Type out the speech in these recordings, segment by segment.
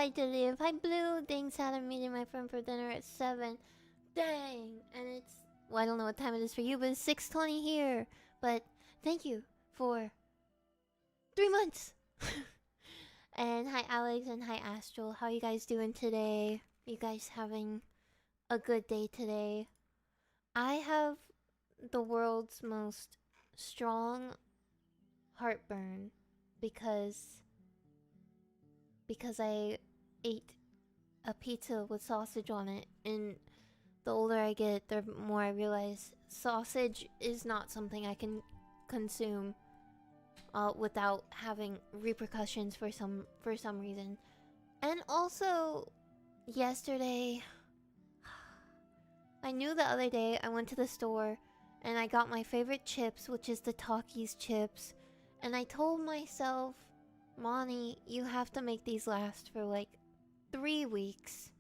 hi Deliv. Hi Blue. Dang sad I'm meeting my friend for dinner at 7. Dang. And it's... Well, I don't know what time it is for you, but it's 6:20 here. But thank you for 3 months. And hi Alex and hi Astral. How are you guys doing today? You guys having a good day today? I have the world's most strong heartburn because I ate a pizza with sausage on it, and the older I get, the more I realize sausage is not something I can consume without having repercussions for some reason. And also, yesterday, I knew the other day I went to the store and I got my favorite chips, which is the Takis chips, and I told myself, Monty, you have to make these last for like 3 weeks.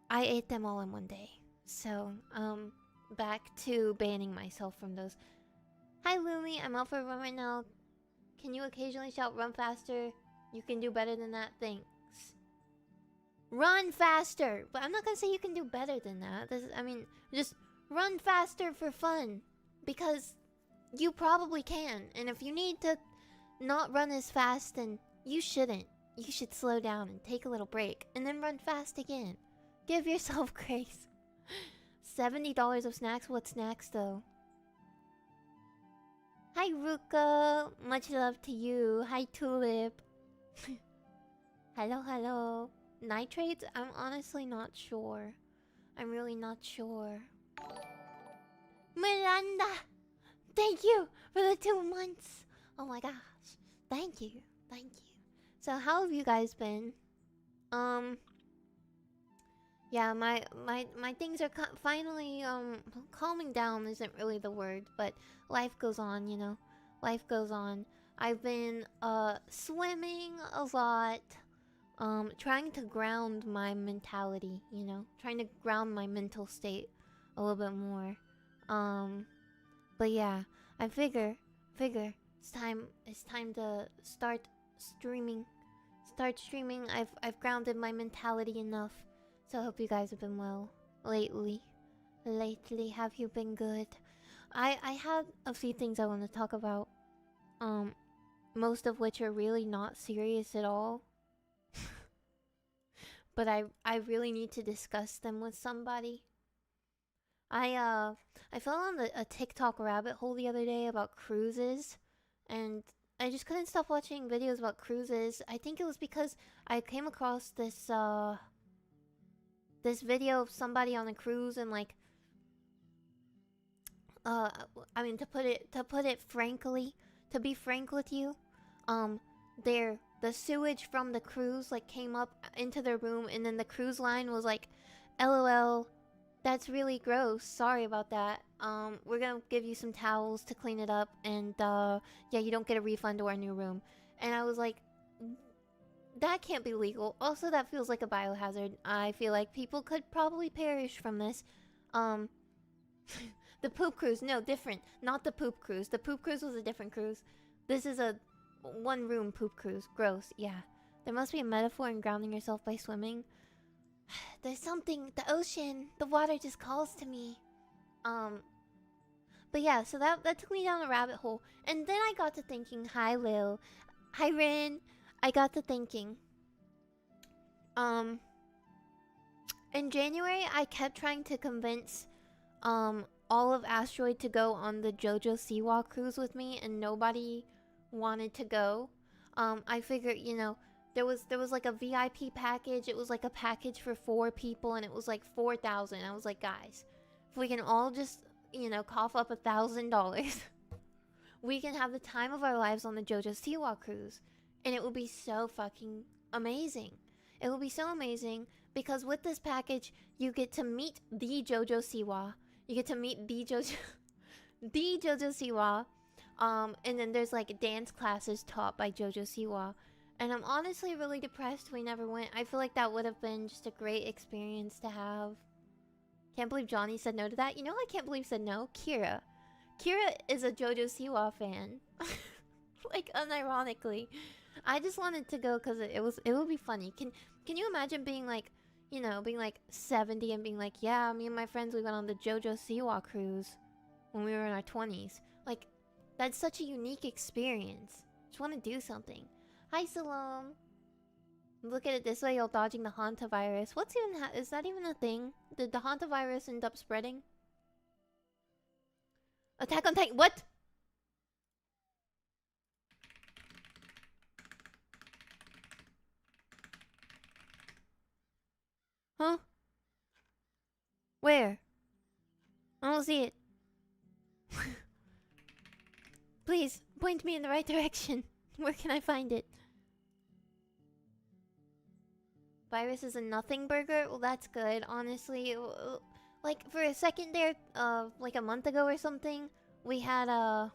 I ate them all in one day. So, back to banning myself from those. Hi Lumi, I'm out for a run right now. Can you occasionally shout run faster? You can do better than that, thanks. Run faster! But I'm not gonna say you can do better than that. I mean, just run faster for fun. Because you probably can. And if you need to not run as fast, then you shouldn't. You should slow down and take a little break. And then run fast again. Give yourself grace. $70 of snacks? What snacks though? Hi Ruka. Much love to you. Hi Tulip. Hello, hello. Nitrates? I'm honestly not sure. I'm really not sure. Miranda! Thank you for the 2 months! Oh my gosh. Thank you. Thank you. So how have you guys been? Yeah, my things are finally calming down isn't really the word, but life goes on, you know. Life goes on. I've been swimming a lot, trying to ground my mentality, you know, trying to ground my mental state a little bit more. But yeah, I figure it's time to start streaming. I've grounded my mentality enough. So I hope you guys have been well lately. Have you been good? I have a few things I want to talk about. Most of which are really not serious at all. But I really need to discuss them with somebody. I fell on a TikTok rabbit hole the other day about cruises, and I just couldn't stop watching videos about cruises. I think it was because I came across this video of somebody on a cruise, and like I mean, to put it frankly, to be frank with you, the sewage from the cruise like came up into their room, and then the cruise line was like, LOL, that's really gross, sorry about that. We're gonna give you some towels to clean it up, and yeah, you don't get a refund to our new room. And I was like, that can't be legal. Also, that feels like a biohazard. I feel like people could probably perish from this. The poop cruise. No, different. Not the poop cruise. The poop cruise was a different cruise. This is a one-room poop cruise. Gross. Yeah. There must be a metaphor in grounding yourself by swimming. There's something... The ocean. The water just calls to me. But yeah, so that took me down a rabbit hole. And then I got to thinking... Hi, Lil. Hi, Rin. I got to thinking. In January, I kept trying to convince all of Asteroid to go on the JoJo Siwa cruise with me, and nobody wanted to go. I figured, you know, there was like a VIP package. It was like a package for 4 people, and it was like 4,000. I was like, guys, if we can all just, you know, cough up $1,000, we can have the time of our lives on the JoJo Siwa cruise. And it will be so fucking amazing. It will be so amazing because with this package, you get to meet the JoJo Siwa. You get to meet the JoJo... the JoJo Siwa. And then there's like dance classes taught by JoJo Siwa. And I'm honestly really depressed we never went. I feel like that would have been just a great experience to have. Can't believe Johnny said no to that. You know I can't believe said no? Kira. Kira is a JoJo Siwa fan. Like, unironically. I just wanted to go because it would be funny. Can you imagine being like, you know, being like 70 and being like, yeah, me and my friends, we went on the JoJo Siwa cruise when we were in our 20s. Like, that's such a unique experience. Just want to do something. Hi, Salome. Look at it this way, you're dodging the hantavirus. What's even is that even a thing? Did the hantavirus end up spreading? Attack on Titan. What? Huh? Where? I don't see it. Please, point me in the right direction. Where can I find it? Virus is a nothing burger? Well, that's good, honestly. Like, for a second there, like a month ago or something, we had a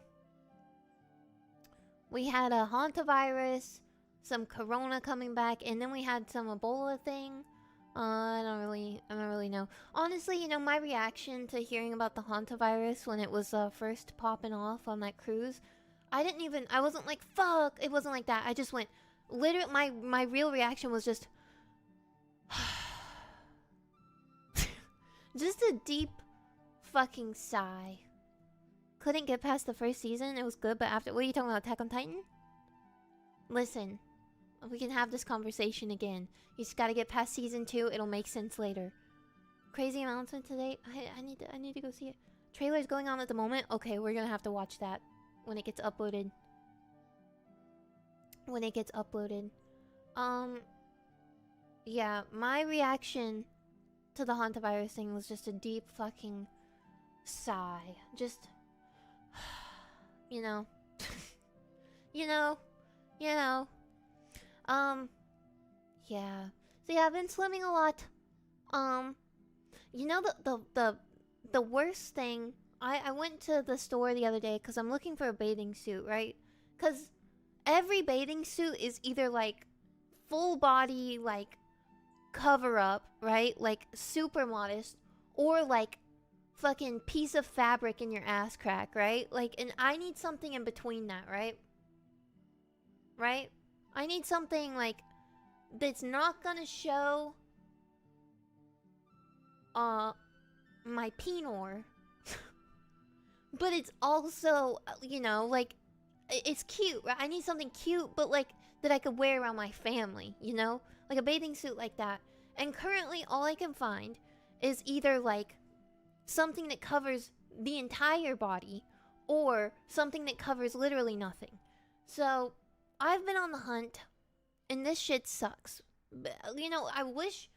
hantavirus, some corona coming back, and then we had some Ebola thing. I don't really know. Honestly, you know, my reaction to hearing about the hantavirus when it was first popping off on that cruise, I wasn't like, fuck, it wasn't like that. I just went, literally, my real reaction was just, just a deep fucking sigh. Couldn't get past the first season, it was good, but after, what are you talking about, Attack on Titan? Listen, we can have this conversation again. You just gotta get past season 2, it'll make sense later. Crazy announcement today, I need to go see it. Trailer's going on at the moment, okay, we're gonna have to watch that when it gets uploaded. When it gets uploaded. Yeah, my reaction to the hantavirus thing was just a deep fucking sigh. Just, you know. you know. Yeah. So yeah, I've been swimming a lot. You know the worst thing, I went to the store the other day because I'm looking for a bathing suit, right? Because every bathing suit is either like full body, like cover up, right? Like super modest, or like fucking piece of fabric in your ass crack, right? Like, and I need something in between that, right? Right? I need something like that's not gonna show my penor, but it's also, you know, like, it's cute, right? I need something cute, but like that I could wear around my family, you know? Like a bathing suit like that. And currently all I can find is either like something that covers the entire body or something that covers literally nothing. So I've been on the hunt and this shit sucks. But, you know, I wish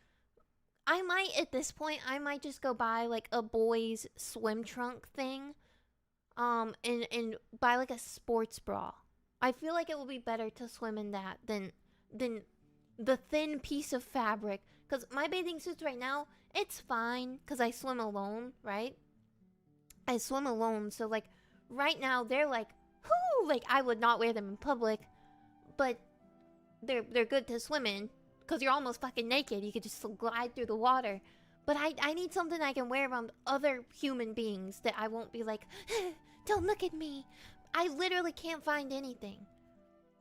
I might, at this point, I might just go buy like a boy's swim trunk thing. And buy like a sports bra. I feel like it would be better to swim in that than the thin piece of fabric. Cause my bathing suits right now, it's fine, cause I swim alone, right? I swim alone, so like right now they're like, whoo, like I would not wear them in public, but they're good to swim in, cause you're almost fucking naked. You could just glide through the water. But I need something I can wear around other human beings that I won't be like, don't look at me. I literally can't find anything.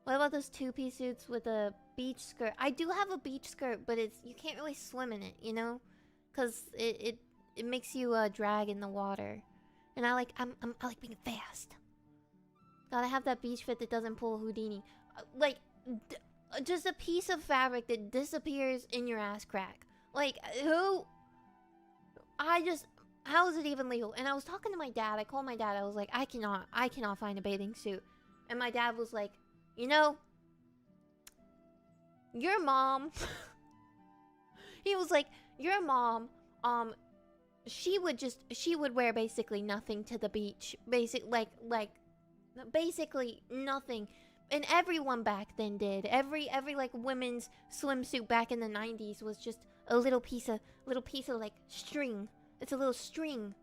What about those two-piece suits with a beach skirt? I do have a beach skirt, but it's, you can't really swim in it, you know? Cause it makes you drag in the water. And I like being fast. Gotta have that beach fit that doesn't pull a Houdini. Like just a piece of fabric that disappears in your ass crack. Like who? How is it even legal? And I was talking to my dad. I called my dad. I was like, I cannot find a bathing suit. And my dad was like, you know, your mom. He was like, your mom, she would wear basically nothing to the beach. Basically nothing. And everyone back then did. Every like women's swimsuit back in the 90s was just a little piece of like string. It's a little string.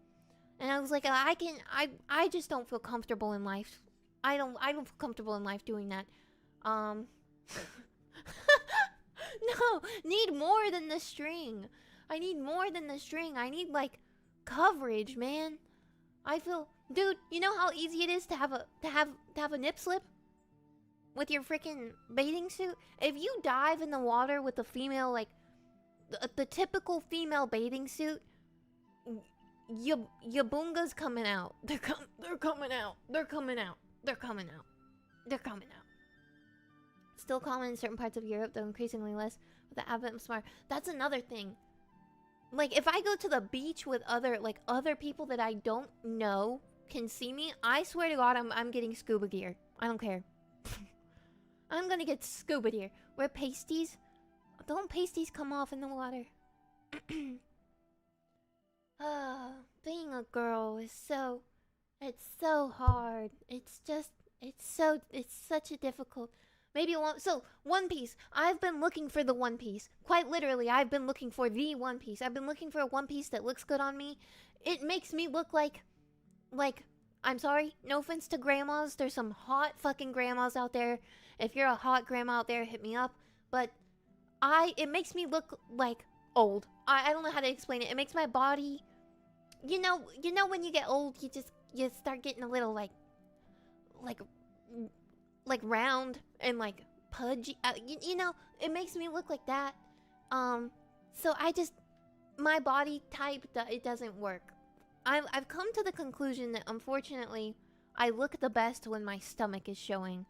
And I was like, I just don't feel comfortable in life. I don't feel comfortable in life doing that. No, need more than the string. I need more than the string. I need like coverage, man. I feel, dude, you know how easy it is to have a nip slip? with your freaking bathing suit. If you dive in the water with the female, like the typical female bathing suit, your bunga's coming out. They're coming out. They're coming out. They're coming out. They're coming out. Still common in certain parts of Europe, though increasingly less with the advent of smart. That's another thing. Like, if I go to the beach with other people that I don't know can see me, I swear to God, I'm getting scuba gear. I don't care. I'm gonna get scuba gear. Wear pasties. Don't pasties come off in the water? Being a girl is so... It's so hard. It's such a difficult... Maybe One Piece. I've been looking for the One Piece. Quite literally, I've been looking for the One Piece. I've been looking for a One Piece that looks good on me. It makes me look like... I'm sorry, no offense to grandmas. There's some hot fucking grandmas out there. If you're a hot grandma out there, hit me up. But it makes me look like old. I don't know how to explain it. It makes my body... You know when you get old, you start getting a little like round and like pudgy. You know, it makes me look like that. So my body type, it doesn't work. I've come to the conclusion that unfortunately I look the best when my stomach is showing.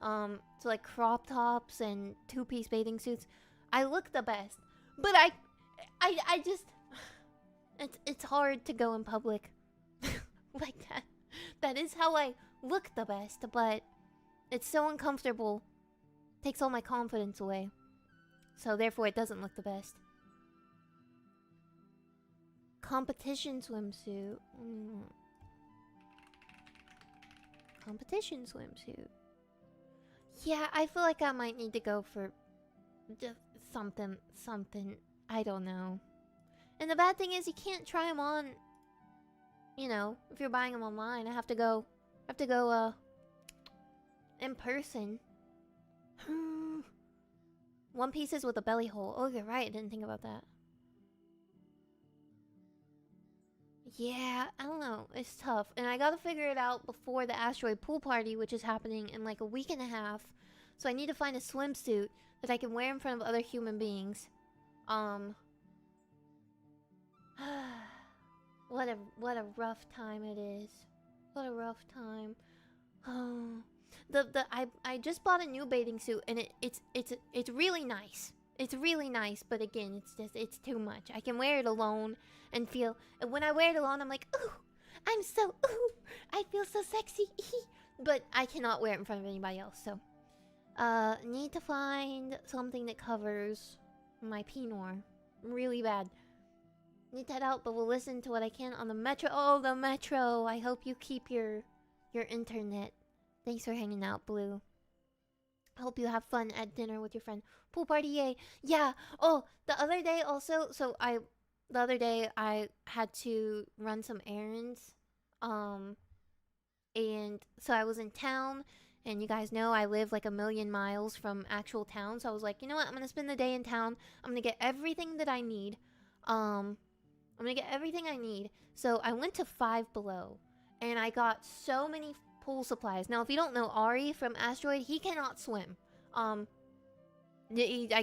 So like crop tops and two-piece bathing suits, I look the best. But I just it's hard to go in public like that. That is how I look the best, but it's so uncomfortable. Takes all my confidence away. So therefore it doesn't look the best. Competition swimsuit. Competition swimsuit. Yeah, I feel like I might need to go for just something. I don't know. And the bad thing is you can't try them on, you know, if you're buying them online. I have to go in person. One Pieces with a belly hole. Oh, you're right. I didn't think about that. Yeah, I don't know. It's tough. And I gotta figure it out before the asteroid pool party, which is happening in like a week and a half. So I need to find a swimsuit that I can wear in front of other human beings. What a rough time it is. What a rough time. Oh. I just bought a new bathing suit and it's really nice. It's really nice, but again, it's too much. I can wear it alone and feel, and when I wear it alone, I'm like, ooh, I feel so sexy. But I cannot wear it in front of anybody else, so. Need to find something that covers my Pinot. Really bad. Need to head out, but we'll listen to what I can on the metro. Oh, the metro. I hope you keep your internet. Thanks for hanging out, Blue. I hope you have fun at dinner with your friend. Pool party, yay. Yeah. Oh, the other day also, the other day I had to run some errands. And so I was in town, and you guys know I live like a million miles from actual town. So I was like, you know what? I'm gonna spend the day in town. I'm gonna get everything that I need. So I went to Five Below, and I got so many pool supplies. Now, if you don't know Ari from Asteroid, he cannot swim. I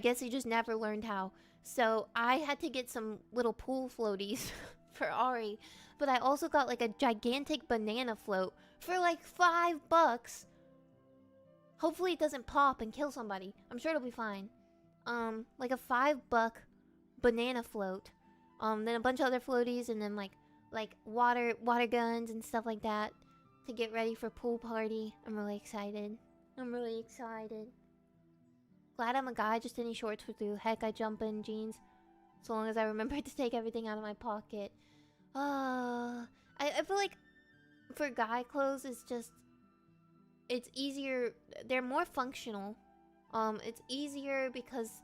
guess he just never learned how. So I had to get some little pool floaties for Ari. But I also got like a gigantic banana float for like $5. Hopefully it doesn't pop and kill somebody. I'm sure it'll be fine. Like a $5 banana float. Then a bunch of other floaties, and then like water guns and stuff like that to get ready for pool party. I'm really excited. Glad I'm a guy, just any shorts would do. Heck, I jump in jeans. So long as I remember to take everything out of my pocket. I feel like for guy clothes, it's easier. They're more functional. It's easier because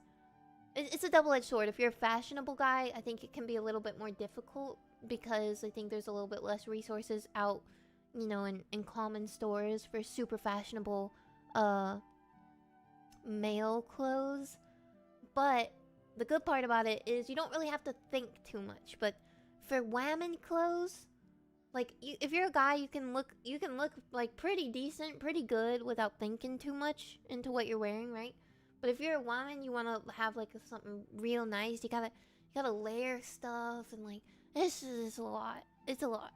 it's a double-edged sword. If you're a fashionable guy, I think it can be a little bit more difficult because I think there's a little bit less resources out, you know, in common stores for super fashionable male clothes. But the good part about it is you don't really have to think too much. But for women clothes, Like, if you're a guy, you can look like pretty decent, pretty good without thinking too much into what you're wearing, right? But if you're a woman, you want to have like something real nice. You gotta layer stuff and like this is a lot. It's a lot.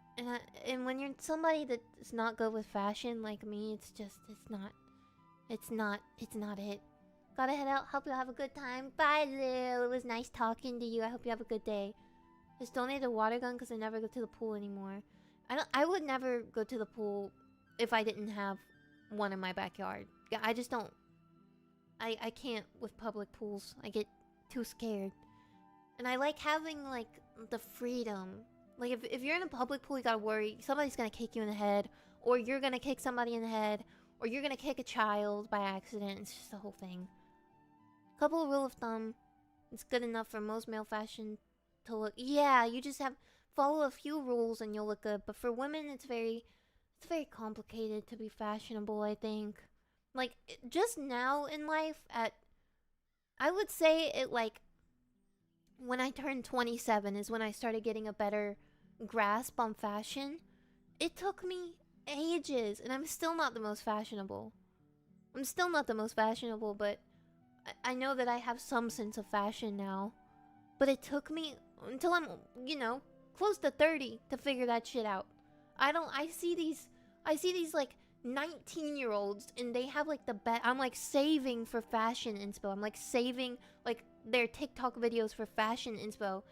And when you're somebody that's not good with fashion like me, it's not it. Gotta head out. Hope you have a good time. Bye, Lil. It was nice talking to you. I hope you have a good day. Just donate a water gun because I never go to the pool anymore. I would never go to the pool if I didn't have one in my backyard. Yeah, I just don't. I can't with public pools. I get too scared. And I like having like the freedom. Like if you're in a public pool, you gotta worry somebody's gonna kick you in the head, or you're gonna kick somebody in the head, or you're gonna kick a child by accident. It's just the whole thing. Couple of rule of thumb. It's good enough for most male fashion to look. Yeah, you just have follow a few rules and you'll look good. But for women, it's very complicated to be fashionable, I think. Like just now in life, I would say it like when I turned 27 is when I started getting a better grasp on fashion. It took me ages, and I'm still not the most fashionable. I'm still not the most fashionable, but I know that I have some sense of fashion now. But it took me until I'm, close to 30 to figure that shit out. I see these like 19-year-olds and they have like the best. I'm like saving for fashion inspo. I'm like saving like their TikTok videos for fashion inspo.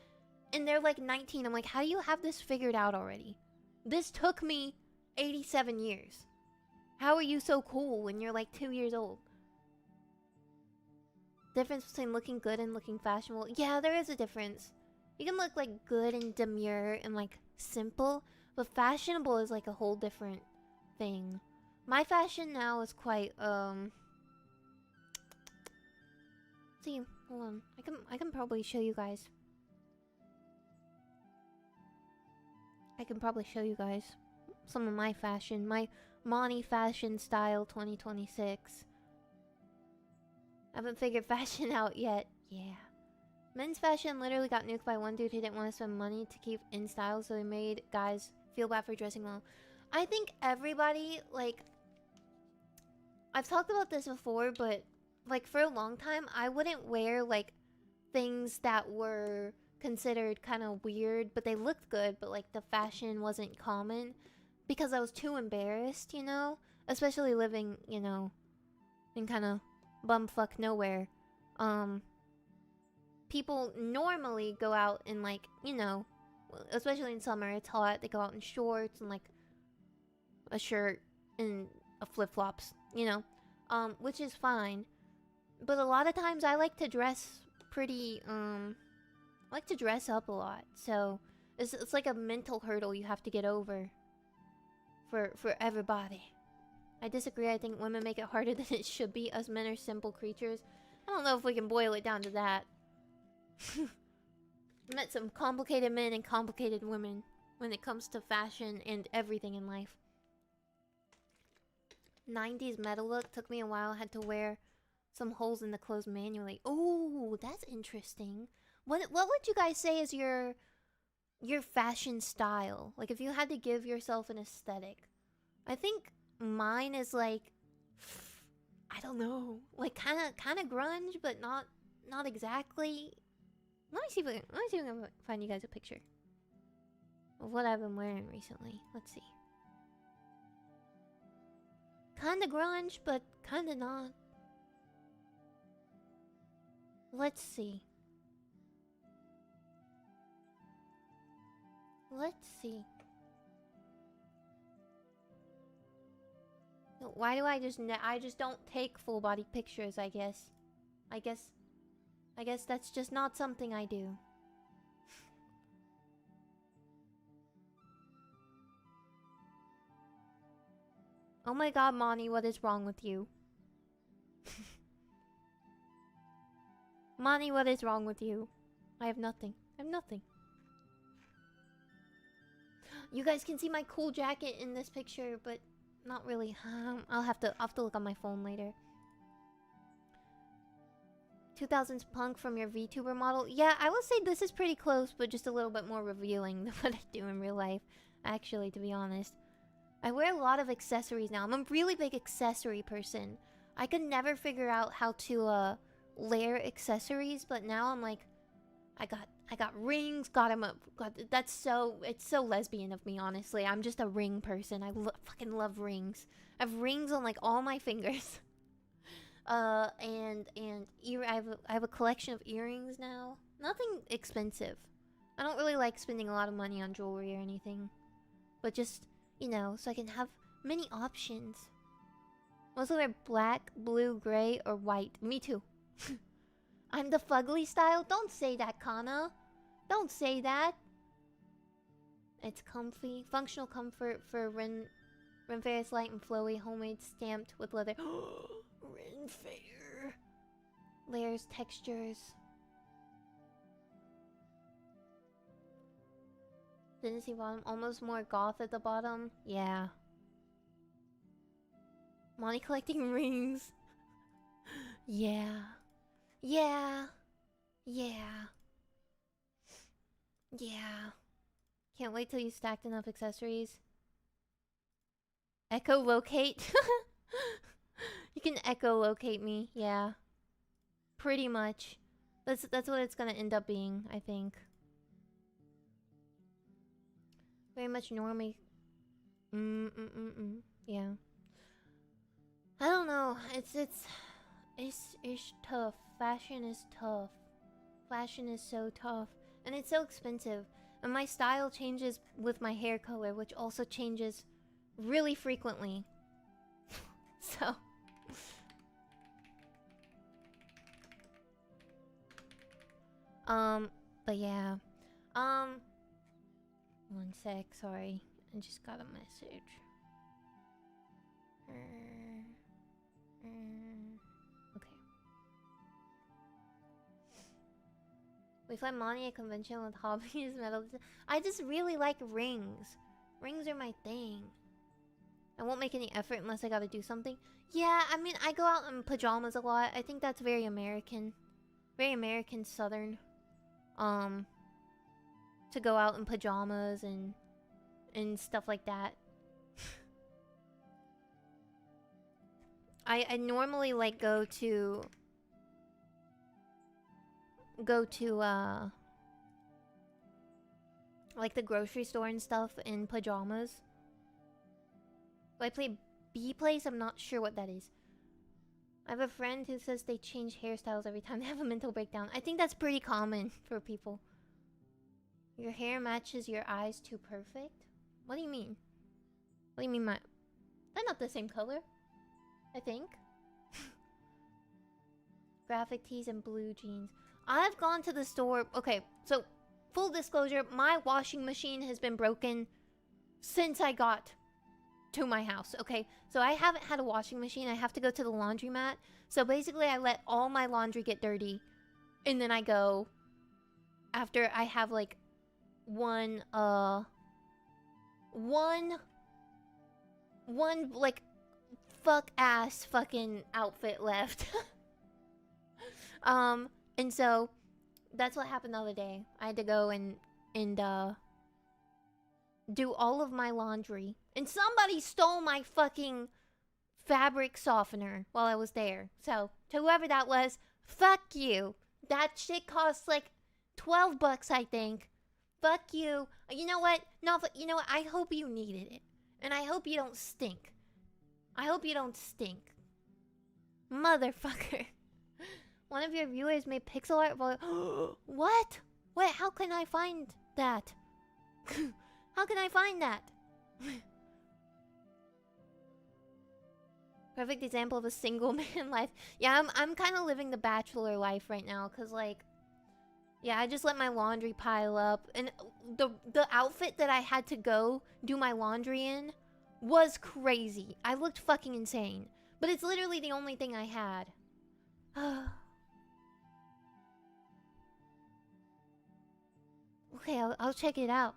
And they're like 19. I'm like, how do you have this figured out already? This took me 87 years. How are you so cool when you're like 2 years old? Difference between looking good and looking fashionable. Yeah, there is a difference. You can look like good and demure and like simple, but fashionable is like a whole different thing. My fashion now is quite see, hold on. I can probably show you guys. I can probably show you guys some of my fashion. My Monty fashion style 2026. I haven't figured fashion out yet. Yeah. Men's fashion literally got nuked by one dude who didn't want to spend money to keep in style, so he made guys feel bad for dressing well. I think everybody, like... I've talked about this before, but... Like, for a long time, I wouldn't wear, like, things that were considered kind of weird, but they looked good, but, like, the fashion wasn't common. Because I was too embarrassed, you know? Especially living, you know, in kind of bumfuck nowhere. People normally go out in, like, you know, especially in summer, it's hot. They go out in shorts and, like, a shirt and flip-flops, you know? Which is fine. But a lot of times I like to dress pretty, I like to dress up a lot. So, it's like a mental hurdle you have to get over. For everybody. I disagree. I think women make it harder than it should be. Us men are simple creatures. I don't know if we can boil it down to that. Met some complicated men and complicated women when it comes to fashion and everything in life. 90s metal look took me a while. Had to wear some holes in the clothes manually. Oh, that's interesting. What would you guys say is your fashion style? Like if you had to give yourself an aesthetic. I think mine is like, I don't know, like kind of grunge, but not exactly. Let me see if I can find you guys a picture of what I've been wearing recently. Let's see. Kind of grunge, but kind of not. Let's see. Let's see. Why do I just don't take full body pictures, I guess. I guess that's just not something I do. Oh my god, Monty, what is wrong with you? Monty, what is wrong with you? I have nothing. I have nothing. You guys can see my cool jacket in this picture, but not really. I'll have to look on my phone later. 2000s punk from your VTuber model. Yeah, I would say this is pretty close, but just a little bit more revealing than what I do in real life. actually, to be honest. I wear a lot of accessories now. I'm a really big accessory person. I could never figure out how to layer accessories, but now I'm like, I got rings, got them up. God, it's so lesbian of me, honestly. I'm just a ring person. I fucking love rings. I have rings on like all my fingers. And I have a collection of earrings now. Nothing expensive. I don't really like spending a lot of money on jewelry or anything, but just, you know, so I can have many options. Mostly wear black, blue, gray, or white. Me too. I'm the fugly style? Don't say that, Kana. Don't say that. It's comfy. Functional comfort for Ren Fair's light and flowy, homemade, stamped with leather. Ren Fair. Layers, textures. Didn't see bottom. Almost more goth at the bottom. Yeah. Money collecting rings. Yeah. Yeah. Yeah. Yeah. Can't wait till you stacked enough accessories. Echolocate? You can echolocate me, yeah. Pretty much. That's what it's gonna end up being, I think. Very much normie. Yeah. I don't know. It's tough. Fashion is tough. Fashion is so tough. And it's so expensive. And my style changes with my hair color, which also changes really frequently. So. But yeah. One sec, sorry. I just got a message. Okay. We find Monty at convention with hobbies, metal. I just really like rings. Rings are my thing. I won't make any effort unless I gotta do something. Yeah, I mean, I go out in pajamas a lot. I think that's very American. Very American Southern. To go out in pajamas and stuff like that. I normally like go to like the grocery store and stuff in pajamas. But I play B Place, I'm not sure what that is. I have a friend who says they change hairstyles every time they have a mental breakdown. I think that's pretty common for people. Your hair matches your eyes too perfect? What do you mean? What do you mean they're not the same color, I think. Graphic tees and blue jeans. I've gone to the store. Okay, so full disclosure, my washing machine has been broken since I got to my house. Okay, so I haven't had a washing machine. I have to go to the laundromat. So basically I let all my laundry get dirty, and then I go after I have like one like fuck ass fucking outfit left. And so that's what happened the other day. I had to go and do all of my laundry, and somebody stole my fucking fabric softener while I was there. So to whoever that was, fuck you. That shit costs like $12, I think. Fuck you. You know what? No, you know what? I hope you needed it. And I hope you don't stink. I hope you don't stink. Motherfucker. One of your viewers made pixel art for... What? Wait, how can I find that? How can I find that? Perfect example of a single man life. Yeah, I'm kind of living the bachelor life right now. Because, like... Yeah, I just let my laundry pile up. And the outfit that I had to go do my laundry in was crazy. I looked fucking insane. But it's literally the only thing I had. Okay, I'll check it out.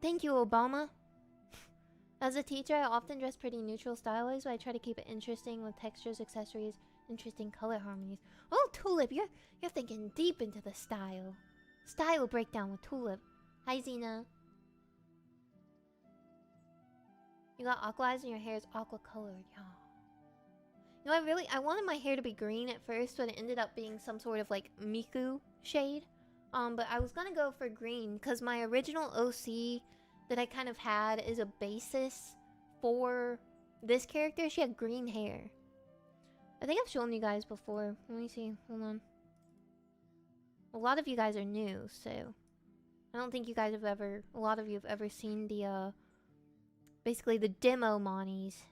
Thank you, Obama. As a teacher, I often dress pretty neutral stylized, but I try to keep it interesting with textures, accessories, interesting color harmonies. Oh, Tulip, you're thinking deep into the style. Style breakdown with Tulip. Hi, Xena. You got aqua eyes and your hair is aqua colored. Yeah. You know, I wanted my hair to be green at first, but it ended up being some sort of like Miku shade. But I was gonna go for green because my original OC that I kind of had is a basis for this character. She had green hair. I think I've shown you guys before. Let me see. Hold on. A lot of you guys are new, so I don't think you guys have ever. A lot of you have ever seen the basically the demo monies.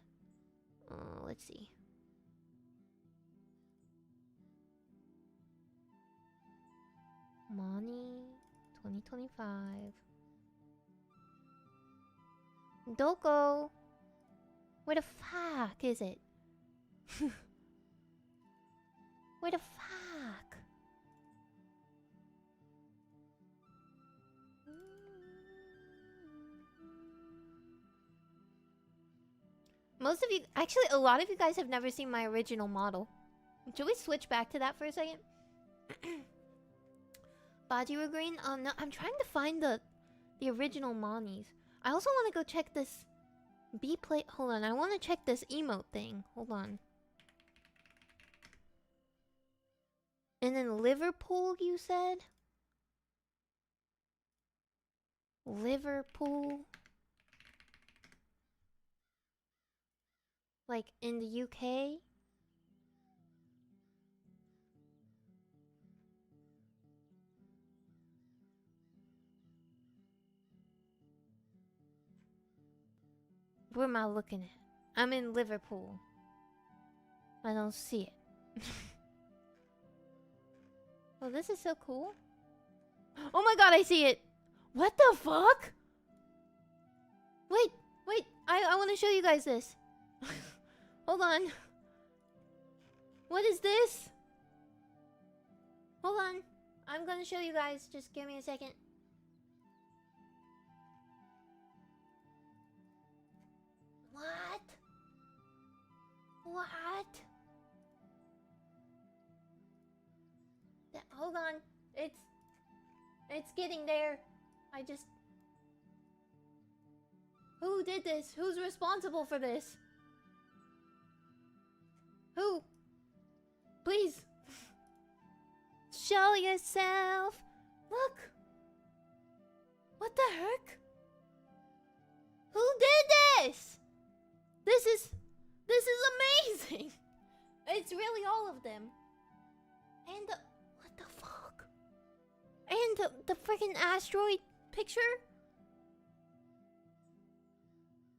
Let's see. Moni 2025. Doko. Where the fuck is it? Where the fuck? Most of you, actually, a lot of you guys have never seen my original model. Should we switch back to that for a second? Bajiru green? No, I'm trying to find the original monies. I also want to go check this B plate. Hold on, I want to check this emote thing. Hold on. And then Liverpool, you said? Liverpool? Like in the UK? Where am I looking at? I'm in Liverpool. I don't see it. Oh, this is so cool. Oh my god, I see it! What the fuck? Wait, I want to show you guys this. Hold on. What is this? Hold on. I'm gonna show you guys. Just give me a second. What? What? Hold on. It's getting there. I just... Who did this? Who's responsible for this? Who? Please. Show yourself. Look. What the heck? Who did this? This is amazing. It's really all of them. And what the fuck? And the freaking asteroid picture?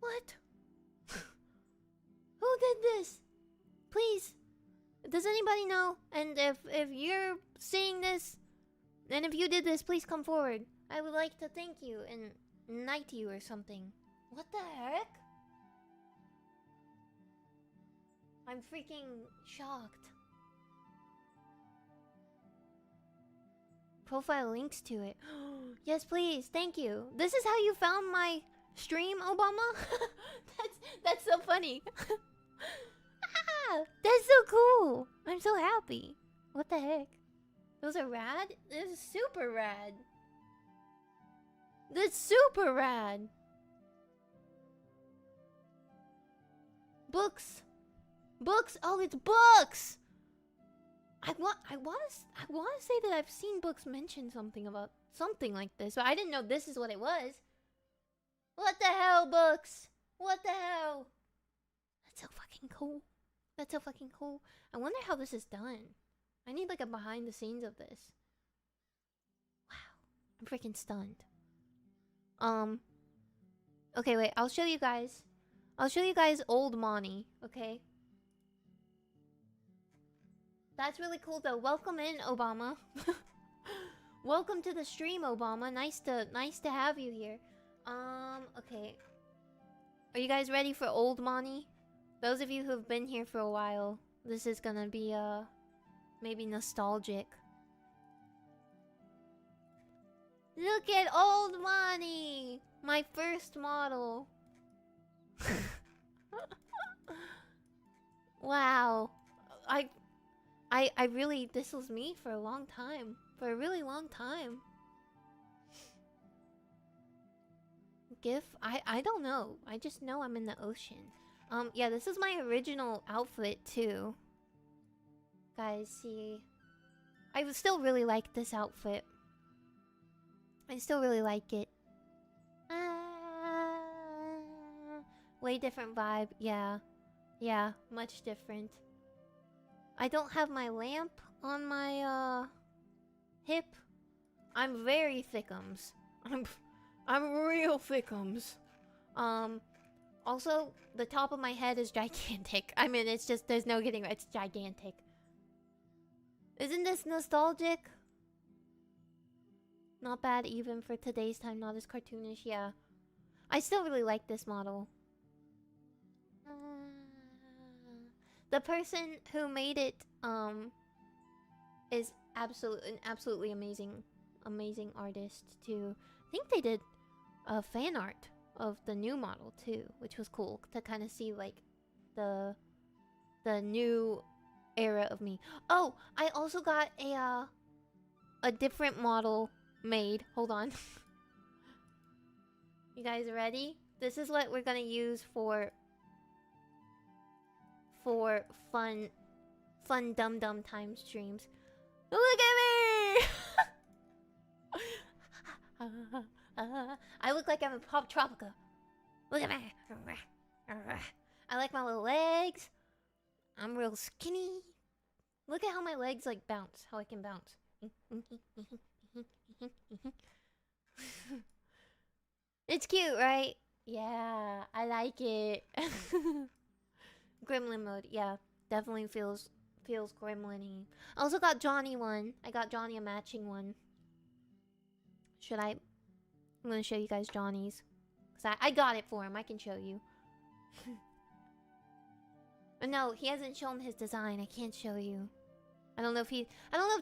What? Who did this? Please. Does anybody know? And if you're seeing this, and if you did this, please come forward. I would like to thank you and knight you or something. What the heck? I'm freaking shocked. Profile links to it. Yes, please. Thank you. This is how you found my stream, Obama? that's so funny. Ah, that's so cool. I'm so happy. What the heck? Those are rad? This is super rad. That's super rad. Books. Books. Oh, it's books. I want to say that I've seen books mention something about something like this, but I didn't know this is what it was. What the hell, books? What the hell? That's so fucking cool. That's so fucking cool. I wonder how this is done. I need like a behind the scenes of this. Wow. I'm freaking stunned. Okay, wait. I'll show you guys. I'll show you guys old Monty, okay? That's really cool though. Welcome in, Obama. Welcome to the stream, Obama. Nice to have you here. Okay. Are you guys ready for old Monty? Those of you who've been here for a while, this is gonna be maybe nostalgic. Look at old Monty! My first model. Wow. I really, this was me for a long time. For a really long time. GIF? I don't know. I just know I'm in the ocean. Yeah, this is my original outfit too. Guys, see. I would still really like this outfit. I still really like it. Way different vibe. Yeah. Yeah, much different. I don't have my lamp on my hip. I'm very thickums. I'm real thickums. Also, the top of my head is gigantic. I mean, it's just, there's no getting it. It's gigantic. Isn't this nostalgic? Not bad even for today's time, not as cartoonish, yeah. I still really like this model. The person who made it, is an absolutely amazing artist too. I think they did fan art of the new model too, which was cool to kind of see like the new era of me. Oh, I also got a different model made. Hold on. You guys ready? This is what we're gonna use for fun dum time streams. Look at me! I look like I'm a Pop Tropica. Look at me. I like my little legs. I'm real skinny. Look at how my legs like bounce. How I can bounce. It's cute, right? Yeah, I like it. Gremlin mode, yeah. Definitely feels gremlin-y. I also got Johnny one. I got Johnny a matching one. Should I? I'm gonna show you guys Johnny's. Cause I got it for him. I can show you. No, he hasn't shown his design. I can't show you. I don't know if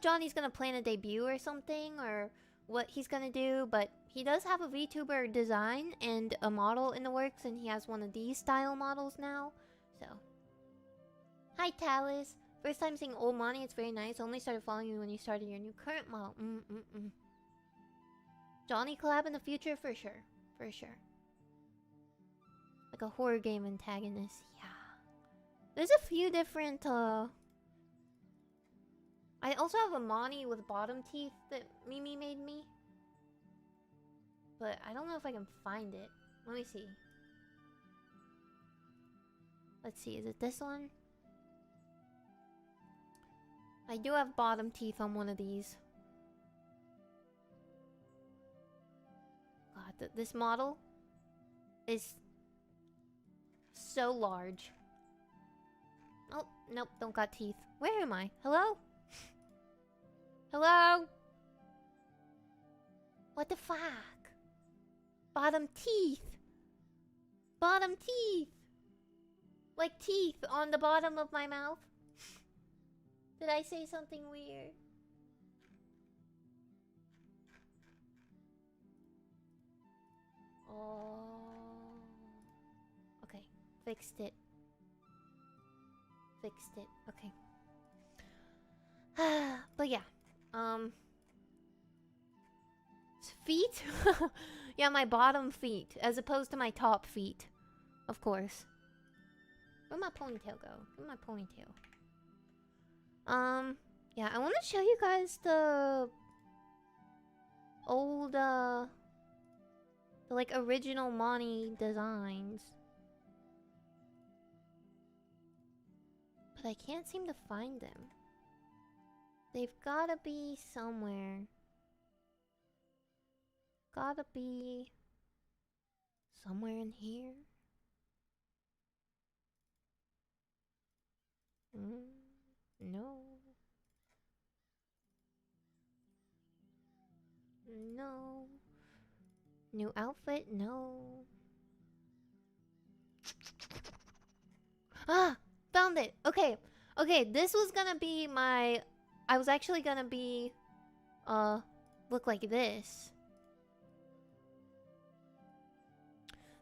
Johnny's gonna plan a debut or something, or what he's gonna do, but he does have a VTuber design and a model in the works, and he has one of these style models now. So, hi Talus. First time seeing old Monty. It's very nice. Only started following you when you started your new current model. Johnny collab in the future for sure. For sure. Like a horror game antagonist. Yeah. There's a few different I also have a Monty with bottom teeth that Mimi made me. But I don't know if I can find it. Let me see. Let's see, is it this one? I do have bottom teeth on one of these. God, this model is so large. Oh, nope, don't got teeth. Where am I? Hello? Hello? What the fuck? Bottom teeth. Bottom teeth. Like teeth on the bottom of my mouth. Did I say something weird? Oh. Okay, fixed it. Fixed it. Okay. But yeah. Feet? Yeah, my bottom feet, as opposed to my top feet. Of course. Where'd my ponytail go? Where'd my ponytail? Yeah, I want to show you guys the old, the like original Monty designs. But I can't seem to find them. They've gotta be somewhere. Gotta be somewhere in here. No. No. New outfit? No. Ah! Found it! Okay. Okay, this was gonna be my... I was actually gonna be... look like this.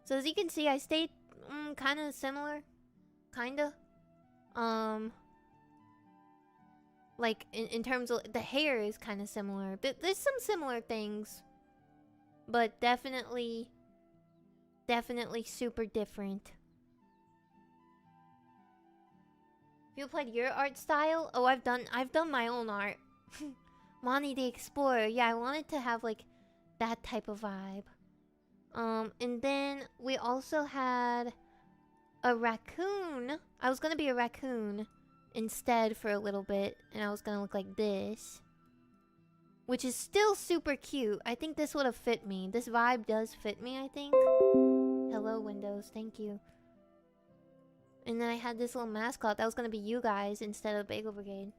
So as you can see, I stayed kind of similar. Kinda. Like, in terms of... The hair is kind of similar. There's some similar things. But definitely... definitely super different. You applied your art style? Oh, I've done my own art. Monty the Explorer. Yeah, I wanted to have like that type of vibe. And then we also had a raccoon. I was gonna be a raccoon instead for a little bit, and I was gonna look like this, which is still super cute. I think this would have fit me. This vibe does fit me, I think. Hello, Windows. Thank you. And then I had this little mascot that was gonna be you guys instead of Bagel Brigade.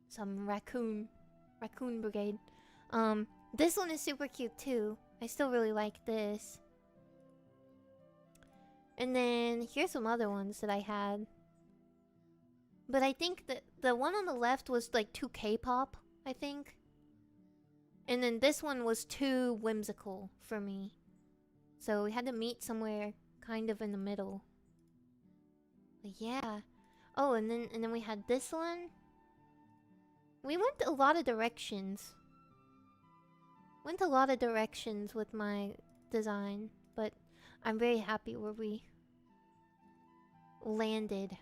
Some raccoon brigade. This one is super cute too. I still really like this. And then here's some other ones that I had. But I think that the one on the left was like too K-pop, I think. And then this one was too whimsical for me. So we had to meet somewhere kind of in the middle. But yeah. Oh, and then we had this one. We went a lot of directions. Went a lot of directions with my design, but I'm very happy where we landed.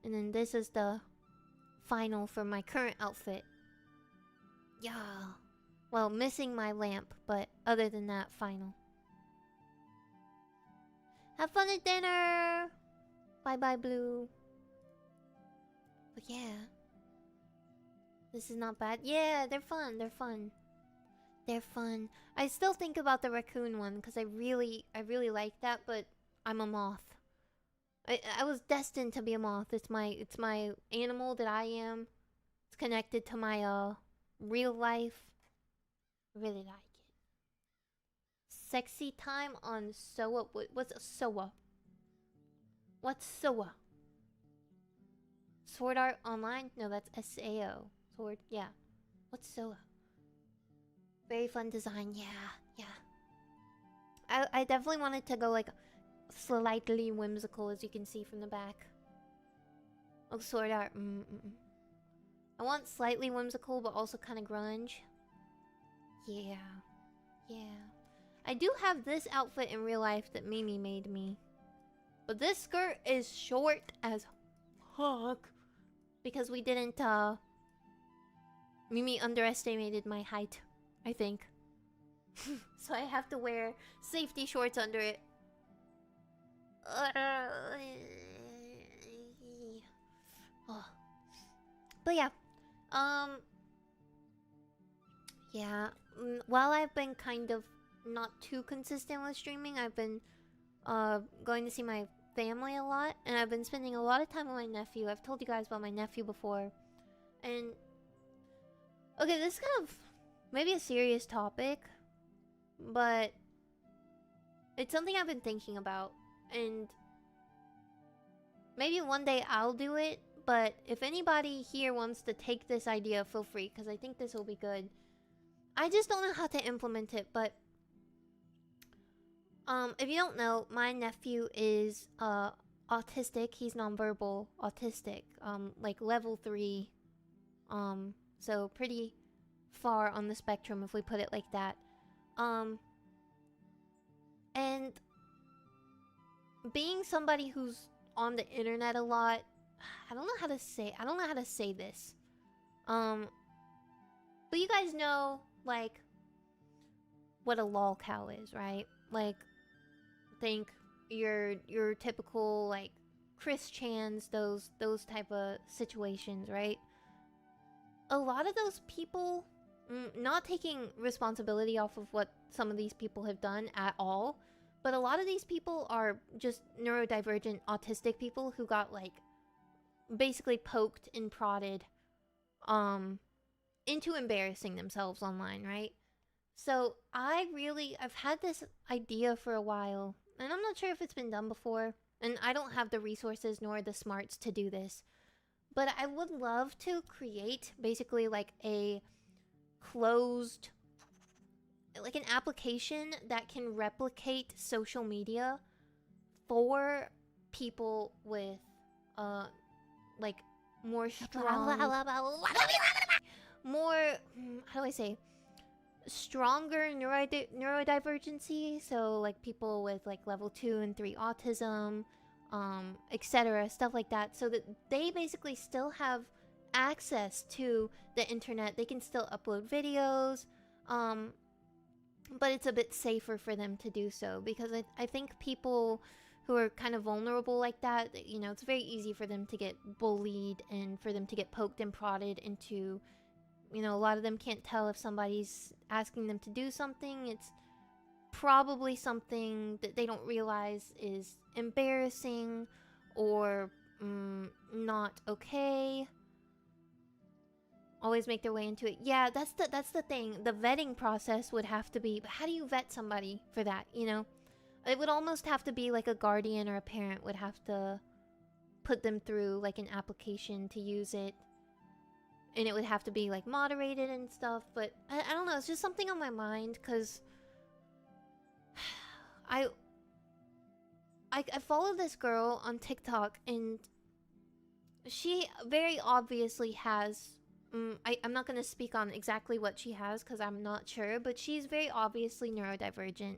And then this is the final for my current outfit. Yeah. Well, missing my lamp, but other than that, final. Have fun at dinner! Bye-bye, Blue. But yeah. This is not bad. Yeah, they're fun. They're fun. They're fun. I still think about the raccoon one because I really like that, but I'm a moth. I was destined to be a moth. It's my animal that I am. It's connected to my real life. Really like it. Sexy time on SOA. What's a SOA? What's SOA? Sword Art Online? No, that's SAO. Sword, yeah. What's SOA? Very fun design, yeah. I definitely wanted to go like slightly whimsical, as you can see from the back. Oh, Sword Art. I want slightly whimsical, but also kind of grunge. Yeah. I do have this outfit in real life that Mimi made me. But this skirt is short as fuck. Because we didn't, Mimi underestimated my height, I think. So I have to wear safety shorts under it. But yeah. Yeah. While I've been kind of not too consistent with streaming, I've been going to see my family a lot, and I've been spending a lot of time with my nephew. I've told you guys about my nephew before. And okay, this is kind of maybe a serious topic, but it's something I've been thinking about, and maybe one day I'll do it. But if anybody here wants to take this idea, feel free, because I think this will be good. I just don't know how to implement it, but if you don't know, my nephew is autistic. He's nonverbal autistic, like level 3, so pretty far on the spectrum if we put it like that. And being somebody who's on the internet a lot, I don't know how to say this. But you guys know like what a lol cow is, right? Like, think your typical like Chris Chan's, those type of situations, right? A lot of those people, not taking responsibility off of what some of these people have done at all, but a lot of these people are just neurodivergent autistic people who got like basically poked and prodded into embarrassing themselves online, right? So I've had this idea for a while, and I'm not sure if it's been done before, and I don't have the resources nor the smarts to do this, but I would love to create basically like a closed, like an application that can replicate social media for people with like more strong, more, how do I say, stronger neurodivergency, so like people with like level 2 and 3 autism, etc., stuff like that, so that they basically still have access to the internet. They can still upload videos, but it's a bit safer for them to do so, because I think people who are kind of vulnerable like that, you know, it's very easy for them to get bullied and for them to get poked and prodded into, you know, a lot of them can't tell if somebody's asking them to do something. It's probably something that they don't realize is embarrassing or not okay. Always make their way into it. Yeah, that's the thing. The vetting process would have to be, but how do you vet somebody for that, you know? It would almost have to be like a guardian or a parent would have to put them through like an application to use it. And it would have to be like moderated and stuff, but I don't know, it's just something on my mind, because I follow this girl on TikTok, and she very obviously has I'm not gonna speak on exactly what she has because I'm not sure, but she's very obviously neurodivergent.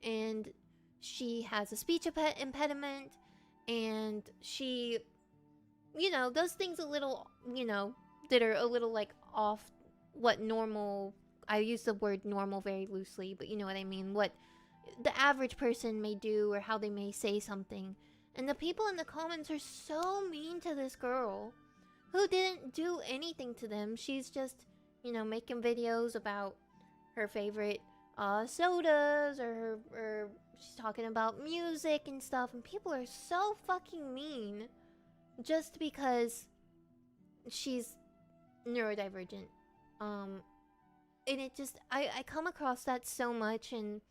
And she has a speech impediment, and she, you know, does things a little, you know, that are a little like off what normal. I use the word normal very loosely, but you know what I mean. What the average person may do or how they may say something. And the people in the comments are so mean to this girl who didn't do anything to them. She's just, you know, making videos about her favorite sodas, or she's talking about music and stuff, and people are so fucking mean just because she's neurodivergent. And it just, I come across that so much. And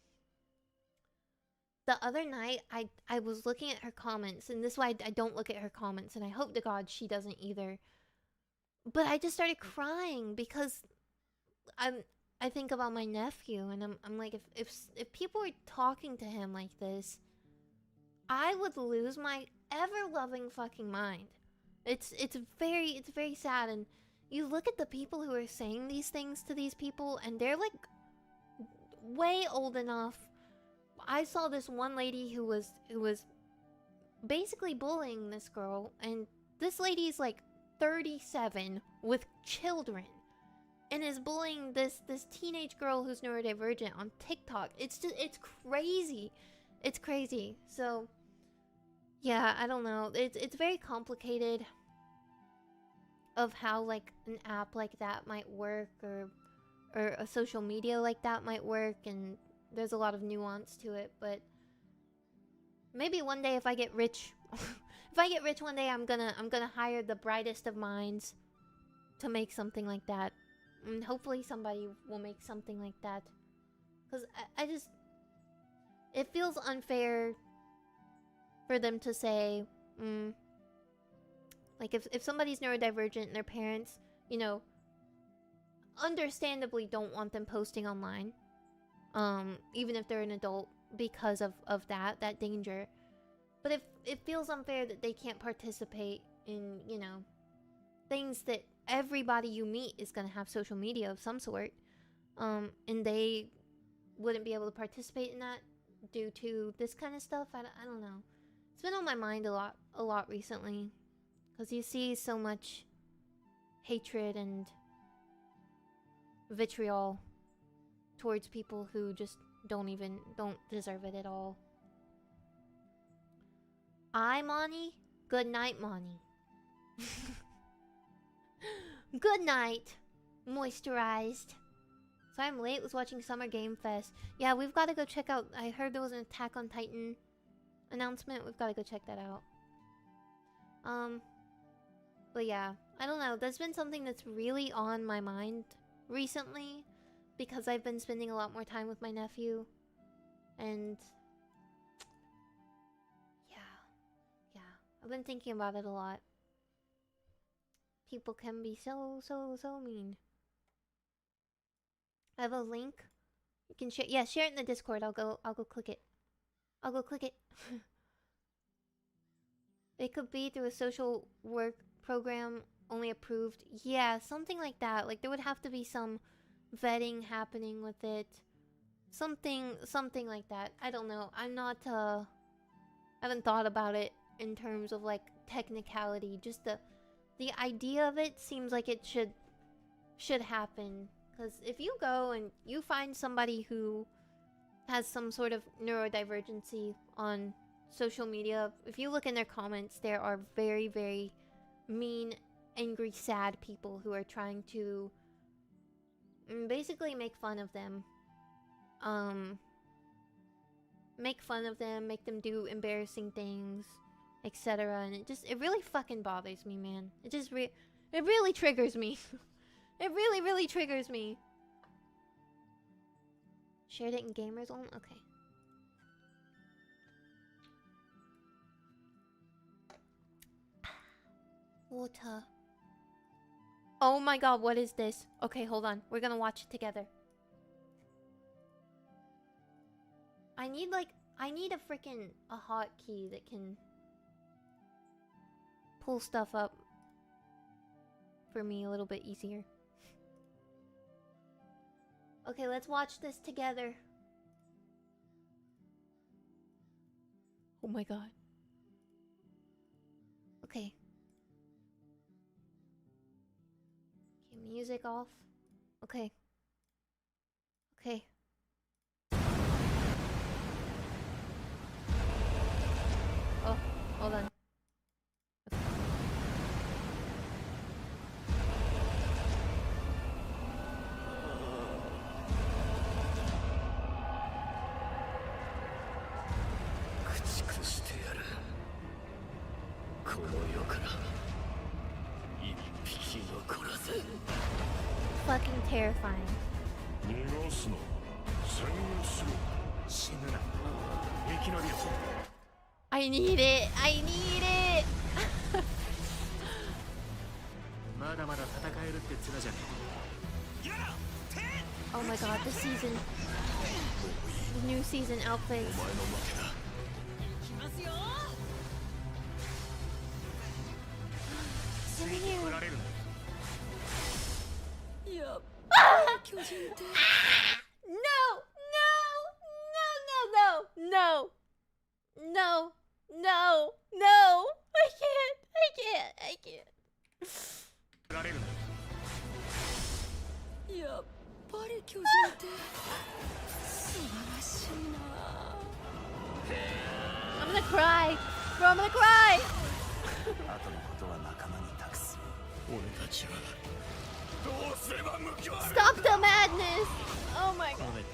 the other night, I was looking at her comments, and this is why I don't look at her comments, and I hope to God she doesn't either. But I just started crying because I think about my nephew, and I'm like, if people were talking to him like this, I would lose my ever-loving fucking mind. It's very sad. And you look at the people who are saying these things to these people, and they're like way old enough. I saw this one lady who was basically bullying this girl, and this lady's like 37 with children and is bullying this teenage girl who's neurodivergent on TikTok. It's crazy. It's crazy. So yeah, I don't know. It's very complicated of how like an app like that might work, or a social media like that might work, and there's a lot of nuance to it. But maybe one day if I get rich if I get rich one day, I'm gonna hire the brightest of minds to make something like that. And hopefully somebody will make something like that. Because I just... It feels unfair for them to say... like, if somebody's neurodivergent and their parents, you know, understandably don't want them posting online. Even if they're an adult, because of that danger. But if it feels unfair that they can't participate in, you know, things that everybody you meet is gonna have social media of some sort, and they wouldn't be able to participate in that due to this kind of stuff. I don't know. It's been on my mind a lot recently, because you see so much hatred and vitriol towards people who just don't deserve it at all. Moni? Good night, Moni. Good night, moisturized. So I'm late, was watching Summer Game Fest. Yeah, we've got to go check out... I heard there was an Attack on Titan announcement. We've got to go check that out. But yeah, I don't know. That's been something that's really on my mind recently, because I've been spending a lot more time with my nephew. And... Yeah. I've been thinking about it a lot. People can be so mean. I have a link. You can share. Yeah, share it in the Discord. I'll go click it. I'll go click it. It could be through a social work program only approved. Yeah, something like that. Like there would have to be some vetting happening with it. Something like that. I don't know. I'm not I haven't thought about it in terms of like technicality. Just the idea of it seems like it should happen. Because if you go and you find somebody who has some sort of neurodivergency on social media, if you look in their comments, there are very, very mean, angry, sad people who are trying to basically make fun of them. Make fun of them, make them do embarrassing things, etc. And it really fucking bothers me, man. It just it really triggers me. It really, really triggers me. Shared it in Gamer Zone? Okay. Water. Oh my god, what is this? Okay, hold on. We're gonna watch it together. I need a freaking hotkey that can pull stuff up for me a little bit easier. Okay, let's watch this together. Oh my god. Okay. Okay, music off. Okay. Okay. Oh, hold on. Fucking terrifying. I need it. I need it. Oh my god, the season. The new season outfits. No. I can't. I'm gonna cry. Bro, I'm gonna cry. Stop the madness. Oh my god.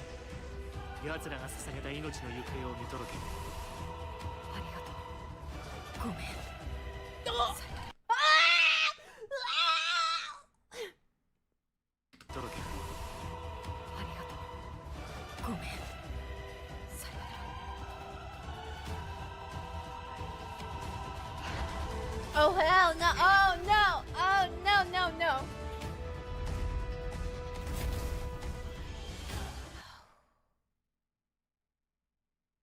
Oh hell no! Oh no! Oh no!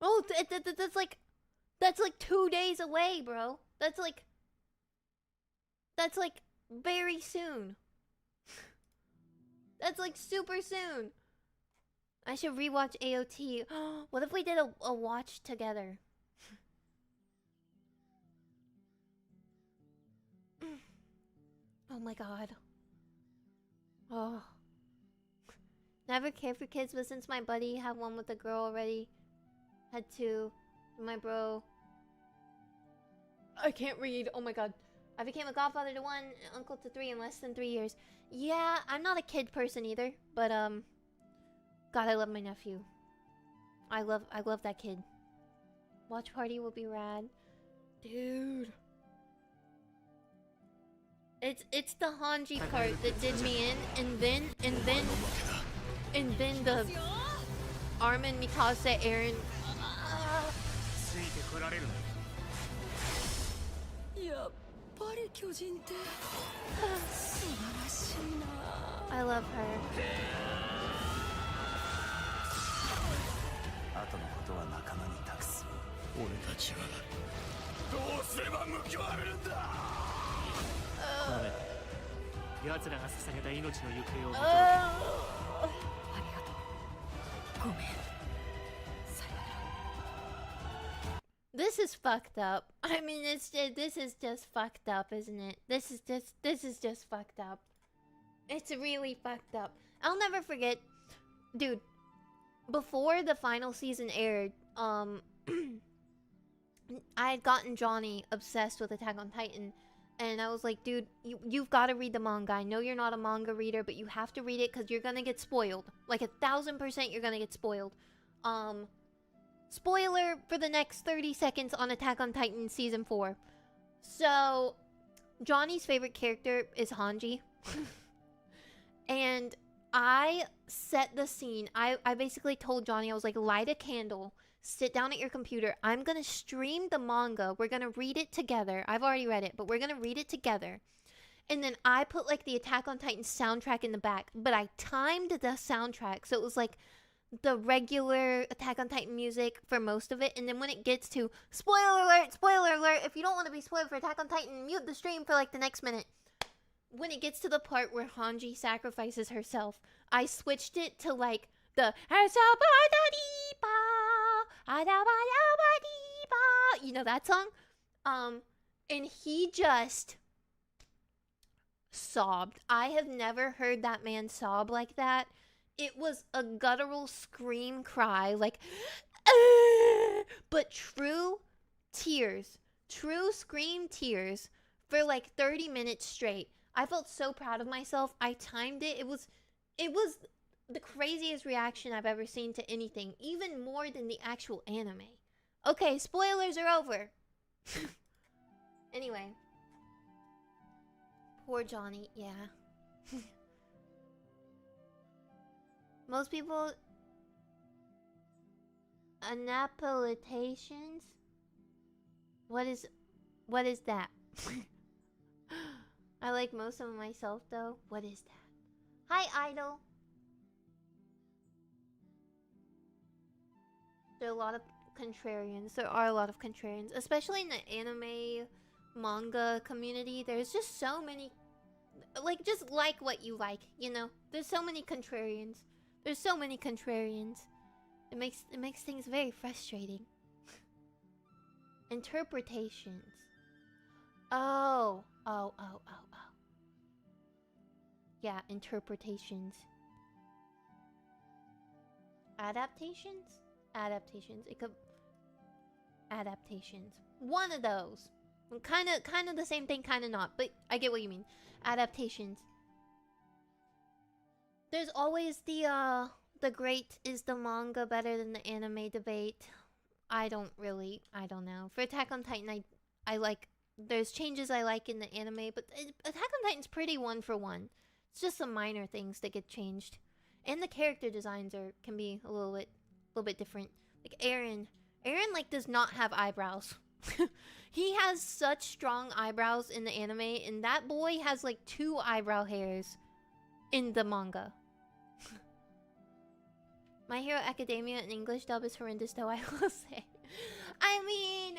Oh, that's like 2 days away, bro. That's like very soon. That's like super soon. I should rewatch AOT. What if we did a watch together? Oh my god. Oh. Never cared for kids, but since my buddy had one with a girl already, had two. My bro. I can't read. Oh my god. I became a godfather to one, uncle to three in less than 3 years. Yeah, I'm not a kid person either, but God, I love my nephew. I love that kid. Watch party will be rad. Dude. It's the Hanji part that did me in, and then the Armin, Mikasa, Eren. I love her. This is fucked up. I mean, this is just fucked up, isn't it? This is just fucked up. It's really fucked up. I'll never forget, dude. Before the final season aired, I had gotten Johnny obsessed with Attack on Titan, and I was like, dude, you've got to read the manga. I know you're not a manga reader, but you have to read it because you're gonna get spoiled. Like 1000% you're gonna get spoiled. Spoiler for the next 30 seconds on Attack on Titan Season 4. So, Johnny's favorite character is Hanji. And I set the scene. I basically told Johnny, I was like, light a candle, sit down at your computer. I'm going to stream the manga. We're going to read it together. I've already read it, but we're going to read it together. And then I put like the Attack on Titan soundtrack in the back, but I timed the soundtrack. So it was like the regular Attack on Titan music for most of it, and then when it gets to spoiler alert, if you don't want to be spoiled for Attack on Titan, mute the stream for like the next minute. When it gets to the part where Hanji sacrifices herself, I switched it to like the you know that song? And he just sobbed. I have never heard that man sob like that. It was a guttural scream cry, like, but true tears, true scream tears for like 30 minutes straight. I felt so proud of myself. I timed it. It was the craziest reaction I've ever seen to anything, even more than the actual anime. Okay, spoilers are over. Anyway. Poor Johnny, yeah. Most people... Anapolitations? What is that? I like most of myself though. What is that? Hi, Idol! There are a lot of contrarians. There are a lot of contrarians. Especially in the anime manga community. There's just so many... Like, just like what you like, you know? There's so many contrarians. There's so many contrarians. It makes things very frustrating. Interpretations. Oh. Yeah, interpretations. Adaptations? Adaptations. It could... Adaptations. One of those. Kind of the same thing, kind of not. But I get what you mean. Adaptations. There's always the great is the manga better than the anime debate. I don't know. For Attack on Titan, I like... There's changes I like in the anime, but Attack on Titan's pretty one for one. It's just some minor things that get changed. And the character designs can be a little bit different. Like Eren like does not have eyebrows. He has such strong eyebrows in the anime, and that boy has like 2 eyebrow hairs in the manga. My Hero Academia in English dub is horrendous though, I will say. I mean,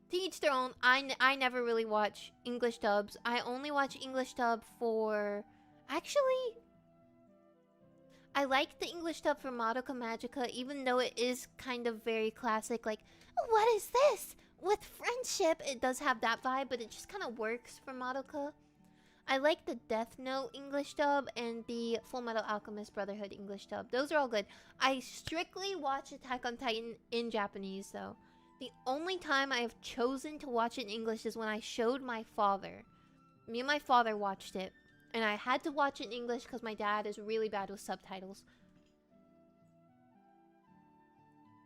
to each their own. I never really watch English dubs. I only watch English dub for... Actually, I like the English dub for Madoka Magica, even though it is kind of very classic, like, oh, what is this? With friendship, it does have that vibe, but it just kind of works for Madoka. I like the Death Note English dub and the Full Metal Alchemist Brotherhood English dub. Those are all good. I strictly watch Attack on Titan in Japanese, though. The only time I have chosen to watch it in English is when I showed my father. Me and my father watched it. And I had to watch it in English because my dad is really bad with subtitles.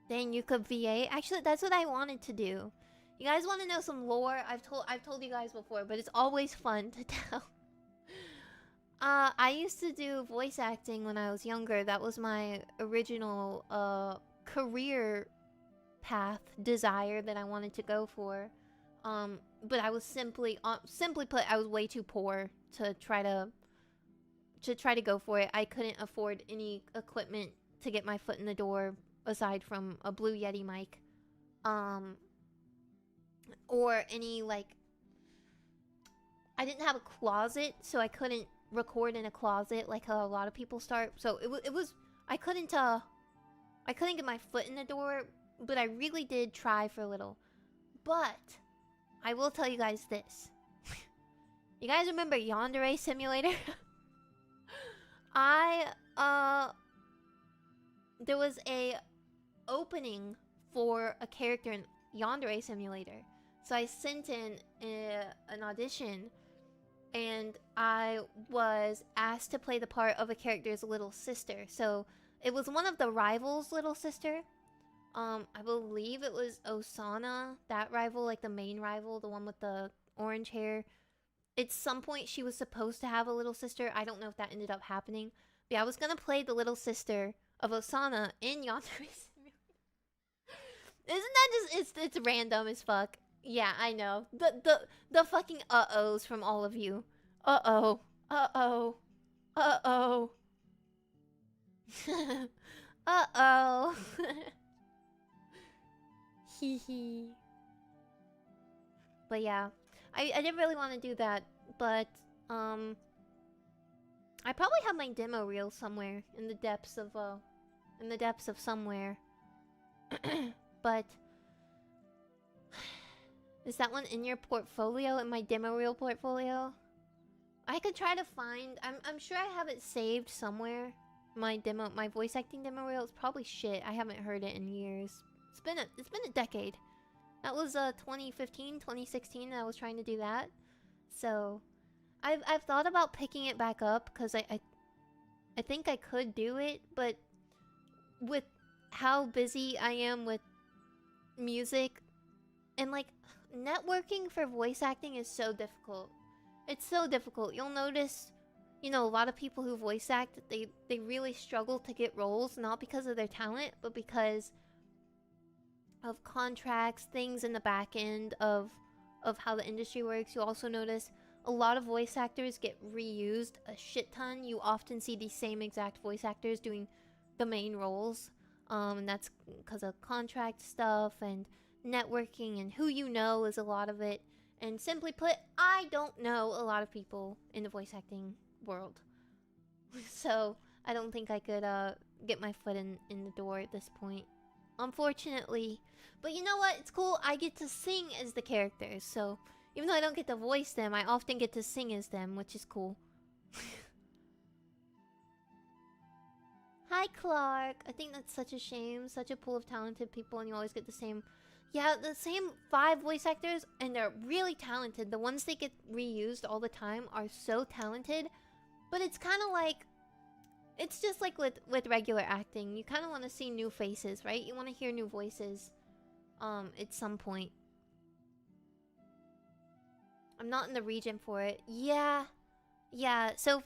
Then you could VA. Actually, that's what I wanted to do. You guys want to know some lore? I've told you guys before, but it's always fun to tell. I used to do voice acting when I was younger. That was my original career path, desire that I wanted to go for. But I was simply put, I was way too poor to try to go for it. I couldn't afford any equipment to get my foot in the door aside from a Blue Yeti mic. Or any, like... I didn't have a closet, so I couldn't record in a closet like how a lot of people start. So it was... I couldn't, I couldn't get my foot in the door, but I really did try for a little. But I will tell you guys this. You guys remember Yandere Simulator? There was a opening for a character in Yandere Simulator. So I sent in an audition, and I was asked to play the part of a character's little sister. So it was one of the rivals' little sister. I believe it was Osana, that rival, like the main rival, the one with the orange hair. At some point, she was supposed to have a little sister. I don't know if that ended up happening. But yeah, I was gonna play the little sister of Osana in Yandere Simulator. Isn't that just it's random as fuck? Yeah, I know. The fucking uh-ohs from all of you. Uh-oh. Uh-oh. Uh-oh. Uh-oh. Hee hee. But yeah, I didn't really want to do that, but I probably have my demo reel somewhere in the depths of somewhere. But is that one in your portfolio, in my demo reel portfolio? I could try to find. I'm sure I have it saved somewhere. My voice acting demo reel is probably shit. I haven't heard it in years. It's been a decade. That was 2015, 2016 that I was trying to do that. So I've thought about picking it back up because I think I could do it, but with how busy I am with music and like networking for voice acting is so difficult. It's so difficult. You'll notice, you know, a lot of people who voice act, they really struggle to get roles, not because of their talent, but because of contracts, things in the back end of how the industry works. You also notice a lot of voice actors get reused a shit ton. You often see these same exact voice actors doing the main roles. And that's because of contract stuff and networking, and who you know is a lot of it. And simply put, I don't know a lot of people in the voice acting world. So I don't think I could get my foot in the door at this point, unfortunately. But you know what? It's cool. I get to sing as the characters. So even though I don't get to voice them, I often get to sing as them, which is cool. Hi, Clark. I think that's such a shame. Such a pool of talented people, and you always get the same... Yeah, the same 5 voice actors, and they're really talented. The ones that get reused all the time are so talented. But it's kind of like... It's just like with regular acting. You kind of want to see new faces, right? You want to hear new voices at some point. I'm not in the region for it. Yeah. Yeah, so if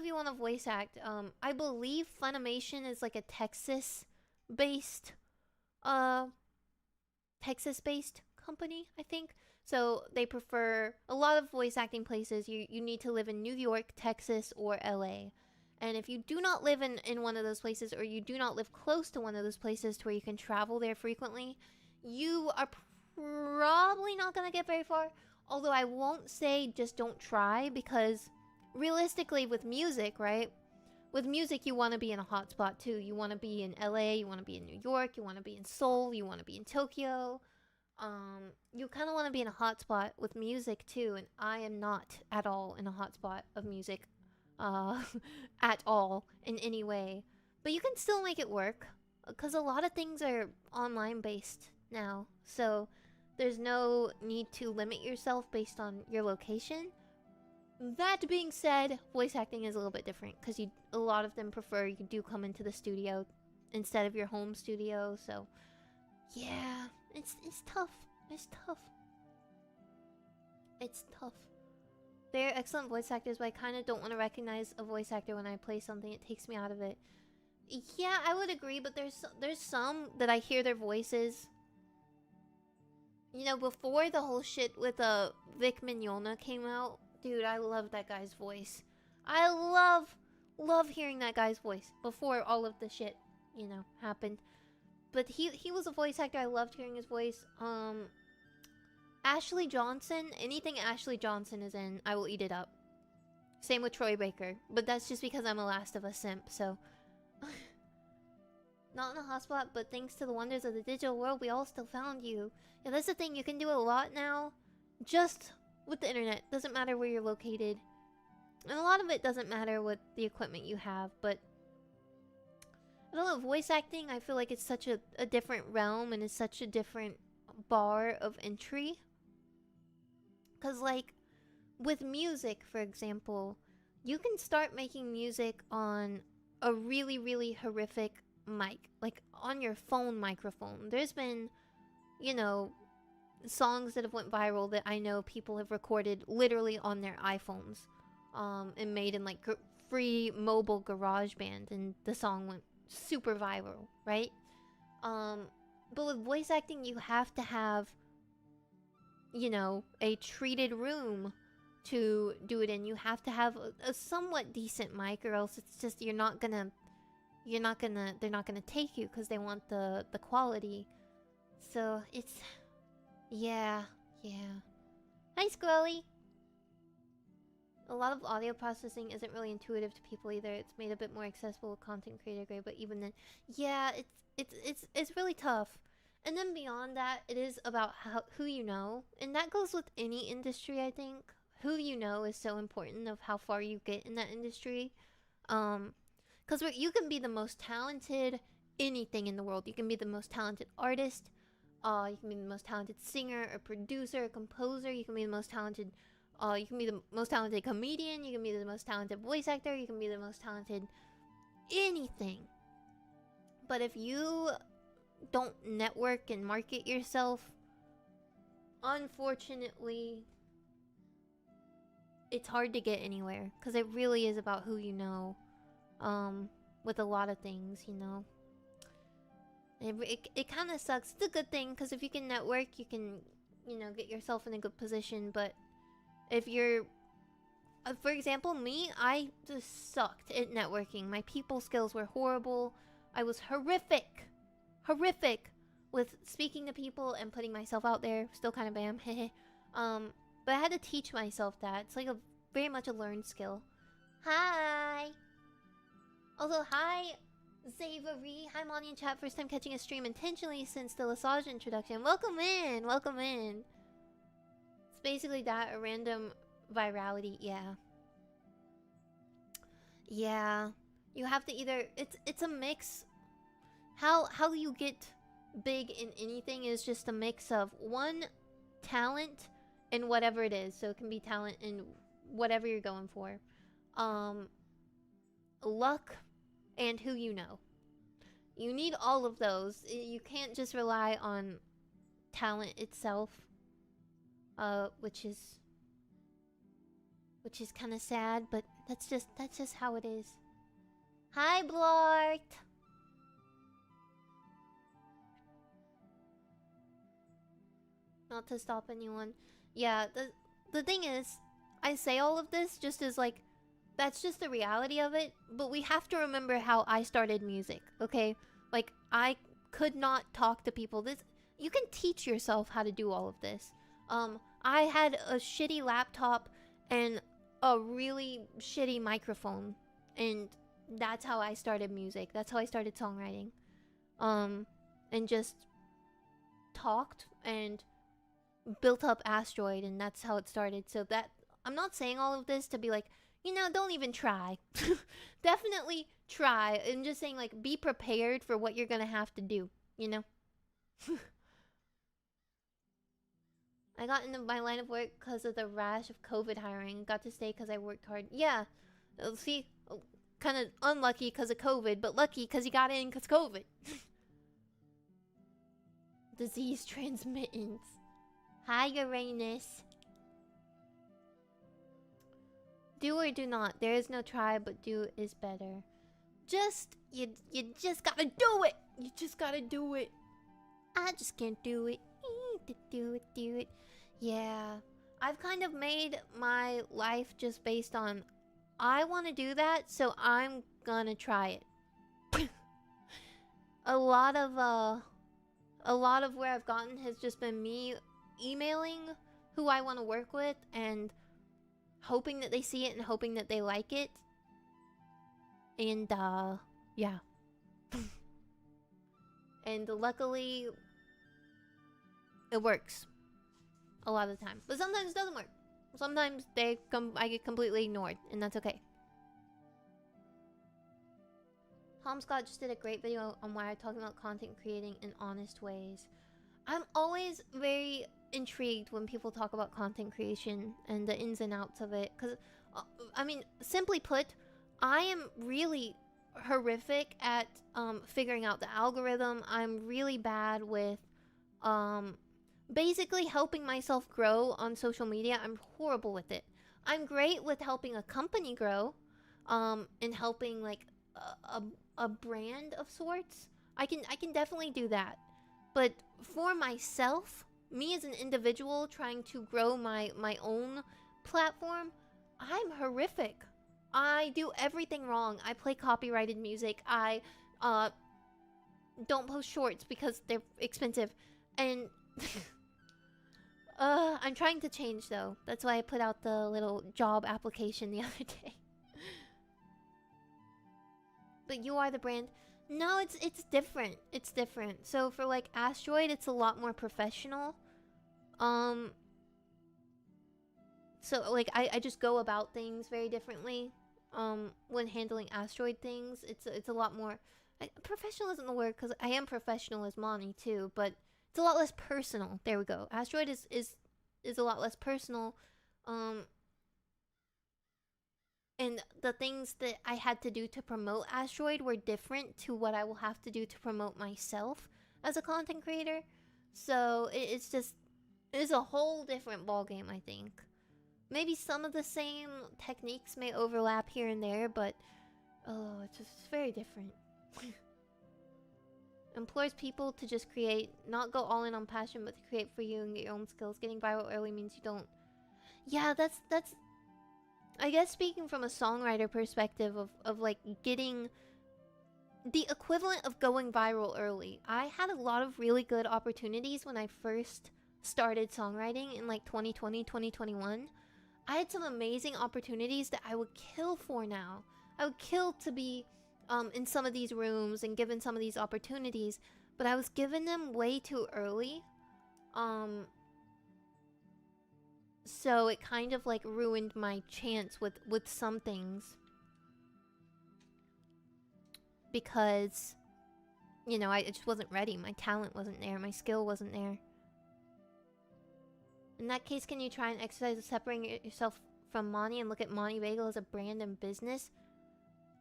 you want to voice act, I believe Funimation is like a Texas-based company, I think. So they prefer a lot of voice acting places. You need to live in New York, Texas, or LA. And if you do not live in one of those places, or you do not live close to one of those places to where you can travel there frequently, you are probably not going to get very far. Although I won't say just don't try, because realistically with music, right? With music, you want to be in a hot spot too. You want to be in LA, you want to be in New York, you want to be in Seoul, you want to be in Tokyo. You kind of want to be in a hot spot with music too, and I am not at all in a hot spot of music. At all, in any way. But you can still make it work, because a lot of things are online based now. So there's no need to limit yourself based on your location. That being said, voice acting is a little bit different, because a lot of them prefer you do come into the studio instead of your home studio. So yeah, it's tough. It's tough. It's tough. They're excellent voice actors, but I kind of don't want to recognize a voice actor when I play something. It takes me out of it. Yeah, I would agree, but there's some that I hear their voices. You know, before the whole shit with Vic Mignogna came out, dude, I love that guy's voice. I love hearing that guy's voice before all of the shit, you know, happened. But he was a voice actor. I loved hearing his voice. Ashley Johnson, anything Ashley Johnson is in, I will eat it up. Same with Troy Baker, but that's just because I'm a Last of Us simp, so... Not in a hotspot, but thanks to the wonders of the digital world, we all still found you. Yeah, that's the thing. You can do a lot now, just with the internet. Doesn't matter where you're located, and a lot of it doesn't matter what the equipment you have. But I don't know. Voice acting, I feel like it's such a different realm, and it's such a different bar of entry. Cause like with music, for example, you can start making music on a really, really horrific mic, like on your phone microphone. There's been, you know, songs that have went viral that I know people have recorded literally on their iPhones, and made in like free mobile garage band, and the song went super viral, right? But with voice acting, you have to have, you know, a treated room to do it in. You have to have a somewhat decent mic, or else it's just they're not gonna take you because they want the quality. So it's, yeah. Hi, Squirrely. A lot of audio processing isn't really intuitive to people either. It's made a bit more accessible with content creator grade, but even then, yeah, it's really tough. And then beyond that, it is about who you know, and that goes with any industry. I think who you know is so important of how far you get in that industry. Because you can be the most talented anything in the world. You can be the most talented artist. You can be the most talented singer, or producer, or composer. You can be the most talented. You can be the most talented comedian. You can be the most talented voice actor. You can be the most talented anything. But if you don't network and market yourself, unfortunately, it's hard to get anywhere. Because it really is about who you know. With a lot of things, you know. It kind of sucks. It's a good thing, because if you can network, you can, you know, get yourself in a good position. But if you're, for example, me, I just sucked at networking. My people skills were horrible. I was horrific with speaking to people and putting myself out there. Still kind of am. But I had to teach myself that. It's like very much a learned skill. Hi. Also, hi, Zavarie. Hi, Monty in chat. First time catching a stream intentionally since the Lesage introduction. Welcome in. It's basically that, a random virality. Yeah. You have to either, it's a mix. How you get big in anything is just a mix of one, talent, and whatever it is. So it can be talent in whatever you're going for. Luck, and who you know. You need all of those. You can't just rely on talent itself. Which is kind of sad, but that's just how it is. Hi, Blart. Not to stop anyone. Yeah, the thing is, I say all of this just as like, that's just the reality of it, but we have to remember how I started music, okay? Like, I could not talk to people. You can teach yourself how to do all of this. I had a shitty laptop and a really shitty microphone, and that's how I started music. That's how I started songwriting. And just talked and built up Asteroid, and that's how it started. So that, I'm not saying all of this to be like, you know, don't even try. Definitely try. I'm just saying, like, be prepared for what you're gonna have to do, you know? I got into my line of work because of the rash of COVID hiring. Got to stay because I worked hard. Yeah. See? Kind of unlucky because of COVID, but lucky because you got in because COVID. Disease transmittance. Hi, Uranus. Do or do not. There is no try, but do is better. You just gotta do it. You just gotta do it. I just can't do it. Do it. Yeah. I've kind of made my life just based on, I want to do that, so I'm gonna try it. a lot of where I've gotten has just been me emailing who I want to work with and hoping that they see it and hoping that they like it. And yeah. And luckily, it works a lot of the time. But sometimes it doesn't work. Sometimes I get completely ignored, and that's okay. Tom Scott just did a great video on why I'm talking about content creating in honest ways. I'm always very intrigued when people talk about content creation and the ins and outs of it. Because, I mean, simply put, I am really horrific at figuring out the algorithm. I'm really bad with basically helping myself grow on social media. I'm horrible with it. I'm great with helping a company grow and helping like a brand of sorts. I can definitely do that. But for myself, me as an individual trying to grow my own platform, I'm horrific. I do everything wrong. I play copyrighted music. I don't post shorts because they're expensive. And I'm trying to change though. That's why I put out the little job application the other day. But you are the brand. No, it's different. It's different. So for like Asteroid, it's a lot more professional. So like I just go about things very differently. When handling Asteroid things, it's a lot more professional isn't the word because I am professional as Monty too, but it's a lot less personal. There we go. Asteroid is a lot less personal. And the things that I had to do to promote Asteroid were different to what I will have to do to promote myself as a content creator. So it's a whole different ballgame, I think. Maybe some of the same techniques may overlap here and there, but it's just very different. Implores people to just create, not go all in on passion, but to create for you and get your own skills. Getting viral early means you don't. Yeah, that's I guess speaking from a songwriter perspective of like getting the equivalent of going viral early. I had a lot of really good opportunities when I first started songwriting in like 2020, 2021. I had some amazing opportunities that I would kill for now. I would kill to be in some of these rooms and given some of these opportunities, but I was given them way too early. So it kind of like ruined my chance with some things. Because, you know, I just wasn't ready. My talent wasn't there. My skill wasn't there. In that case, can you try and exercise separating yourself from Monty and look at Monty Bagel as a brand and business?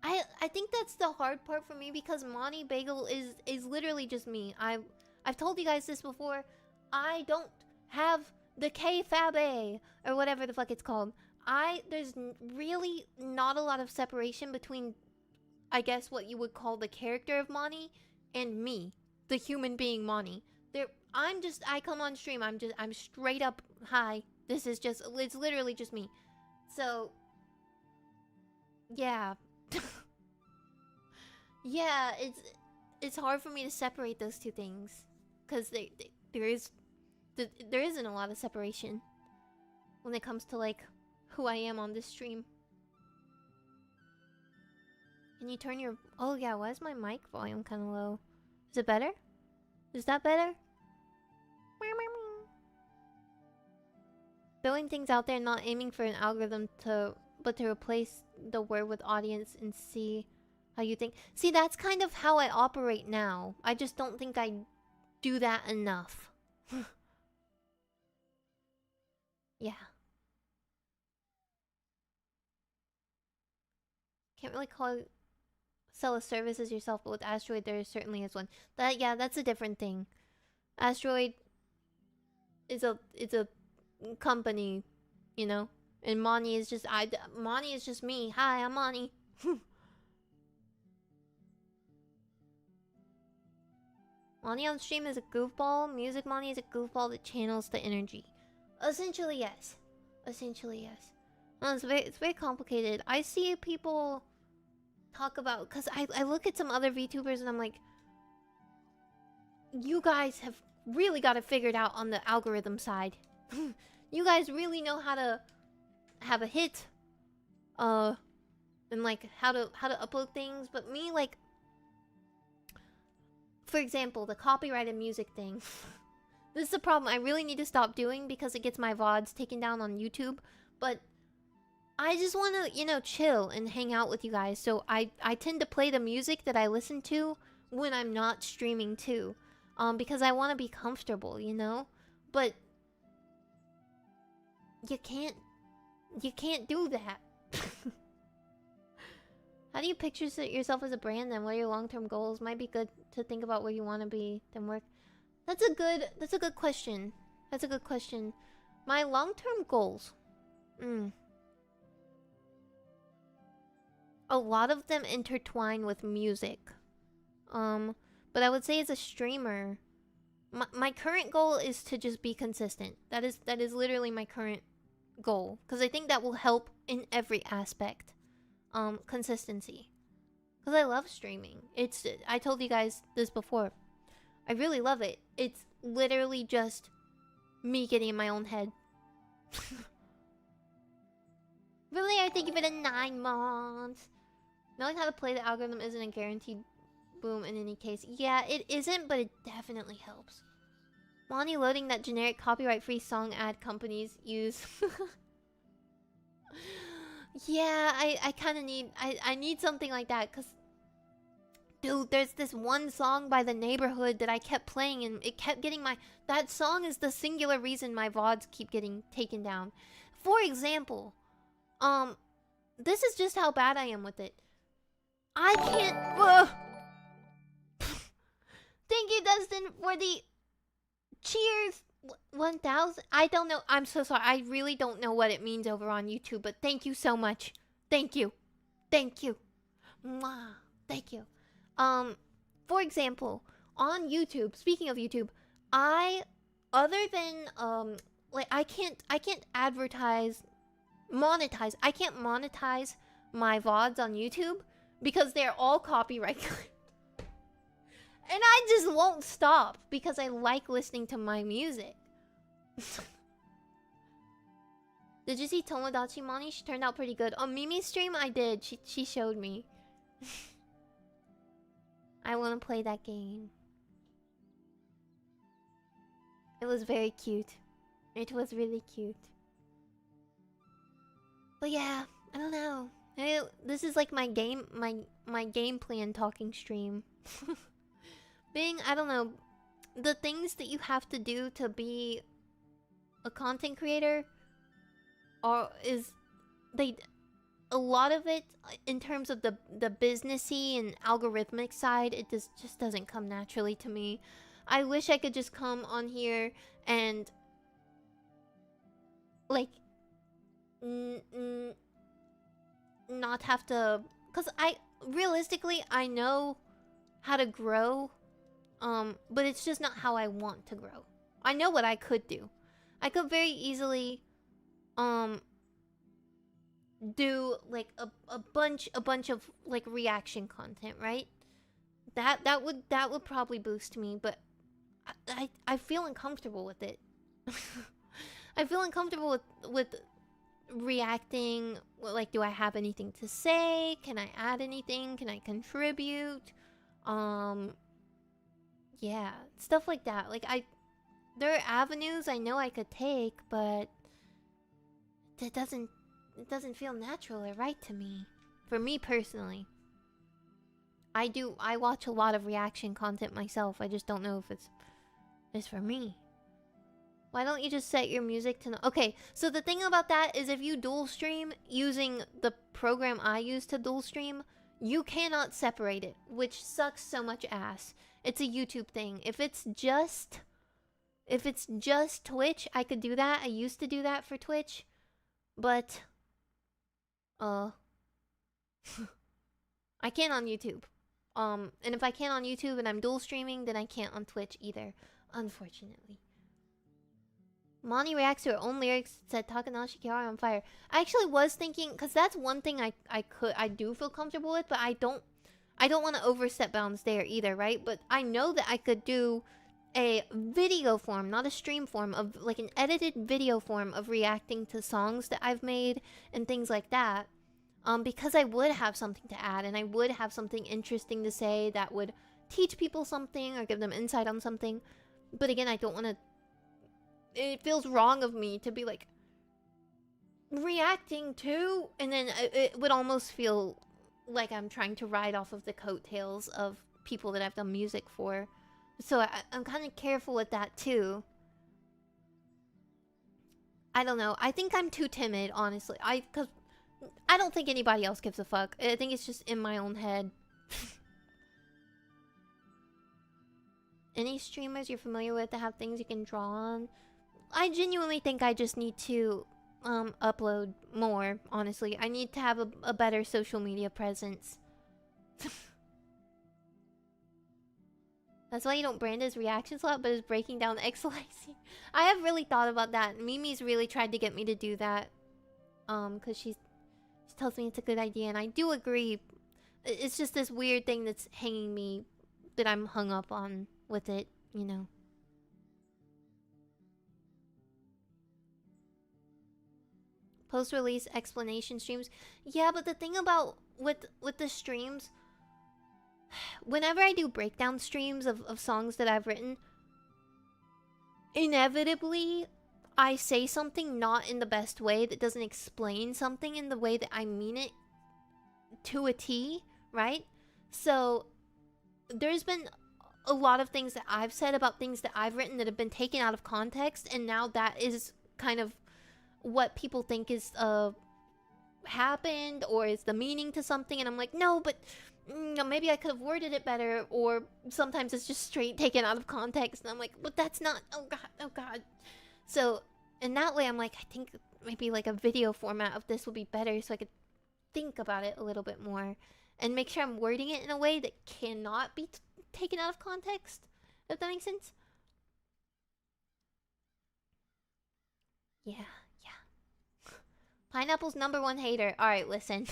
I think that's the hard part for me because Monty Bagel is literally just me. I've told you guys this before. I don't have the K-Fab-A or whatever the fuck it's called. There's really not a lot of separation between, I guess, what you would call the character of Monty and me, the human being Monty. I come on stream, I'm straight up, hi, it's literally just me. So, yeah. Yeah, it's hard for me to separate those two things. Because there isn't a lot of separation when it comes to, like, who I am on this stream. Can you turn your... Oh, yeah, why is my mic volume kind of low? Is it better? Is that better? Throwing things out there, not aiming for an algorithm but to replace the word with audience and see how you think. See, that's kind of how I operate now. I just don't think I do that enough. Yeah. Can't really sell a service as yourself, but with Asteroid there certainly is one. That's a different thing. Asteroid is a company, you know? And Monty is just Monty is just me. Hi, I'm Monty. Monty on stream is a goofball. Music Monty is a goofball that channels the energy. Essentially, yes. Essentially, yes. No, it's very complicated. I see people talk about... Because I look at some other VTubers and I'm like... You guys have really got it figured out on the algorithm side. You guys really know how to have a hit. And like how to upload things. But me, like... for example, the copyrighted music thing. This is a problem I really need to stop doing because it gets my VODs taken down on YouTube. But I just want to, you know, chill and hang out with you guys. So I tend to play the music that I listen to when I'm not streaming too. Because I want to be comfortable, you know? But you can't do that. How do you picture yourself as a brand then? What are your long-term goals? Might be good to think about where you want to be, then work. That's a good question. That's a good question. My long-term goals. A lot of them intertwine with music. But I would say as a streamer, my current goal is to just be consistent. That is literally my current goal, because I think that will help in every aspect. Consistency. Because I love streaming. I told you guys this before. I really love it. It's literally just me getting in my own head. Really, I thank you for the 9 months. Knowing how to play the algorithm isn't a guaranteed boom in any case. Yeah, it isn't, but it definitely helps. Lonnie loading that generic copyright-free song ad companies use. Yeah, I kind of need... I need something like that, because... Dude, there's this one song by The Neighborhood that I kept playing, and it kept getting my... That song is the singular reason my VODs keep getting taken down. For example, this is just how bad I am with it. I can't... Thank you, Dustin, for the... Cheers! 1000? I don't know. I'm so sorry. I really don't know what it means over on YouTube, but thank you so much. Thank you. Thank you. Mwah. Thank you. For example, on YouTube, speaking of YouTube, other than, like, I can't monetize. I can't monetize my VODs on YouTube because they're all copyright. And I just won't stop because I like listening to my music. Did you see Tomodachi Mani? She turned out pretty good. On Mimi's stream, I did. She showed me. I want to play that game. It was very cute. It was really cute. But yeah, I don't know. This is like my game plan talking stream. I don't know, the things that you have to do to be a content creator a lot of it in terms of the businessy and algorithmic side, it just doesn't come naturally to me. I wish I could just come on here and like not have to, because realistically I know how to grow, but it's just not how I want to grow. I know what I could do. I could very easily do like a bunch of like reaction content, right? That would probably boost me, but I feel uncomfortable with it. I feel uncomfortable with reacting. Like, do I have anything to say? Can I add anything? Can I contribute? Yeah, stuff like that. Like, there are avenues I know I could take, but it doesn't feel natural or right to me. For me personally. I watch a lot of reaction content myself. I just don't know if it's for me. Why don't you just set your music to... Okay, so the thing about that is if you dual stream using the program I use to dual stream, you cannot separate it, which sucks so much ass. It's a YouTube thing. If it's just Twitch, I could do that. I used to do that for Twitch. But I can't on YouTube. And if I can't on YouTube and I'm dual streaming, then I can't on Twitch either, unfortunately. Moni reacts to her own lyrics, said Takanashi Kiara on fire. I actually was thinking, because that's one thing I do feel comfortable with, but I don't want to overstep bounds there either, right? But I know that I could do a video form, not a stream form, of like an edited video form of reacting to songs that I've made and things like that. Because I would have something to add and I would have something interesting to say that would teach people something or give them insight on something. But again, I don't want to... It feels wrong of me to be like reacting to, and then it would almost feel like I'm trying to ride off of the coattails of people that I've done music for. So I'm kind of careful with that too. I don't know. I think I'm too timid, honestly. Because I don't think anybody else gives a fuck. I think it's just in my own head. Any streamers you're familiar with that have things you can draw on? I genuinely think I just need to upload more, honestly. I need to have a better social media presence. That's why you don't brand his reactions a lot, but is breaking down XYZ. I have really thought about that. Mimi's really tried to get me to do that. Because she tells me it's a good idea, and I do agree. It's just this weird thing that's hanging me, that I'm hung up on with it, you know. Post-release explanation streams. Yeah, but the thing about with the streams, whenever I do breakdown streams of songs that I've written, inevitably I say something not in the best way that doesn't explain something in the way that I mean it to a T, right? So there's been a lot of things that I've said about things that I've written that have been taken out of context, and now that is kind of what people think is happened, or is the meaning to something, and I'm like, no, but maybe I could have worded it better. Or sometimes it's just straight taken out of context, and I'm like, but that's not, oh god. So in that way, I'm like, I think maybe like a video format of this would be better, so I could think about it a little bit more and make sure I'm wording it in a way that cannot be taken out of context, if that makes sense. Yeah. Pineapple's #1 hater. Alright, listen.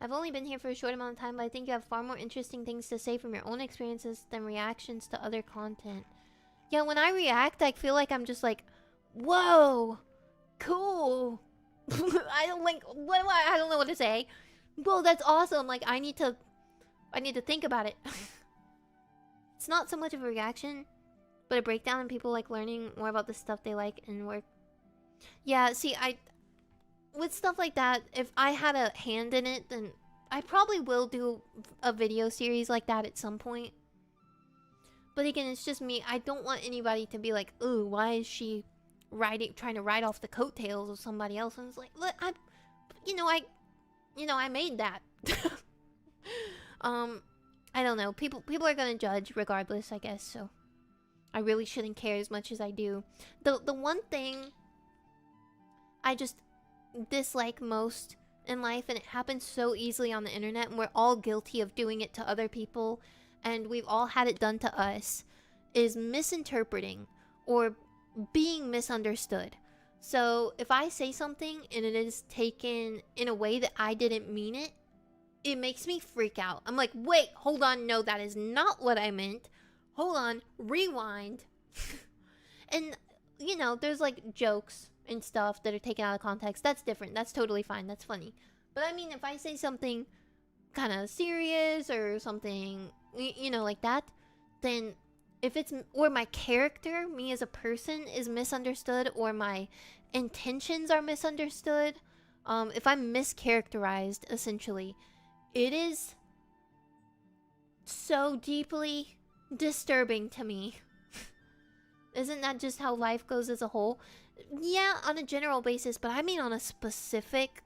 I've only been here for a short amount of time, but I think you have far more interesting things to say from your own experiences than reactions to other content. Yeah, when I react, I feel like I'm just like, whoa, cool. I don't like, I don't know what to say. Whoa, that's awesome. Like, I need to think about it. It's not so much of a reaction, but a breakdown, and people like learning more about the stuff they like and work. Yeah, see, with stuff like that, if I had a hand in it, then I probably will do a video series like that at some point. But again, it's just me. I don't want anybody to be like, ooh, why is she trying to ride off the coattails of somebody else? And it's like, look, I made that. I don't know. People are gonna judge regardless, I guess, so I really shouldn't care as much as I do. The one thing I just dislike most in life, and it happens so easily on the internet, and we're all guilty of doing it to other people, and we've all had it done to us, is misinterpreting or being misunderstood. So if I say something and it is taken in a way that I didn't mean it, it makes me freak out. I'm like, wait, hold on, no, that is not what I meant. Hold on, rewind. And, you know, there's like jokes and stuff that are taken out of context. That's different. That's totally fine. That's funny. But I mean, if I say something kind of serious or something, you know, like that, then if it's, or my character, me as a person, is misunderstood, or my intentions are misunderstood, if I'm mischaracterized, essentially, it is so deeply disturbing to me. Isn't that just how life goes as a whole? Yeah, on a general basis, but I mean on a specific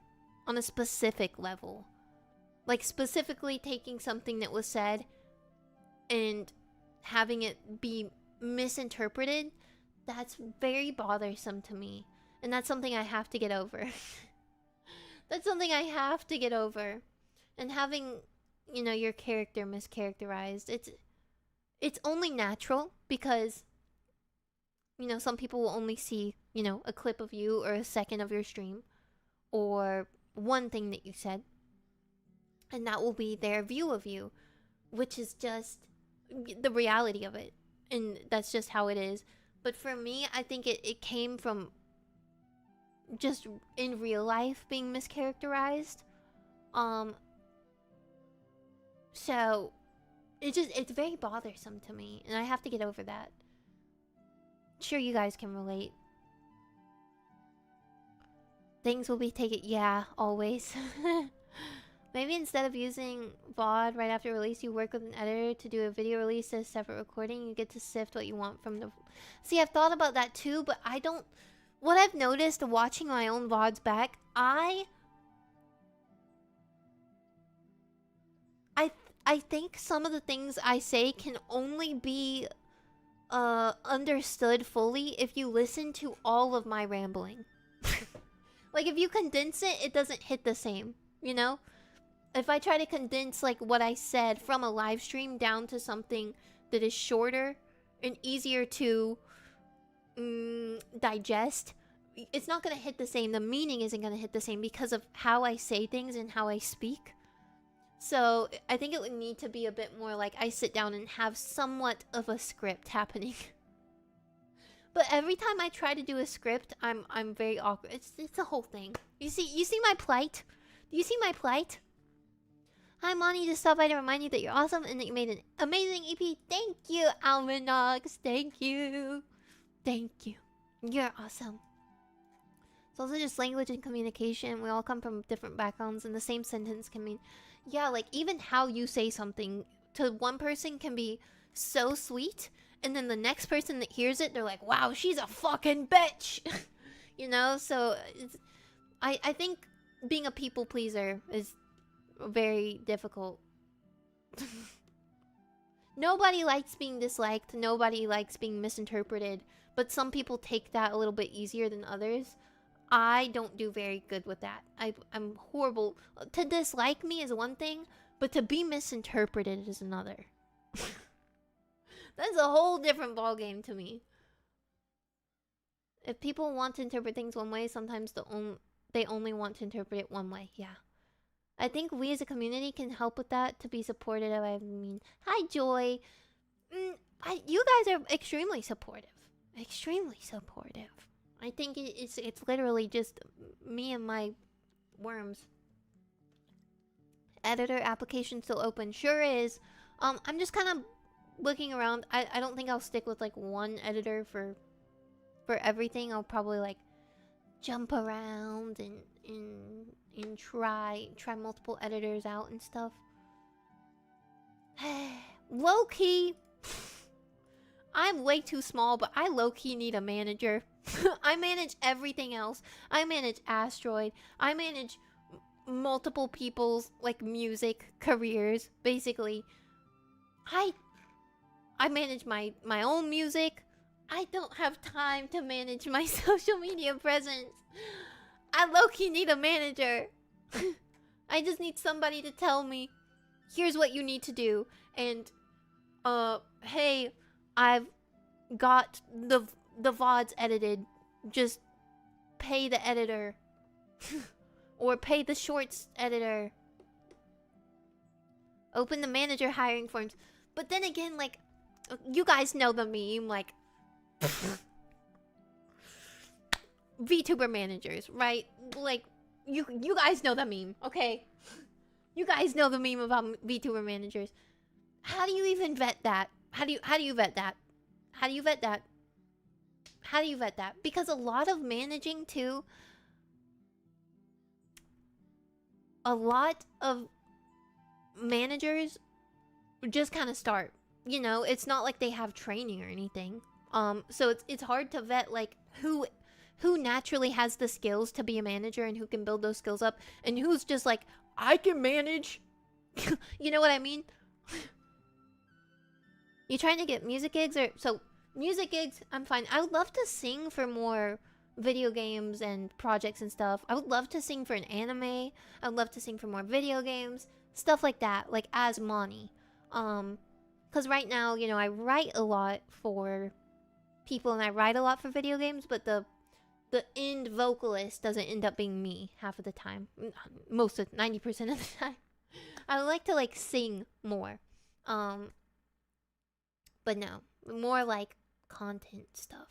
level. Like, specifically taking something that was said and having it be misinterpreted, that's very bothersome to me. And that's something I have to get over. That's something I have to get over. And having, you know, your character mischaracterized, it's only natural, because, you know, some people will only see, you know, a clip of you or a second of your stream or one thing that you said, and that will be their view of you, which is just the reality of it, and that's just how it is. But for me, I think it came from just in real life being mischaracterized. So it's very bothersome to me, and I have to get over that. Sure, you guys can relate. Things will be taken, yeah, always. Maybe instead of using VOD right after release, you work with an editor to do a video release as a separate recording. You get to sift what you want from the... See, I've thought about that too, but I don't... What I've noticed watching my own VODs back, I think some of the things I say can only be understood fully if you listen to all of my rambling. Like, if you condense it, it doesn't hit the same, you know? If I try to condense, like, what I said from a live stream down to something that is shorter and easier to digest, it's not gonna hit the same. The meaning isn't gonna hit the same because of how I say things and how I speak. So I think it would need to be a bit more like I sit down and have somewhat of a script happening. But every time I try to do a script, I'm very awkward. It's a whole thing. You see my plight? Do you see my plight? Hi Monty, just stop by to remind you that you're awesome and that you made an amazing EP. Thank you, Almanacs. Thank you. Thank you. You're awesome. It's also just language and communication. We all come from different backgrounds, and the same sentence can mean... Yeah, like, even how you say something to one person can be so sweet, and then the next person that hears it, they're like, wow, she's a fucking bitch! You know? So, I think being a people pleaser is very difficult. Nobody likes being disliked, nobody likes being misinterpreted, but some people take that a little bit easier than others. I don't do very good with that. I'm horrible. To dislike me is one thing, but to be misinterpreted is another. That's a whole different ballgame to me. If people want to interpret things one way, sometimes they only want to interpret it one way. Yeah. I think we as a community can help with that, to be supportive. I mean, hi Joy. You guys are extremely supportive. Extremely supportive. I think it's literally just me and my worms. Editor application still open. Sure is. I'm just kind of looking around. I don't think I'll stick with like one editor for everything. I'll probably like jump around and try multiple editors out and stuff. Low-key, I'm way too small, but I low-key need a manager. I manage everything else. I manage Asteroid. I manage multiple people's like music careers, basically. I manage my own music. I don't have time to manage my social media presence. I low-key need a manager. I just need somebody to tell me, here's what you need to do, and hey, I've got the VODs edited, just pay the editor. Or pay the shorts editor. Open the manager hiring forms. But then again, like, you guys know the meme, like VTuber managers, right? Like, you guys know the meme, okay? You guys know the meme about VTuber managers. How do you even vet that? How do you vet that? How do you vet that? How do you vet that? Because a lot of managing too, a lot of managers just kind of start. You know, it's not like they have training or anything. So it's hard to vet like who naturally has the skills to be a manager and who can build those skills up, and who's just like, I can manage. You know what I mean? You trying to get music gigs? Or so music gigs, I'm fine. I would love to sing for more video games and projects and stuff. I would love to sing for an anime. I would love to sing for more video games, stuff like that, like as Monty. Because right now, you know, I write a lot for people and I write a lot for video games, but the end vocalist doesn't end up being me half of the time. 90% of the time. I would like to like sing more. But no, more like content stuff.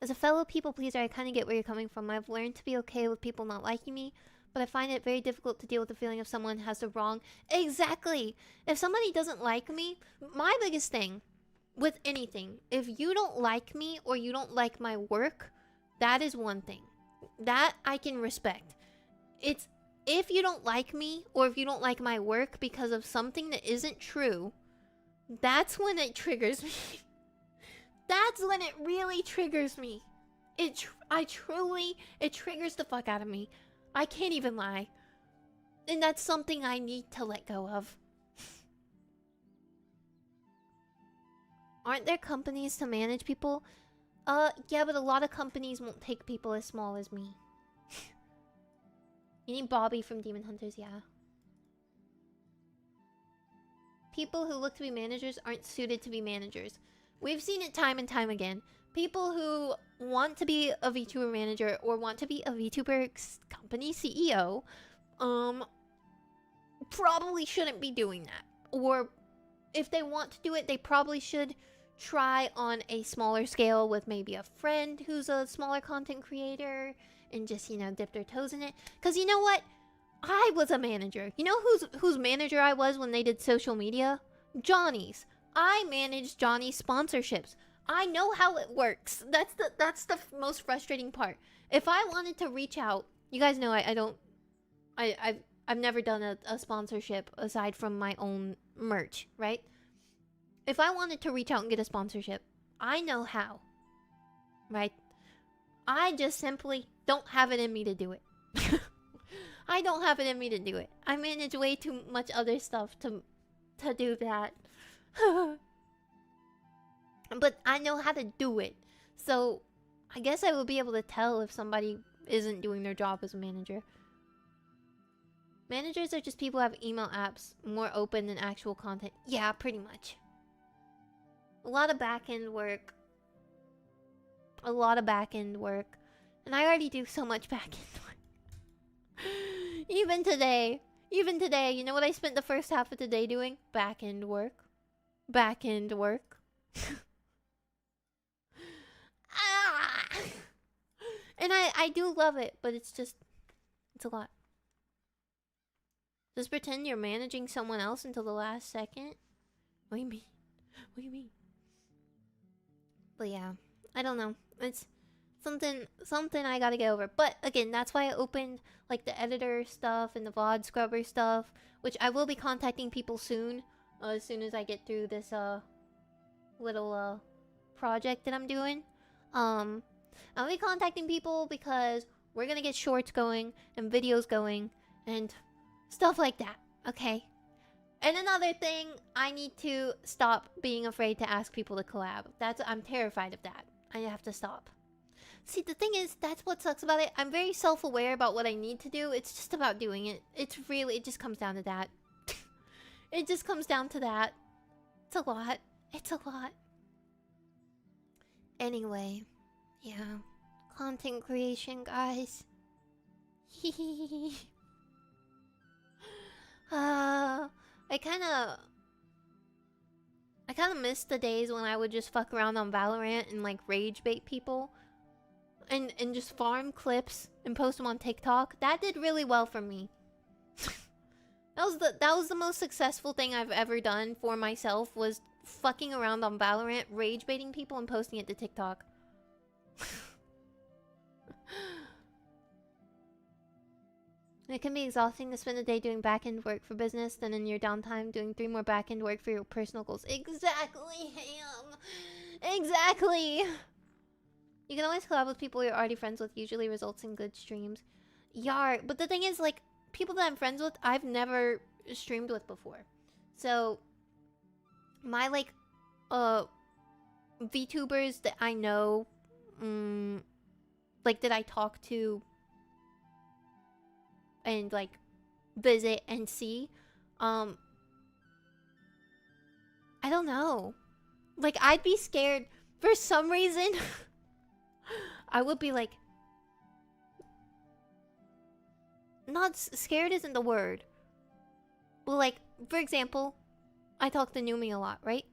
As a fellow people pleaser, I kind of get where you're coming from. I've learned to be okay with people not liking me, but I find it very difficult to deal with the feeling of someone has the wrong... Exactly! If somebody doesn't like me, my biggest thing with anything, if you don't like me or you don't like my work, that is one thing. That I can respect. It's if you don't like me or if you don't like my work because of something that isn't true, that's when it triggers me. That's when it really triggers me. It triggers the fuck out of me. I can't even lie. And that's something I need to let go of. Aren't there companies to manage people? Yeah, but a lot of companies won't take people as small as me. You need Bobby from Demon Hunters, yeah. People who look to be managers aren't suited to be managers. We've seen it time and time again. People who want to be a VTuber manager or want to be a VTuber company CEO, probably shouldn't be doing that. Or if they want to do it, they probably should try on a smaller scale with maybe a friend who's a smaller content creator and just, you know, dip their toes in it. Because you know what? I was a manager. You know whose manager I was when they did social media? Johnny's. I managed Johnny's sponsorships. I know how it works. That's the most frustrating part. If I wanted to reach out, you guys know I've never done a sponsorship aside from my own merch, right? If I wanted to reach out and get a sponsorship, I know how. Right? I just simply don't have it in me to do it. I don't have it in me to do it. I manage way too much other stuff to do that. But I know how to do it. So, I guess I will be able to tell if somebody isn't doing their job as a manager. Managers are just people who have email apps more open than actual content. Yeah, pretty much. A lot of back-end work. A lot of back-end work. And I already do so much back-end work. Even today, you know what I spent the first half of the day doing? Back-end work. Back-end work. Ah! And I do love it, but it's just... It's a lot. Just pretend you're managing someone else until the last second? What do you mean? What do you mean? But yeah, I don't know. It's something I gotta get over. But again, that's why I opened like the editor stuff and the VOD scrubber stuff, which I will be contacting people soon. As soon as I get through this little project that I'm doing. I'll be contacting people because we're gonna get shorts going and videos going and stuff like that. Okay. And another thing, I need to stop being afraid to ask people to collab. I'm terrified of that. I have to stop. See, the thing is, that's what sucks about it. I'm very self-aware about what I need to do. It's just about doing it. It just comes down to that. It just comes down to that. It's a lot. It's a lot. Anyway, yeah. Content creation, guys. Hehehe. I kind of miss the days when I would just fuck around on Valorant and like rage bait people and just farm clips and post them on TikTok. That did really well for me. That was the most successful thing I've ever done for myself, was fucking around on Valorant, rage baiting people and posting it to TikTok. It can be exhausting to spend a day doing back-end work for business, then in your downtime doing 3 more back-end work for your personal goals. Exactly, Ham! Exactly! You can always collab with people you're already friends with, usually results in good streams. Yar, but the thing is, like, people that I'm friends with, I've never streamed with before. So, my, like, VTubers that I know, like, that I talk to and like visit and see, I don't know, like I'd be scared for some reason. I would be like, not scared isn't the word, but like, for example, I talk to Numi a lot, right?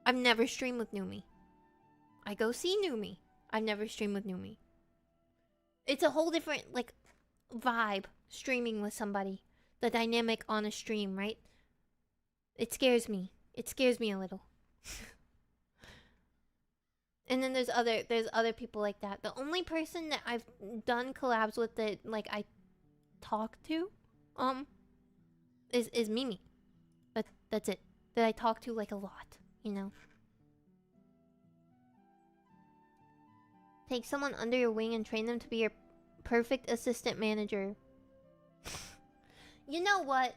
I've never streamed with Numi. I go see Numi. I've never streamed with Numi. It's a whole different, like, vibe streaming with somebody. The dynamic on a stream, right? It scares me. It scares me a little. And then there's other people like that. The only person that I've done collabs with that, like, I talk to, is Mimi. But that's it. That I talk to, like, a lot, you know? Take someone under your wing and train them to be your perfect assistant manager. You know what?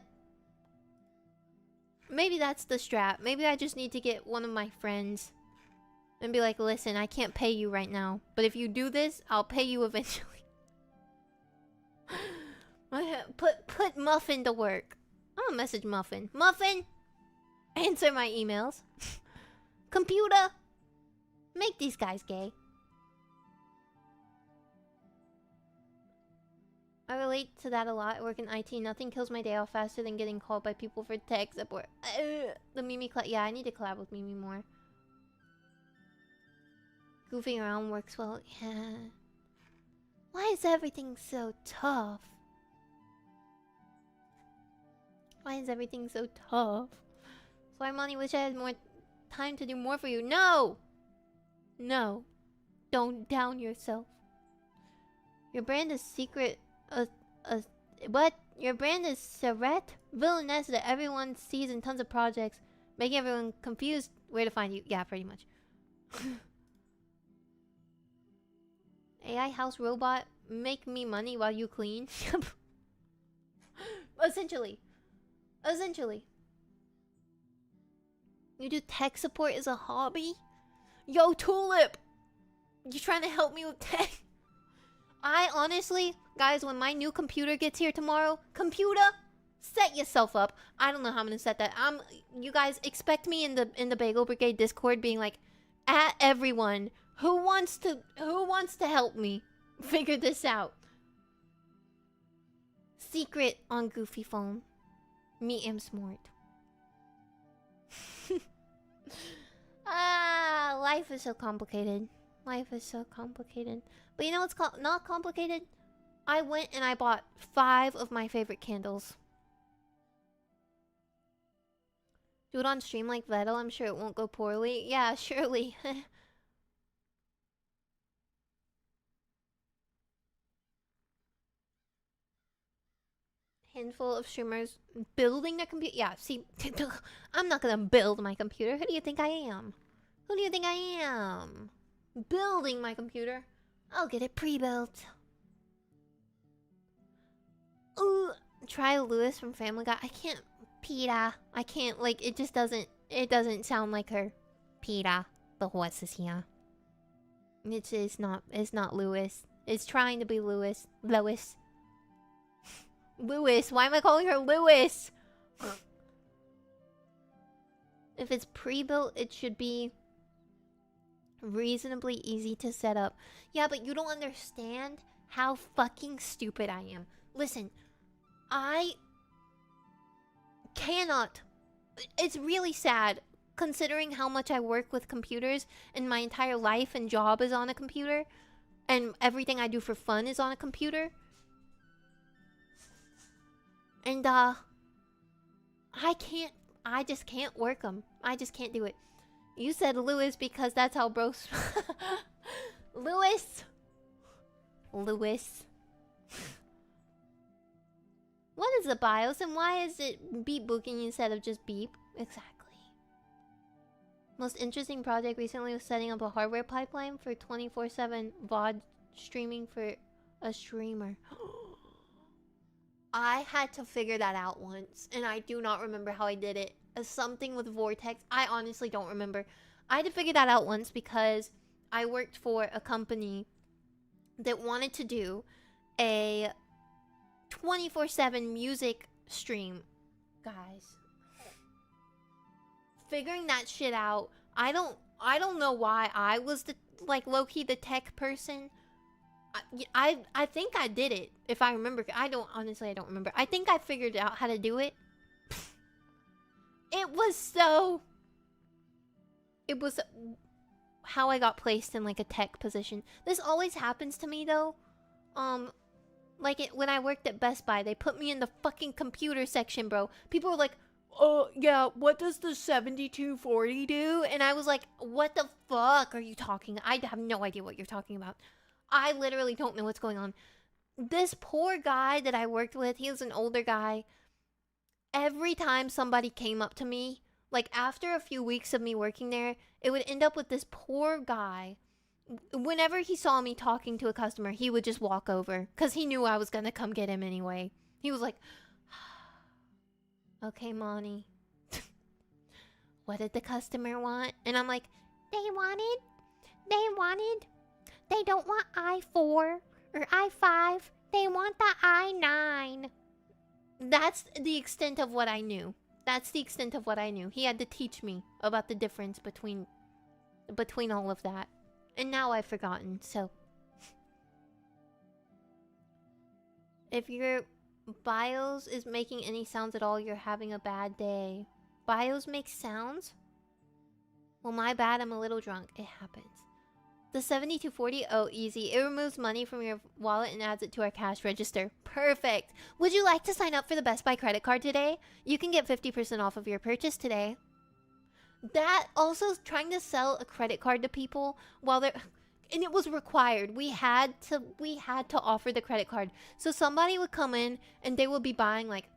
Maybe that's the strat. Maybe I just need to get one of my friends and be like, listen, I can't pay you right now, but if you do this, I'll pay you eventually. Put Muffin to work. I'm gonna message Muffin. Muffin! Answer my emails. Computer! Make these guys gay. I relate to that a lot. I work in IT. Nothing kills my day off faster than getting called by people for tech support. The Mimi collab. Yeah, I need to collab with Mimi more. Goofing around works well. Yeah. Why is everything so tough? Why is everything so tough? Sorry, Money. Wish I had more time to do more for you. No! No. Don't down yourself. Your brand is secret. What? Your brand is Charette? Villainess that everyone sees in tons of projects, making everyone confused where to find you. Yeah, pretty much. AI house robot, make me money while you clean. Essentially. Essentially. You do tech support as a hobby? Yo, Tulip! You trying to help me with tech? I honestly, guys, when my new computer gets here tomorrow, computer, set yourself up. I don't know how I'm gonna set that. You guys expect me in the Bagel Brigade Discord being like, at everyone who wants to help me figure this out. Secret on Goofy phone. Me am smart. Life is so complicated. Life is so complicated. But you know what's not complicated? I went and I bought 5 of my favorite candles. Do it on stream like Vettel. I'm sure it won't go poorly. Yeah, surely. Handful of streamers building their computer. Yeah, see, I'm not gonna build my computer. Who do you think I am? Who do you think I am? Building my computer. I'll get it pre-built. Ooh, try Lewis from Family Guy. I can't. PETA. I can't. Like, it just doesn't. It doesn't sound like her. PETA. The horse is here. It's not. It's not Lewis. It's trying to be Lewis. Lois. Lewis. Why am I calling her Lewis? If it's pre-built, it should be reasonably easy to set up. Yeah, but you don't understand how fucking stupid I am. Listen, I cannot. It's really sad considering how much I work with computers and my entire life and job is on a computer and everything I do for fun is on a computer. And I just can't work them. I just can't do it. You said Lewis because that's how bros. Lewis. Lewis. What is the BIOS and why is it beep booking instead of just beep? Exactly. Most interesting project recently was setting up a hardware pipeline for 24/7 VOD streaming for a streamer. I had to figure that out once, and I do not remember how I did it. Something with Vortex. I honestly don't remember. I had to figure that out once because I worked for a company that wanted to do a 24/7 music stream. Guys, figuring that shit out, I don't know why I was the, like, low-key the tech person. I think I did it, if I remember. I don't remember. I think I figured out how to do it. It was how I got placed in like a tech position. This always happens to me though. Like when I worked at Best Buy, they put me in the fucking computer section, bro. People were like, "Oh yeah, what does the 7240 do?" And I was like, "What the fuck are you talking? I have no idea what you're talking about. I literally don't know what's going on." This poor guy that I worked with, he was an older guy. Every time somebody came up to me, like after a few weeks of me working there, it would end up with this poor guy. Whenever he saw me talking to a customer, he would just walk over because he knew I was gonna come get him anyway. He was like, "Okay, Monty, what did the customer want?" And I'm like, they don't want i4 or i5, they want the i9. That's the extent of what I knew. He had to teach me about the difference between all of that. And now I've forgotten, so. If your BIOS is making any sounds at all, you're having a bad day. BIOS makes sounds? Well, my bad, I'm a little drunk. It happens. The 7240, oh, easy. It removes money from your wallet and adds it to our cash register. Perfect. Would you like to sign up for the Best Buy credit card today? You can get 50% off of your purchase today. That also, trying to sell a credit card to people while they're... And it was required. We had to offer the credit card. So somebody would come in and they would be buying like,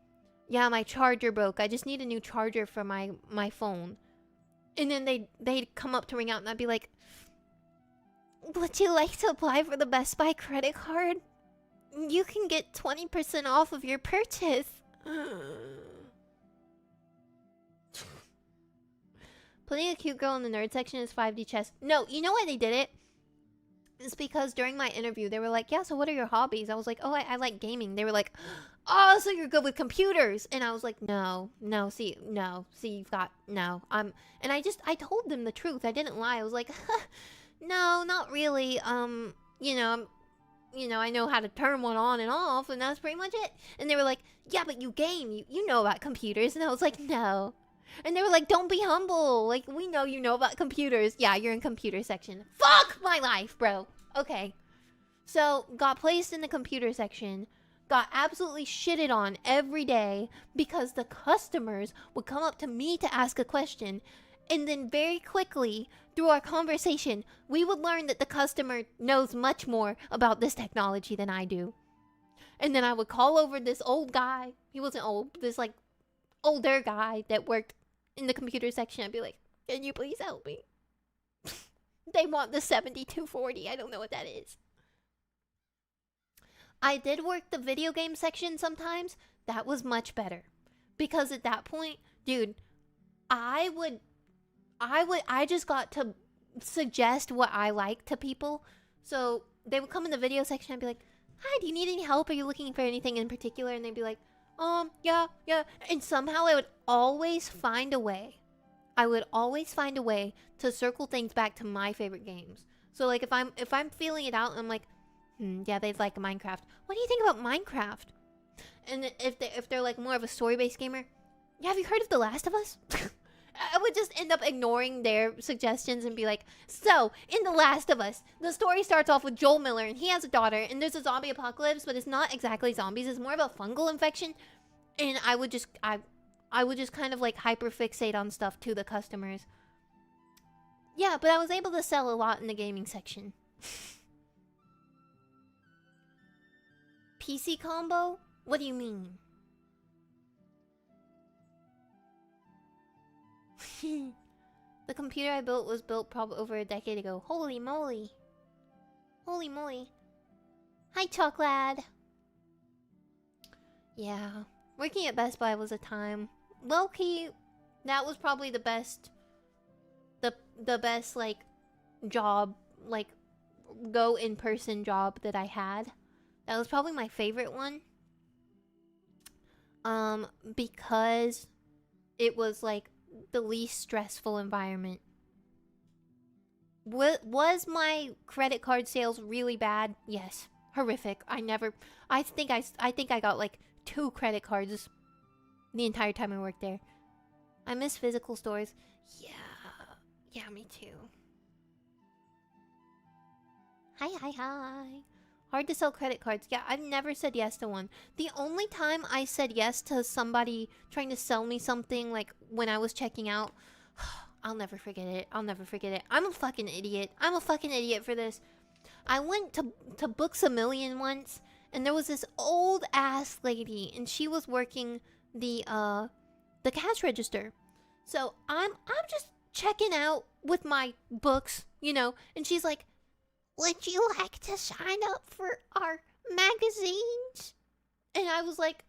"Yeah, my charger broke. I just need a new charger for my phone." And then they'd come up to ring out and I'd be like, "Would you like to apply for the Best Buy credit card? You can get 20% off of your purchase." Putting a cute girl in the nerd section is 5D chess. No, you know why they did it? It's because during my interview, they were like, "Yeah, so what are your hobbies?" I was like, "Oh, I like gaming." They were like, "Oh, so you're good with computers." And I was like, no, see, you've got, no. And I told them the truth. I didn't lie. I was like, "No, not really. You know, I know how to turn one on and off, and that's pretty much it." And they were like, "Yeah, but you game. You know about computers." And I was like, "No." And they were like, "Don't be humble. Like, we know you know about computers." Yeah, you're in computer section. Fuck my life, bro. Okay. So, got placed in the computer section. Got absolutely shitted on every day because the customers would come up to me to ask a question. And then very quickly, through our conversation, we would learn that the customer knows much more about this technology than I do. And then I would call over this old guy. He wasn't old, this like older guy that worked in the computer section. I'd be like, "Can you please help me? They want the 7240. I don't know what that is." I did work the video game section sometimes. That was much better. Because at that point, dude, I just got to suggest what I like to people. So they would come in the video section and be like, "Hi, do you need any help? Are you looking for anything in particular?" And they'd be like, yeah. And somehow I would always find a way. To circle things back to my favorite games. So like if I'm feeling it out, I'm like, yeah, they'd like Minecraft. What do you think about Minecraft? And if they're like more of a story-based gamer, yeah, have you heard of The Last of Us? I would just end up ignoring their suggestions and be like, "So, in The Last of Us, the story starts off with Joel Miller and he has a daughter and there's a zombie apocalypse, but it's not exactly zombies, it's more of a fungal infection." And I would just kind of like hyperfixate on stuff to the customers. Yeah, but I was able to sell a lot in the gaming section. PC combo? What do you mean? The computer I built was built probably over a decade ago. Holy moly. Holy moly. Hi, Chalklad. Yeah. Working at Best Buy was a time. Low-key, that was probably the best... The best, like, job, like, go in-person job that I had. That was probably my favorite one. Because it was, like, the least stressful environment. Was my credit card sales really bad? Yes. Horrific. I think I got, like, 2 credit cards the entire time I worked there. I miss physical stores. Yeah, me too. Hi. Hard to sell credit cards. Yeah, I've never said yes to one. The only time I said yes to somebody trying to sell me something, like when I was checking out, I'll never forget it. I'll never forget it. I'm a fucking idiot. I'm a fucking idiot for this. I went to Books A Million once, and there was this old ass lady, and she was working the cash register. So I'm just checking out with my books, you know, and she's like, "Would you like to sign up for our magazines?" And I was like,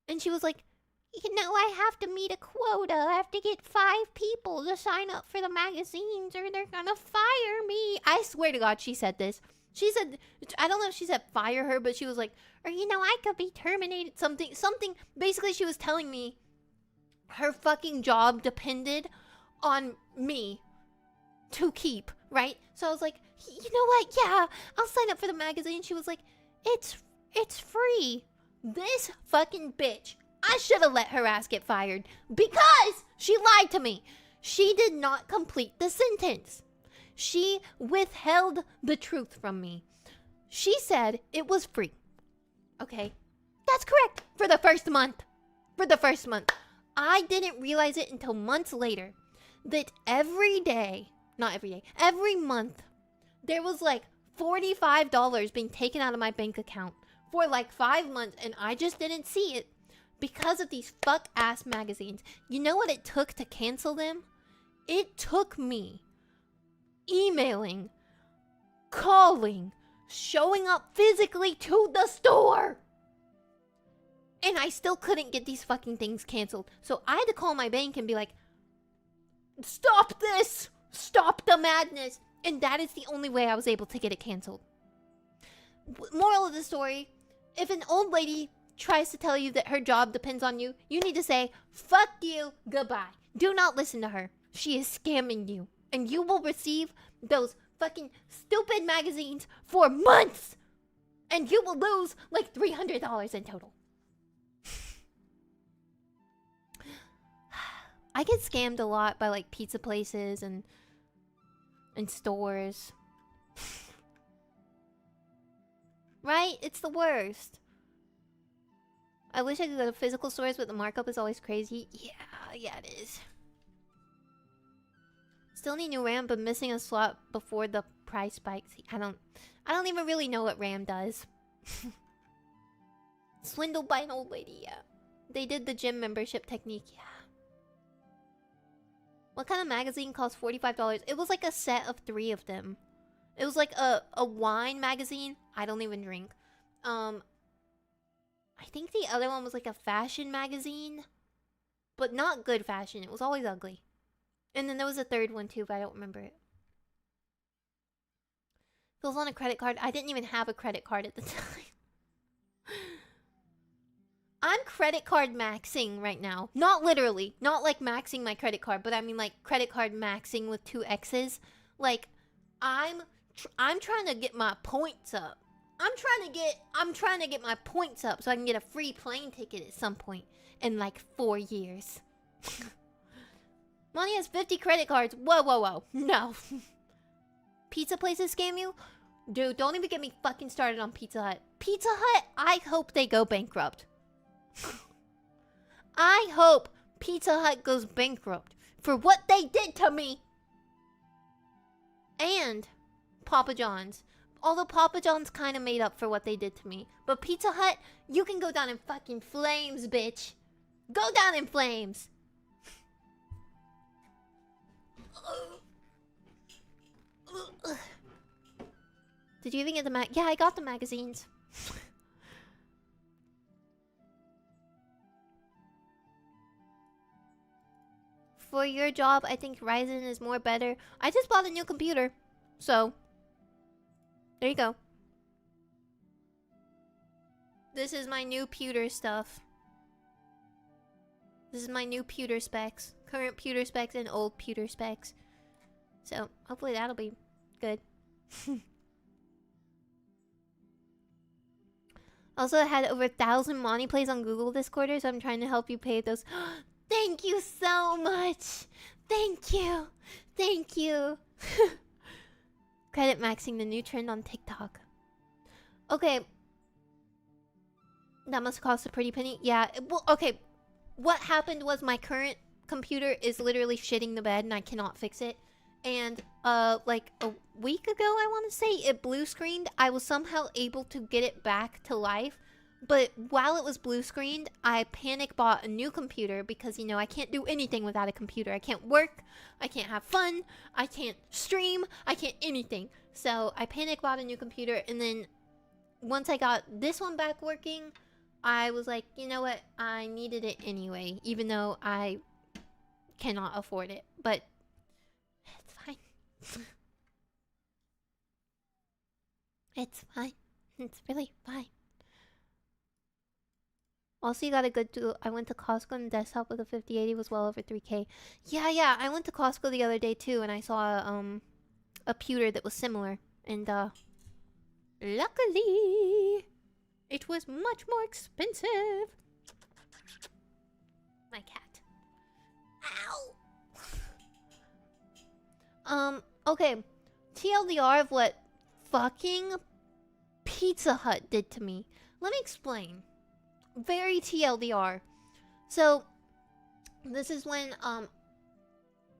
and she was like, "You know, I have to meet a quota. I have to get 5 people to sign up for the magazines or they're gonna fire me." I swear to God, she said this. She said, I don't know if she said fire her, but she was like, or, you know, I could be terminated. Something. Basically, she was telling me her fucking job depended on me to keep, right? So I was like, you know what? Yeah, I'll sign up for the magazine. She was like, it's free. This fucking bitch. I should have let her ass get fired because she lied to me. She did not complete the sentence. She withheld the truth from me. She said it was free. Okay, that's correct for the first month. I didn't realize it until months later that every month, there was like $45 being taken out of my bank account for like 5 months, and I just didn't see it because of these fuck-ass magazines. You know what it took to cancel them? It took me emailing, calling, showing up physically to the store. And I still couldn't get these fucking things canceled. So I had to call my bank and be like, "Stop this! Stop the madness!" And that is the only way I was able to get it canceled. Moral of the story, if an old lady tries to tell you that her job depends on you, you need to say, "Fuck you, goodbye." Do not listen to her. She is scamming you. And you will receive those fucking stupid magazines for months. And you will lose like $300 in total. I get scammed a lot by like pizza places and stores. Right? It's the worst. I wish I could go to physical stores, but the markup is always crazy. Yeah, it is. Still need new RAM, but missing a slot before the price spikes. I don't even really know what RAM does. Swindled by an old lady, yeah. They did the gym membership technique, yeah. What kind of magazine costs $45? It was like a set of 3 of them. It was like a wine magazine. I don't even drink. I think the other one was like a fashion magazine. But not good fashion. It was always ugly. And then there was a third one too, but I don't remember it. If it was on a credit card, I didn't even have a credit card at the time. I'm credit card maxing right now. Not literally. Not like maxing my credit card, but I mean like credit card maxing with 2 X's. Like, I'm trying to get my points up. I'm trying to get my points up so I can get a free plane ticket at some point in like 4 years. Money has 50 credit cards. Whoa. No. Pizza places scam you? Dude, don't even get me fucking started on Pizza Hut. Pizza Hut, I hope they go bankrupt. I hope Pizza Hut goes bankrupt for what they did to me. And Papa John's. Although Papa John's kind of made up for what they did to me. But Pizza Hut, you can go down in fucking flames, bitch. Go down in flames. Did you even get the Yeah, I got the magazines. For your job, I think Ryzen is more better. I just bought a new computer. So, there you go. This is my new pewter stuff. This is my new pewter specs. Current pewter specs and old pewter specs. So, hopefully that'll be good. Also, I had over 1,000 money plays on Google this quarter, so I'm trying to help you pay those. Thank you so much. Thank you. Thank you. Credit maxing, the new trend on TikTok. Okay. That must cost a pretty penny. Yeah, well, okay. What happened was my current computer is literally shitting the bed and I cannot fix it. And, like a week ago, I want to say, it blue screened. I was somehow able to get it back to life. But while it was blue screened, I panic bought a new computer because, you know, I can't do anything without a computer. I can't work, I can't have fun, I can't stream, I can't anything. So I panic bought a new computer, and then once I got this one back working, I was like, you know what, I needed it anyway, even though I cannot afford it. But it's fine. It's fine. It's really fine. Also, you got a good deal. I went to Costco and the desktop with a 5080 was well over 3K. Yeah, I went to Costco the other day too, and I saw a pewter that was similar. And luckily, it was much more expensive. My cat. Ow. Okay. TLDR of what fucking Pizza Hut did to me. Let me explain. Very TLDR. So, this is when,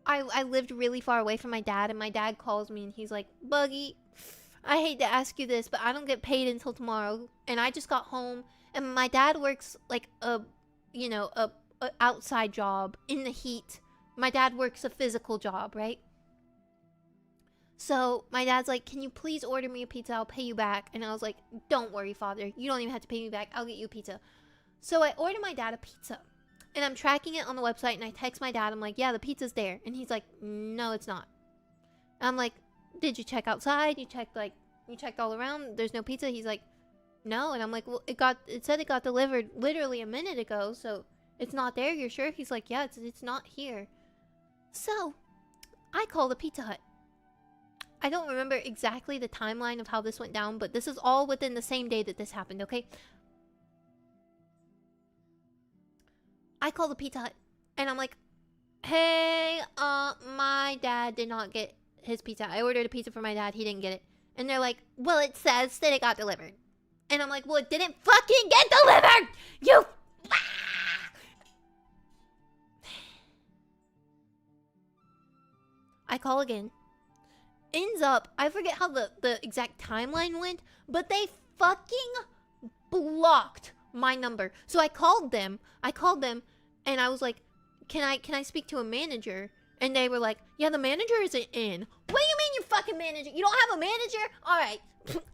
I lived really far away from my dad, and my dad calls me and he's like, Buggy, I hate to ask you this, but I don't get paid until tomorrow, and I just got home, and my dad works, like, a outside job, in the heat. My dad works a physical job, right? So, my dad's like, can you please order me a pizza? I'll pay you back. And I was like, don't worry, father. You don't even have to pay me back. I'll get you a pizza. So, I order my dad a pizza. And I'm tracking it on the website, and I text my dad. I'm like, yeah, the pizza's there. And he's like, no, it's not. And I'm like, did you check outside? You checked all around? There's no pizza? He's like, no. And I'm like, well, it said it got delivered literally a minute ago. So, it's not there. You're sure? He's like, yeah, it's not here. So, I call the Pizza Hut. I don't remember exactly the timeline of how this went down, but this is all within the same day that this happened, okay? I call the Pizza Hut, and I'm like, hey, my dad did not get his pizza. I ordered a pizza for my dad, he didn't get it. And they're like, well, it says that it got delivered. And I'm like, well, it didn't fucking get delivered! You... I call again. Ends up, I forget how the exact timeline went, but they fucking blocked my number. So I called them, and I was like, can I speak to a manager? And they were like, yeah, the manager isn't in. What do you mean you fucking manager? You don't have a manager? Alright.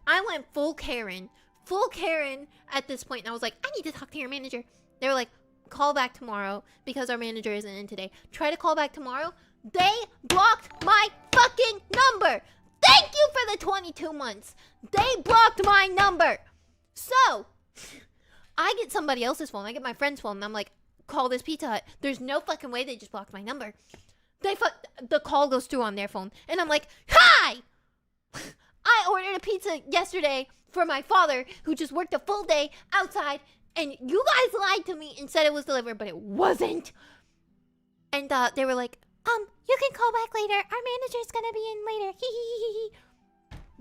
I went full Karen at this point, and I was like, I need to talk to your manager. They were like, call back tomorrow because our manager isn't in today. Try to call back tomorrow. They blocked my fucking number. Thank you for the 22 months. They blocked my number. So, I get somebody else's phone. I get my friend's phone, and I'm like, call this Pizza Hut. There's no fucking way they just blocked my number. The call goes through on their phone, and I'm like, hi! I ordered a pizza yesterday for my father, who just worked a full day outside, and you guys lied to me and said it was delivered, but it wasn't. And they were like, you can call back later. Our manager's gonna be in later.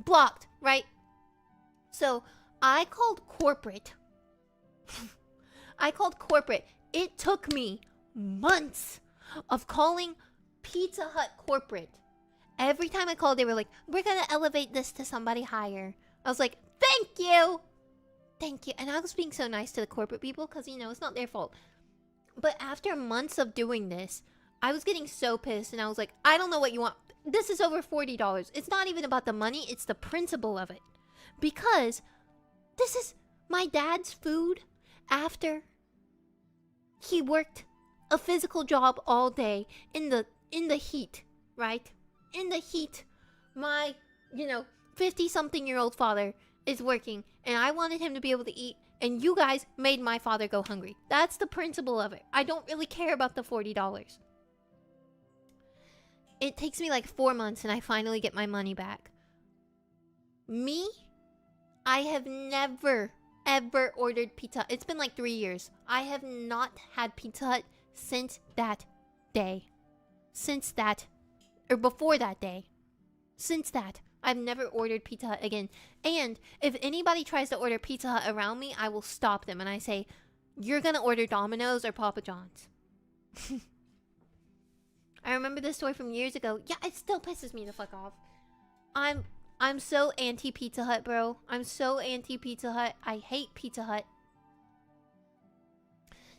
Blocked, right? So, I called corporate. It took me months of calling Pizza Hut corporate. Every time I called, they were like, we're gonna elevate this to somebody higher. I was like, thank you! Thank you. And I was being so nice to the corporate people because, you know, it's not their fault. But after months of doing this, I was getting so pissed, and I was like, I don't know what you want. This is over $40. It's not even about the money, it's the principle of it. Because this is my dad's food after he worked a physical job all day in the heat, right? In the heat. My, 50-something-year-old father is working, and I wanted him to be able to eat, and you guys made my father go hungry. That's the principle of it. I don't really care about the $40. It takes me like 4 months and I finally get my money back. Me? I have never, ever ordered Pizza Hut. It's been like 3 years. I have not had Pizza Hut since that day. Or before that day. Since that. I've never ordered Pizza Hut again. And if anybody tries to order Pizza Hut around me, I will stop them and I say, you're gonna order Domino's or Papa John's. I remember this story from years ago. Yeah, it still pisses me the fuck off. I'm so anti Pizza Hut, bro. I'm so anti Pizza Hut. I hate Pizza Hut.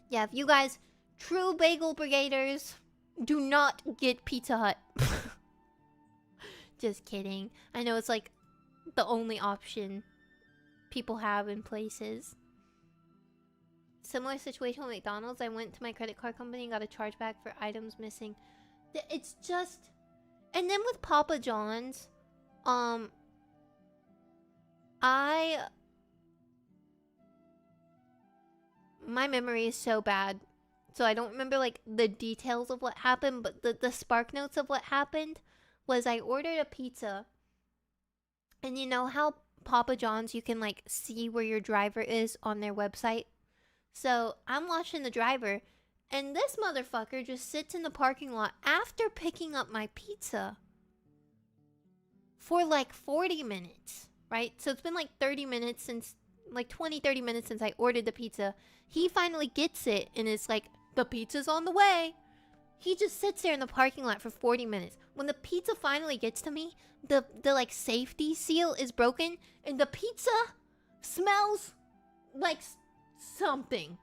Yeah, if you guys, true bagel brigaders, do not get Pizza Hut. Just kidding. I know it's like the only option people have in places. Similar situation with McDonald's. I went to my credit card company and got a chargeback for items missing. It's just... And then with Papa John's, my memory is so bad. So I don't remember like the details of what happened, but the spark notes of what happened was I ordered a pizza. And you know how Papa John's you can like see where your driver is on their website? So I'm watching the driver and this motherfucker just sits in the parking lot after picking up my pizza for like 40 minutes, right? So it's been like 30 minutes since, like 20-30 minutes since I ordered the pizza. He finally gets it and it's like, the pizza's on the way. He just sits there in the parking lot for 40 minutes. When the pizza finally gets to me, the like safety seal is broken and the pizza smells like something.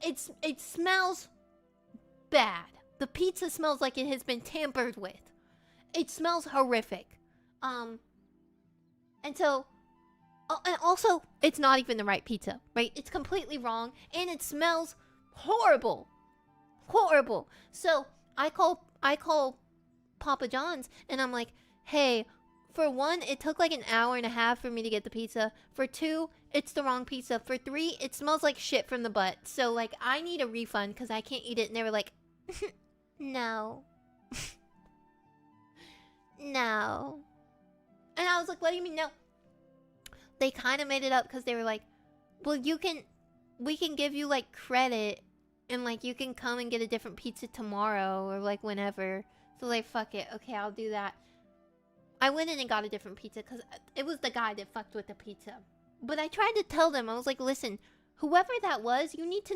It smells bad. The pizza smells like it has been tampered with. It smells horrific. And so and also it's not even the right pizza, right? It's completely wrong and it smells horrible. Horrible. So I call Papa John's and I'm like, hey, for one, it took like an hour and a half for me to get the pizza. For two, it's the wrong pizza. For three, it smells like shit from the butt. So like I need a refund because I can't eat it. And they were like, no. No. And I was like, what do you mean no? They kind of made it up because they were like, well, we can give you like credit and like you can come and get a different pizza tomorrow or like whenever. So like, fuck it. Okay, I'll do that. I went in and got a different pizza because it was the guy that fucked with the pizza. But I tried to tell them, I was like, listen, whoever that was, you need to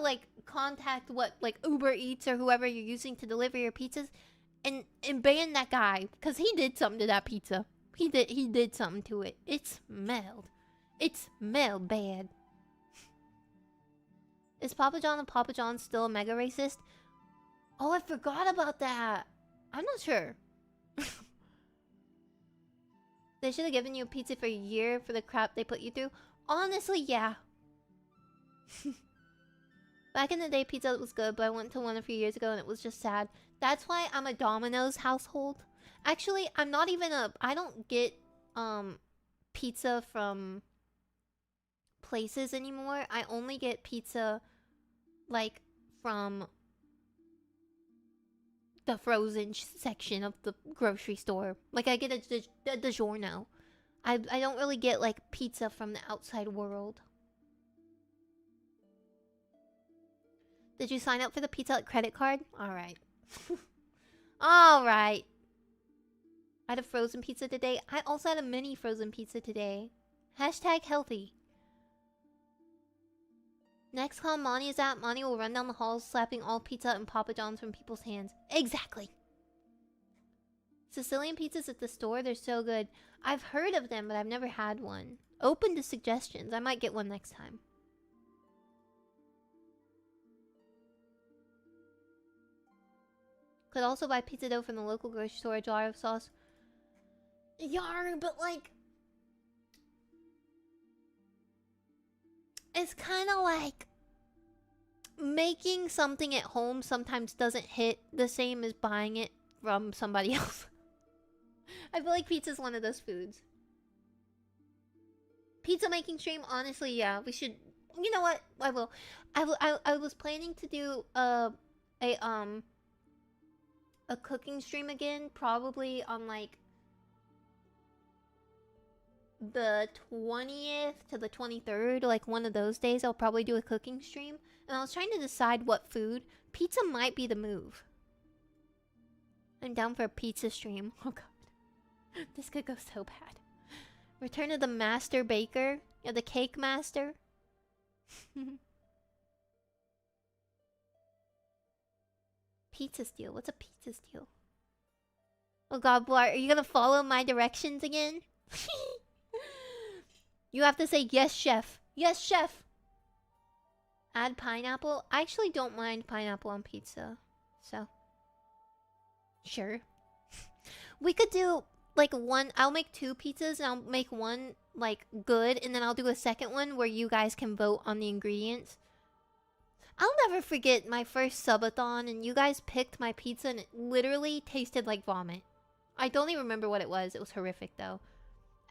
like contact what like Uber Eats or whoever you're using to deliver your pizzas and ban that guy because he did something to that pizza. He did something to it. It smelled bad. Is Papa John and Papa John still a mega racist? Oh, I forgot about that. I'm not sure. They should have given you a pizza for a year for the crap they put you through. Honestly, yeah. Back in the day, pizza was good, but I went to one a few years ago and it was just sad. That's why I'm a Domino's household. Actually, I'm not even I don't get pizza from places anymore. I only get pizza like from the frozen section of the grocery store. Like I get a DiGiorno. I don't really get like pizza from the outside world. Did you sign up for the Pizza Hut credit card? Alright. Alright. I had a frozen pizza today. I also had a mini frozen pizza today. Hashtag healthy. Next time Monty is at, Monty will run down the halls slapping all pizza and Papa John's from people's hands. Exactly. Sicilian pizzas at the store, they're so good. I've heard of them, but I've never had one. Open to suggestions. I might get one next time. Could also buy pizza dough from the local grocery store, a jar of sauce. Yar, but like... It's kind of like... Making something at home sometimes doesn't hit the same as buying it from somebody else. I feel like pizza's one of those foods. Pizza making stream, honestly, yeah, we should... You know what? I will. I was planning to do a cooking stream again, probably on like the 20th to the 23rd, like one of those days. I'll probably do a cooking stream. And I was trying to decide what food. Pizza might be the move. I'm down for a pizza stream. Oh god. This could go so bad. Return of the Master Baker. Yeah, the Cake Master. Pizza steal. What's a pizza steal? Oh god, Blar, are you gonna follow my directions again? You have to say yes, chef. Yes, chef. Add pineapple. I actually don't mind pineapple on pizza. So. Sure. We could do like one. I'll make 2 pizzas and I'll make one like good. And then I'll do a second one where you guys can vote on the ingredients. I'll never forget my first subathon and you guys picked my pizza and it literally tasted like vomit. I don't even remember what it was. It was horrific though.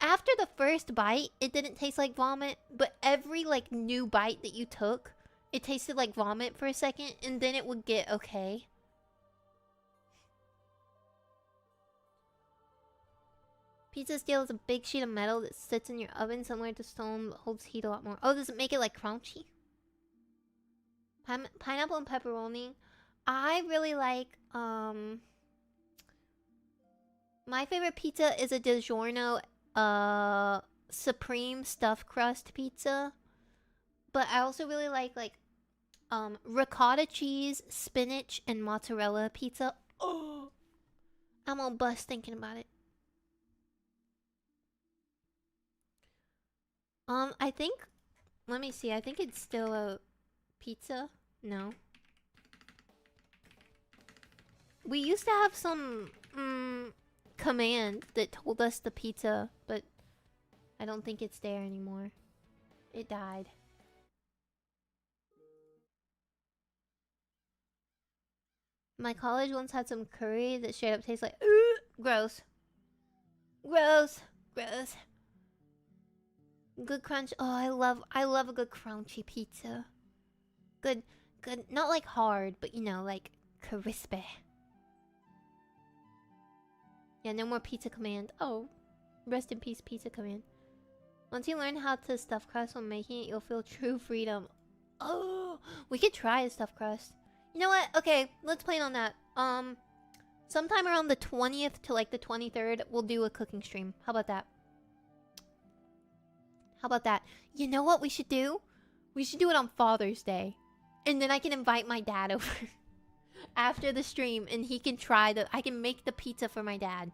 After the first bite, it didn't taste like vomit. But every like new bite that you took, it tasted like vomit for a second. And then it would get okay. Pizza steel is a big sheet of metal that sits in your oven similar to stone that holds heat a lot more. Oh, does it make it like crunchy? Pineapple and pepperoni. I really like, my favorite pizza is a DiGiorno, Supreme Stuffed Crust pizza. But I also really like, ricotta cheese, spinach, and mozzarella pizza. Oh! I'm all bust thinking about it. I think... Let me see. I think it's still a pizza. No. We used to have some... command that told us the pizza, but... I don't think it's there anymore. It died. My college once had some curry that straight up tastes like... gross. Gross. Gross. Good crunch. Oh, I love a good crunchy pizza. Good, not like hard, but you know, like crispy. Yeah, no more pizza command. Oh, rest in peace, pizza command. Once you learn how to stuff crust when making it, you'll feel true freedom. Oh, we could try a stuffed crust. You know what? Okay, let's plan on that. Sometime around the 20th to like the 23rd, we'll do a cooking stream. How about that? How about that? You know what we should do? We should do it on Father's Day. And then I can invite my dad over after the stream and he can try the... I can make the pizza for my dad.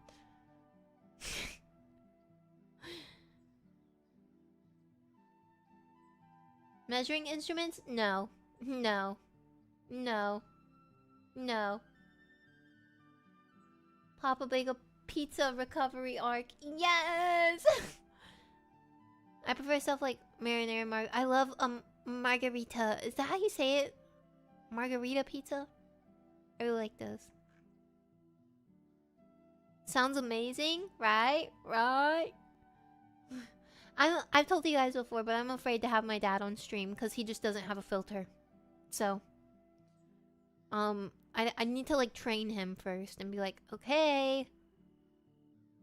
Measuring instruments? No. No. No. No. Papa Bagel Pizza Recovery Arc. Yes! I prefer stuff like marinara I love margarita. Is that how you say it? Margarita pizza? I really like those. Sounds amazing, right? Right? I've told you guys before, but I'm afraid to have my dad on stream because he just doesn't have a filter. So, I need to like train him first and be like, okay,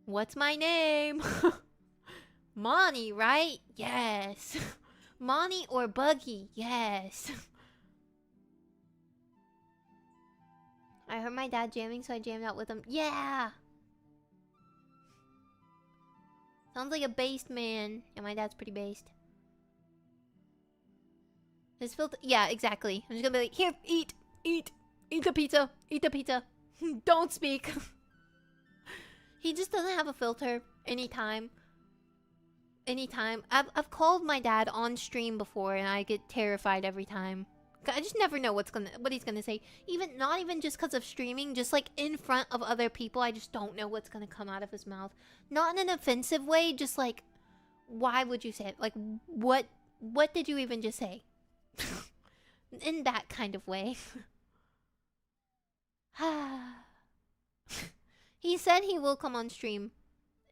what's my name? Monty, right? Yes. Monty or Buggy? Yes. I heard my dad jamming, so I jammed out with him. Yeah! Sounds like a based man. Yeah, my dad's pretty based. His filter... Yeah, exactly. I'm just gonna be like, here, eat! Eat! Eat the pizza! Eat the pizza! Don't speak! He just doesn't have a filter anytime. Anytime. I've called my dad on stream before and I get terrified every time. I just never know what he's gonna say. Not even just because of streaming, just like in front of other people, I just don't know what's gonna come out of his mouth. Not in an offensive way, just like, why would you say it? Like, what did you even just say? In that kind of way. He said he will come on stream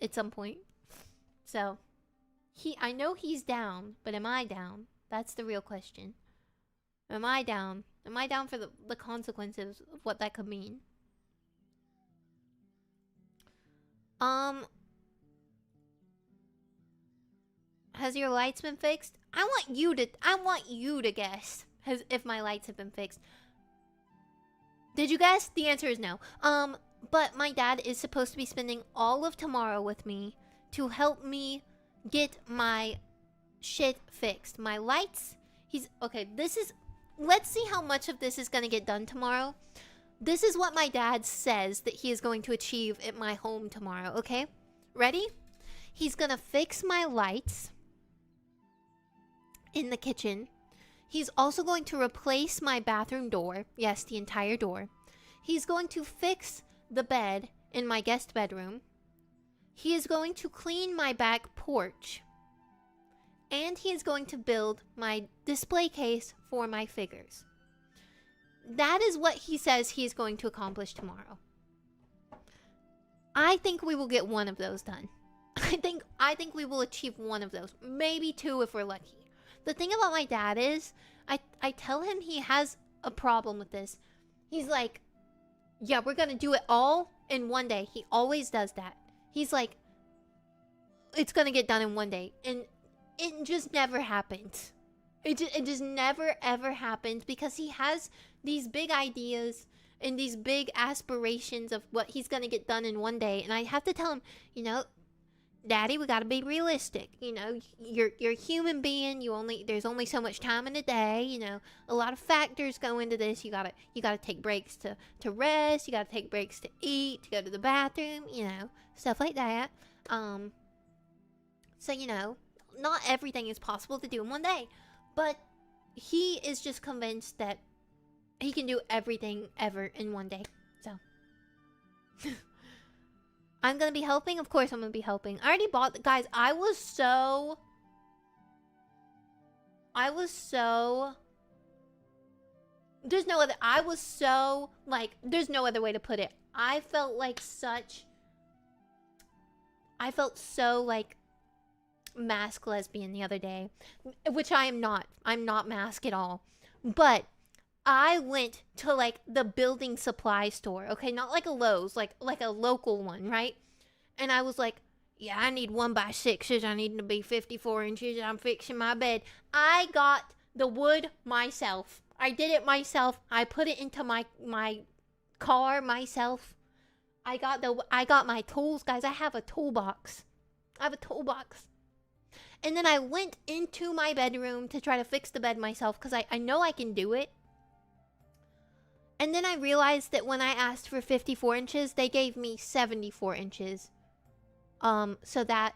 at some point. So, I know he's down, but am I down? That's the real question. Am I down? Am I down for the consequences of what that could mean? Has your lights been fixed? I want you to guess if my lights have been fixed. Did you guess? The answer is no. But my dad is supposed to be spending all of tomorrow with me to help me get my shit fixed. My lights. Okay, let's see how much of this is gonna get done tomorrow. This is what my dad says that he is going to achieve at my home tomorrow, okay? Ready? He's gonna fix my lights in the kitchen. He's also going to replace my bathroom door. Yes, the entire door. He's going to fix the bed in my guest bedroom. He is going to clean my back porch. And he is going to build my display case for my figures. That is what he says he is going to accomplish tomorrow. I think we will get one of those done. I think we will achieve one of those. Maybe two if we're lucky. The thing about my dad is, I tell him he has a problem with this. He's like, yeah, we're gonna do it all in one day. He always does that. He's like, it's gonna get done in one day. And it just never happens. It just never ever happens because he has these big ideas and these big aspirations of what he's gonna get done in one day. And I have to tell him, you know, Daddy, we gotta be realistic. You know, you're a human being. There's only so much time in a day. You know, a lot of factors go into this. You gotta take breaks to rest. You gotta take breaks to eat, to go to the bathroom. You know, stuff like that. So you know, not everything is possible to do in one day, but he is just convinced that he can do everything ever in one day. So. I'm gonna be helping? Of course I'm gonna be helping. I already bought... Guys, I was so... There's no other... I was so... Like, there's no other way to put it. I felt like such... I felt so, like... mask lesbian the other day. Which I am not. I'm not mask at all. But... I went to, like, the building supply store, okay? Not like a Lowe's, like a local one, right? And I was like, yeah, I need 1x6s. I need to be 54 inches. I'm fixing my bed. I got the wood myself. I did it myself. I put it into my car myself. I got my tools. Guys, I have a toolbox. And then I went into my bedroom to try to fix the bed myself because I know I can do it. And then I realized that when I asked for 54 inches, they gave me 74 inches. So that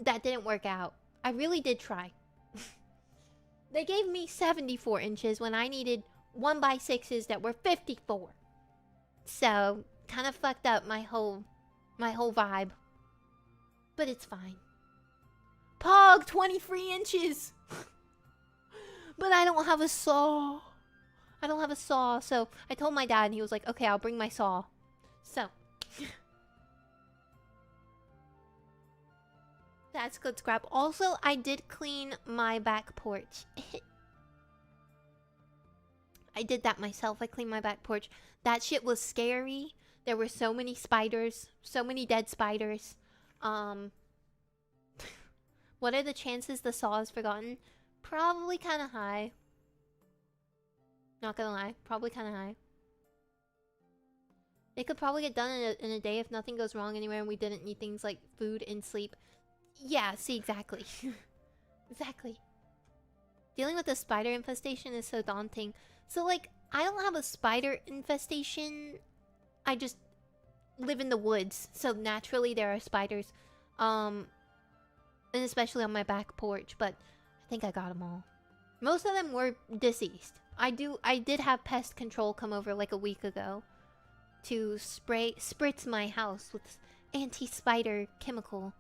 didn't work out. I really did try. They gave me 74 inches when I needed 1x6s that were 54. So, kind of fucked up my whole vibe. But it's fine. Pog, 23 inches! But I don't have a saw. So I told my dad and he was like, okay, I'll bring my saw. So. That's good scrap. Also, I did clean my back porch. I did that myself. I cleaned my back porch. That shit was scary. There were so many spiders. So many dead spiders. What are the chances the saw is forgotten? Probably kind of high. Not gonna lie, probably kind of high. It could probably get done in a day if nothing goes wrong anywhere and we didn't need things like food and sleep. Yeah, see, exactly. Exactly. Dealing with a spider infestation is so daunting. So, like, I don't have a spider infestation. I just live in the woods. So, naturally, there are spiders. And especially on my back porch. But I think I got them all. Most of them were deceased. I did have pest control come over like a week ago to spritz my house with anti-spider chemical.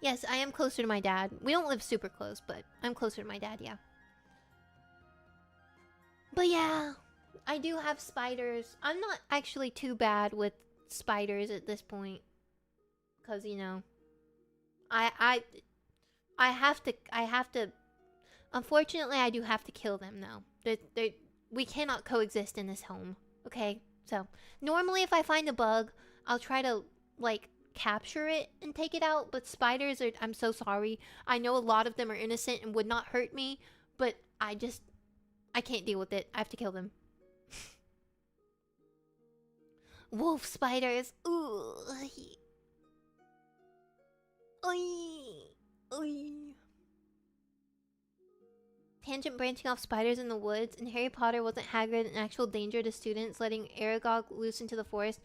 Yes, I am closer to my dad. We don't live super close, but I'm closer to my dad, yeah. But yeah, I do have spiders. I'm not actually too bad with spiders at this point. Cause, you know, I have to... Unfortunately, I do have to kill them, though. We cannot coexist in this home, okay? So, normally if I find a bug, I'll try to, like, capture it and take it out. But spiders are... I'm so sorry. I know a lot of them are innocent and would not hurt me. But I can't deal with it. I have to kill them. Wolf spiders. Ooh. Oy. Oy. Tangent branching off spiders in the woods. In Harry Potter, wasn't Hagrid an actual danger to students, letting Aragog loose into the forest?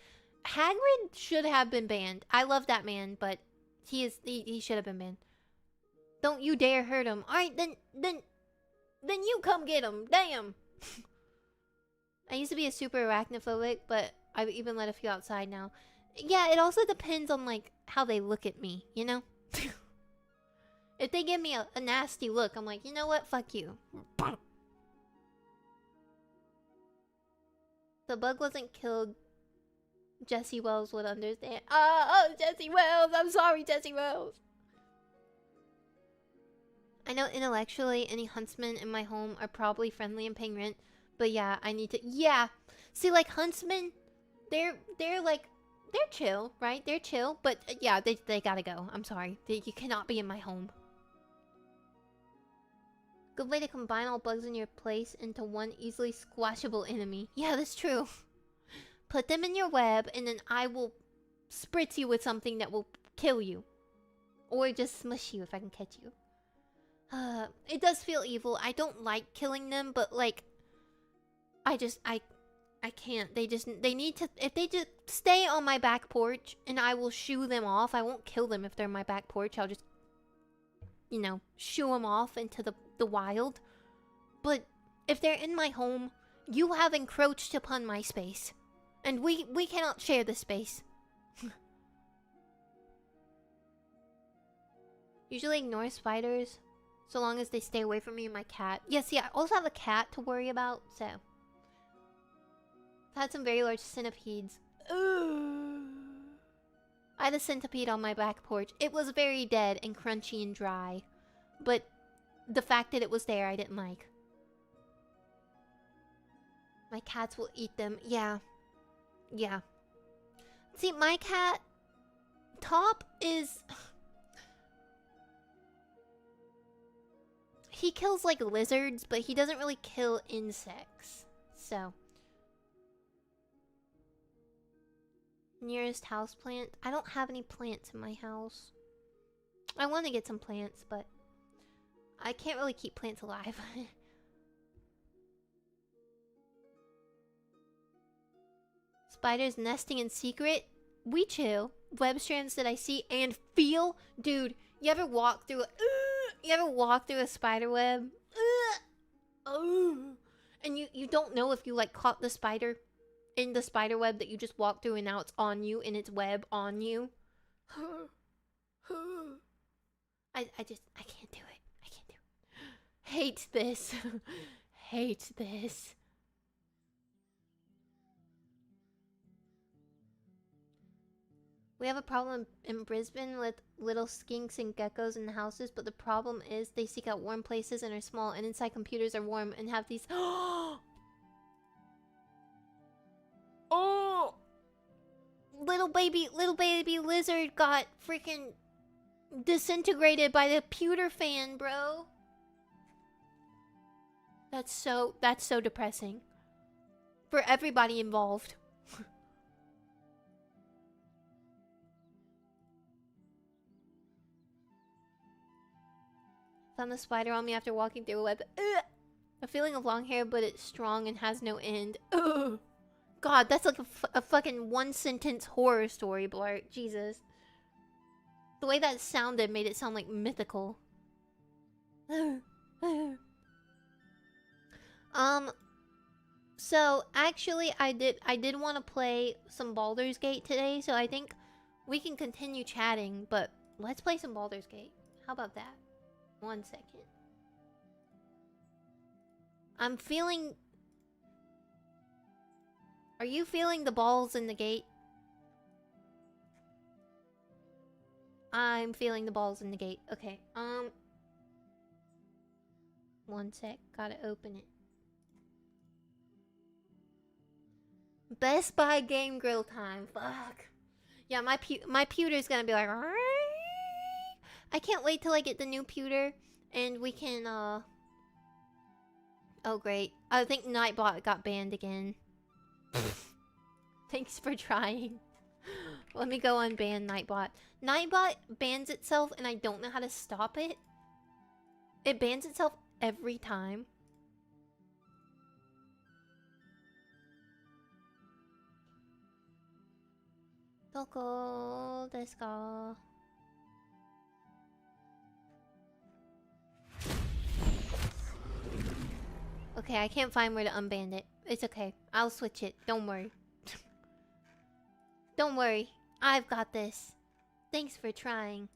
Hagrid should have been banned. I love that man, but he should have been banned. Don't you dare hurt him. Alright, then you come get him. Damn. I used to be a super arachnophobic, but I've even let a few outside now. Yeah, it also depends on, like, how they look at me, you know? If they give me a nasty look, I'm like, you know what? Fuck you. The bug wasn't killed. Jesse Wells would understand. Oh, Jesse Wells! I'm sorry, Jesse Wells! I know intellectually any huntsmen in my home are probably friendly and paying rent, but yeah, I need to... Yeah! See, like, huntsmen, they're like... They're chill, right? They're chill, but yeah, they gotta go. I'm sorry. You cannot be in my home. Good way to combine all bugs in your place into one easily squashable enemy. Yeah, that's true. Put them in your web, and then I will spritz you with something that will kill you. Or just smush you if I can catch you. It does feel evil. I don't like killing them, but like... I can't. They need to... If they just stay on my back porch, and I will shoo them off. I won't kill them if they're on my back porch. I'll just... You know, shoo them off into the wild. But if they're in my home, you have encroached upon my space. And we cannot share the space. Usually ignore spiders, so long as they stay away from me and my cat. Yes, yeah, I also have a cat to worry about, so... I've had some very large centipedes. Ugh. I had a centipede on my back porch. It was very dead and crunchy and dry. But the fact that it was there, I didn't like. My cats will eat them. Yeah. Yeah. See, my cat... Top is... He kills, like, lizards, but he doesn't really kill insects. So... Nearest house plant? I don't have any plants in my house. I want to get some plants, but... I can't really keep plants alive. Spiders nesting in secret? We chill. Web strands that I see and feel? Dude, you ever walk through a... you ever walk through a spider web? And you don't know if you, like, caught the spider in the spider web that you just walked through and now it's on you and its web on you. I can't do it. I can't do it. Hate this. Hate this. We have a problem in Brisbane with little skinks and geckos in the houses, but the problem is they seek out warm places and are small, and inside computers are warm and have these... Oh! Little baby lizard got freaking disintegrated by the pewter fan, bro. That's so depressing. For everybody involved. Found the spider on me after walking through a web. Ugh! A feeling of long hair, but it's strong and has no end. Ugh! God, that's like a fucking one-sentence horror story, Blart. Jesus. The way that sounded made it sound like mythical. So actually I did want to play some Baldur's Gate today, so I think we can continue chatting, but let's play some Baldur's Gate. How about that? 1 second. I'm feeling... Are you feeling the balls in the gate? I'm feeling the balls in the gate. Okay, 1 sec. Gotta open it. Best Buy Game Grill time. Fuck. Yeah, my pewter's gonna be like... I can't wait till I get the new pewter. And we can, Oh, great. I think Nightbot got banned again. Thanks for trying. Let me go unban Nightbot. Nightbot bans itself and I don't know how to stop it. It bans itself every time. Doko desu ka? Okay, I can't find where to unban it. It's okay. I'll switch it. Don't worry. Don't worry. I've got this. Thanks for trying.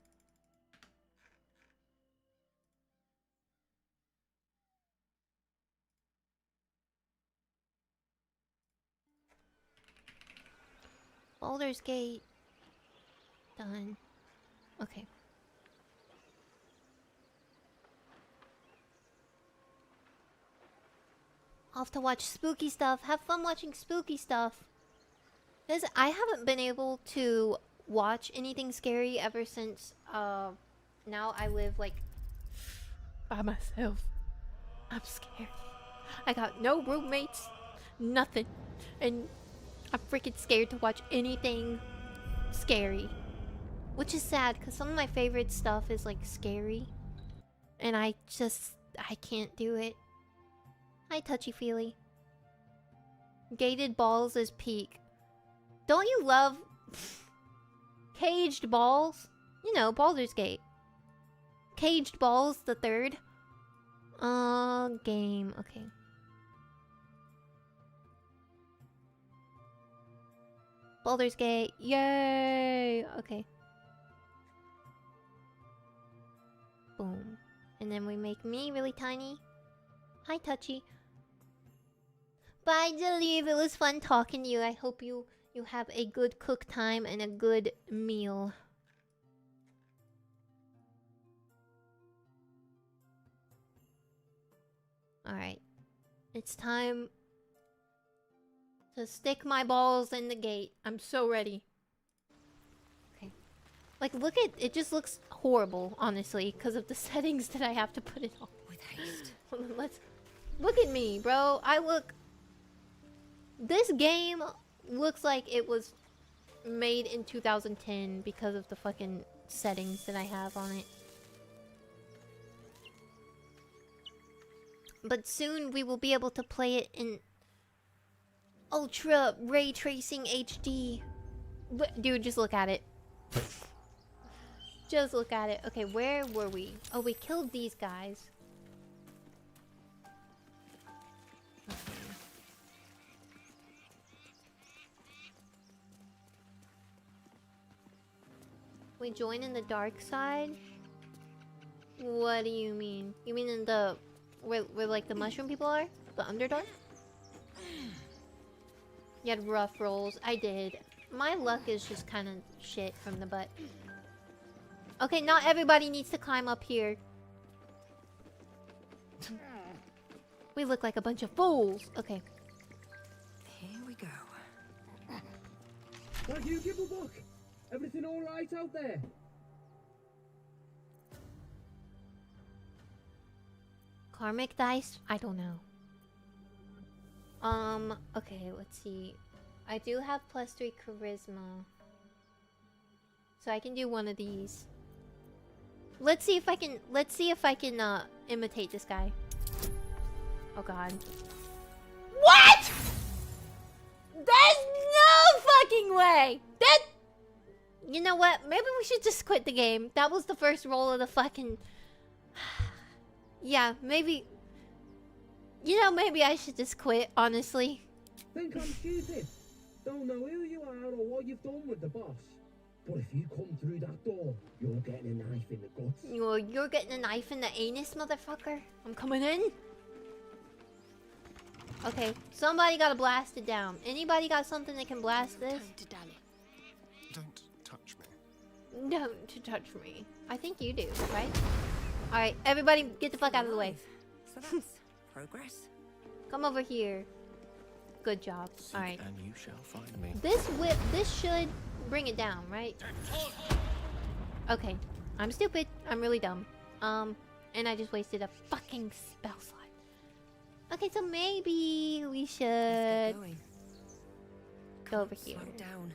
Baldur's Gate. Done. Okay. Off to watch spooky stuff. Have fun watching spooky stuff. Because I haven't been able to watch anything scary ever since, now I live, like, by myself. I'm scared. I got no roommates. Nothing. And I'm freaking scared to watch anything scary. Which is sad, because some of my favorite stuff is, like, scary. And I can't do it. Hi, touchy-feely. Gated balls is peak. Don't you love caged balls? You know, Baldur's Gate. Caged balls, the third. Game. Okay. Baldur's Gate. Yay! Okay. Boom. And then we make me really tiny. Hi, Touchy. Bye, Jaleeve. It was fun talking to you. I hope you have a good cook time and a good meal. Alright. It's time to stick my balls in the gate. I'm so ready. Okay. Like, look at... It just looks horrible, honestly, because of the settings that I have to put it on. With haste. Hold on, let's... Look at me, bro. I look... This game looks like it was made in 2010 because of the fucking settings that I have on it. But soon we will be able to play it in ultra ray tracing HD. Dude, just look at it. Just look at it. Okay, where were we? Oh, we killed these guys. Okay. We join in the dark side? What do you mean? You mean in the... Where like the mushroom people are? The Underdark? You had rough rolls. I did. My luck is just kind of shit from the butt. Okay, not everybody needs to climb up here. We look like a bunch of fools. Okay. Here we go. Thank you, Gibblebuck. Everything all right out there? Karmic dice? I don't know. Okay, let's see. I do have +3 charisma. So I can do one of these. Let's see if I can imitate this guy. Oh god. What?! There's no fucking way! You know what? Maybe we should just quit the game. That was the first roll of the fucking... Yeah, maybe... You know, maybe I should just quit, honestly. Think I'm stupid? Don't know who you are or what you've done with the boss. But if you come through that door, you're getting a knife in the guts. You're getting a knife in the anus, motherfucker. I'm coming in. Okay, somebody gotta blast it down. Anybody got something that can blast this? Don't touch me. Don't touch me. I think you do, right? Alright, everybody get the fuck out of the way. So that's progress. Come over here. Good job. Alright. And you shall find me. This should bring it down, right? Okay. I'm stupid. I'm really dumb. And I just wasted a fucking spell slot. Okay, so maybe we should... go over here. Slow down.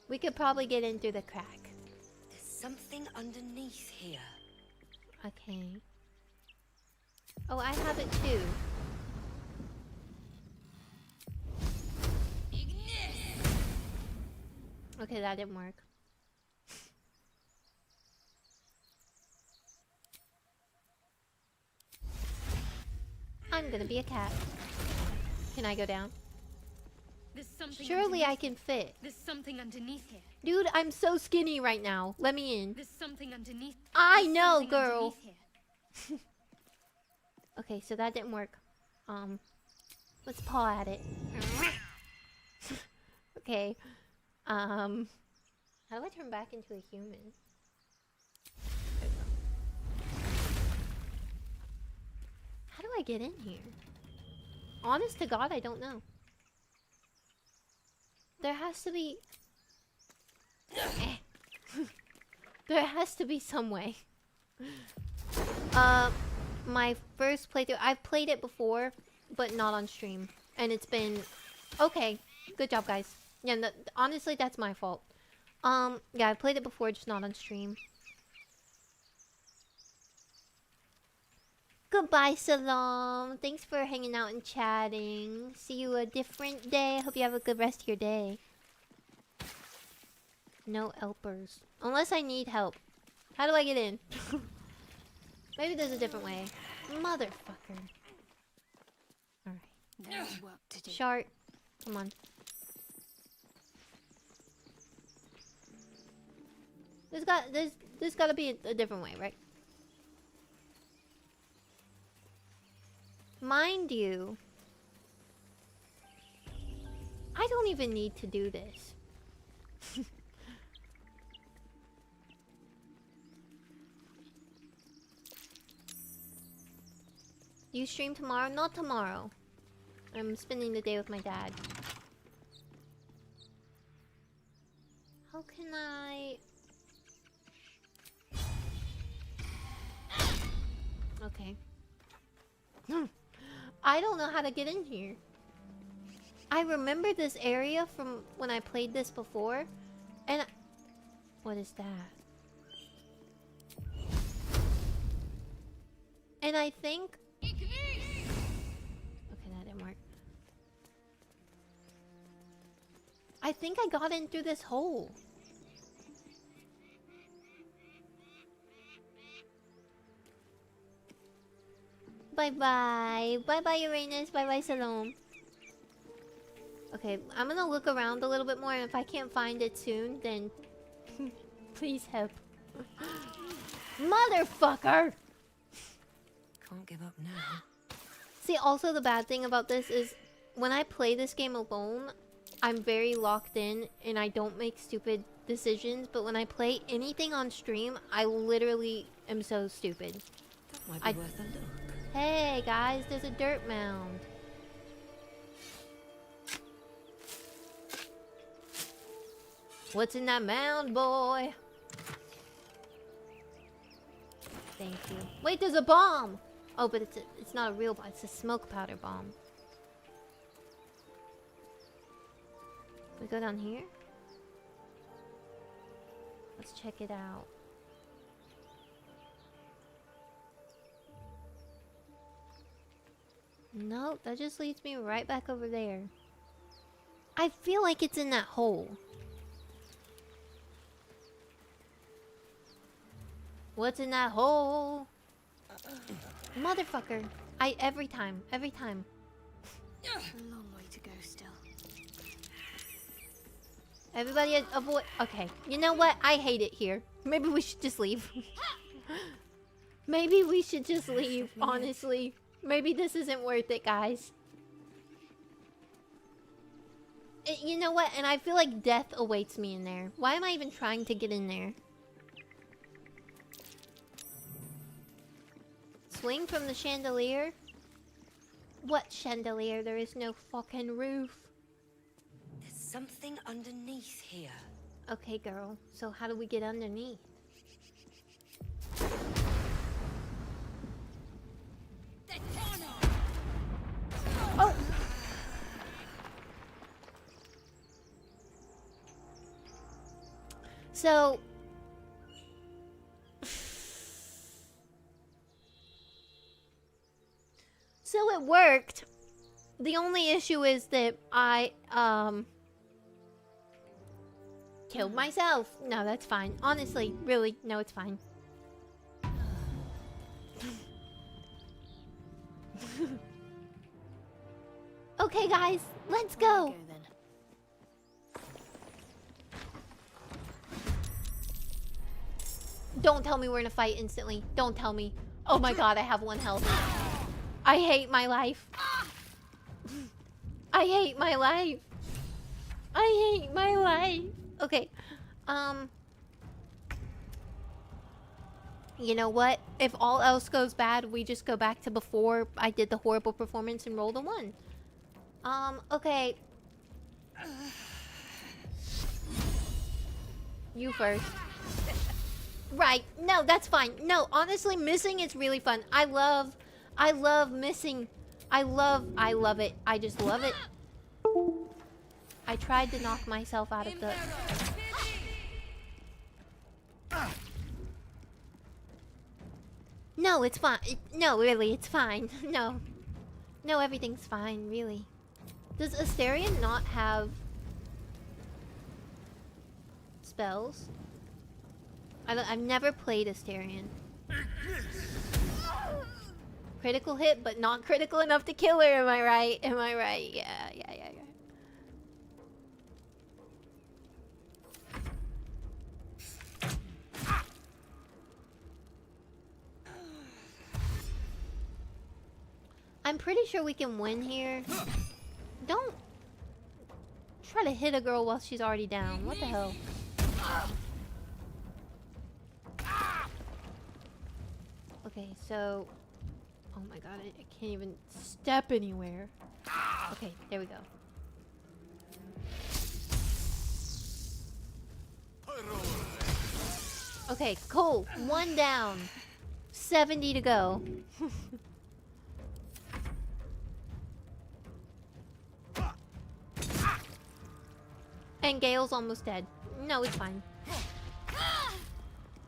We could probably get in through the crack. There's something underneath here. Okay. Oh, I have it too. Okay, that didn't work. I'm gonna be a cat. Can I go down? There's something Surely underneath. I can fit. There's something underneath here. Dude, I'm so skinny right now. Let me in. There's something underneath. I There's know, something girl. underneath here. Okay, so that didn't work. Let's paw at it. Okay. How do I turn back into a human? There we go. How do I get in here? Honest to God, I don't know. There has to be... There has to be some way. My first playthrough, I've played it before, but not on stream. And it's been... Okay, good job, guys. Yeah, no, honestly, that's my fault. Yeah, I played it before, just not on stream. Goodbye, Salam. Thanks for hanging out and chatting. See you a different day. Hope you have a good rest of your day. No helpers. Unless I need help. How do I get in? Maybe there's a different way. Motherfucker. Alright. There's work to do. Shart. Come on. There's gotta be a different way, right? Mind you, I don't even need to do this. You stream tomorrow? Not tomorrow. I'm spending the day with my dad. How can I... Okay. I don't know how to get in here. I remember this area from when I played this before. And... What is that? And I think... Okay, that didn't work. I think I got in through this hole. Bye-bye. Bye-bye, Uranus. Bye-bye, Salome. Okay, I'm gonna look around a little bit more, and if I can't find it soon, then... Please help. Motherfucker! Can't give up now. See, also the bad thing about this is... When I play this game alone, I'm very locked in, and I don't make stupid decisions. But when I play anything on stream, I literally am so stupid. That might be worth a look. Hey guys, there's a dirt mound. What's in that mound, boy? Thank you. Wait, there's a bomb! Oh, but it's not a real bomb, it's a smoke powder bomb. We go down here? Let's check it out. Nope, that just leads me right back over there. I feel like it's in that hole. What's in that hole? Motherfucker. Every time. A long way to go still. Everybody avoid. Okay, you know what? I hate it here. Maybe we should just leave. Maybe we should just leave, honestly. Maybe this isn't worth it, guys. You know what? And I feel like death awaits me in there. Why am I even trying to get in there? Swing from the chandelier? What chandelier? There is no fucking roof. There's something underneath here. Okay, girl. So how do we get underneath? Oh! So it worked. The only issue is that I killed myself. No, that's fine. Honestly, really, no, it's fine. Okay, guys, let's go. then. Don't tell me we're in a fight instantly. Don't tell me. Oh my god, I have 1 health. I hate my life. I hate my life. I hate my life. Okay. You know what? If all else goes bad, we just go back to before I did the horrible performance and rolled a 1. Okay. You first. Right. No, that's fine. No, honestly, missing is really fun. I love missing. I love it. I just love it. I tried to knock myself out of the... No, it's fine. No, really, it's fine. No. No, everything's fine, really. Does Asterion not have... spells? I've never played Asterion. Critical hit, but not critical enough to kill her, am I right? Am I right? Yeah. I'm pretty sure we can win here. Don't try to hit a girl while she's already down. What the hell? Okay, so... Oh my god, I can't even step anywhere. Okay, there we go. Okay, cool. 1 down. 70 to go. And Gale's almost dead. No, it's fine.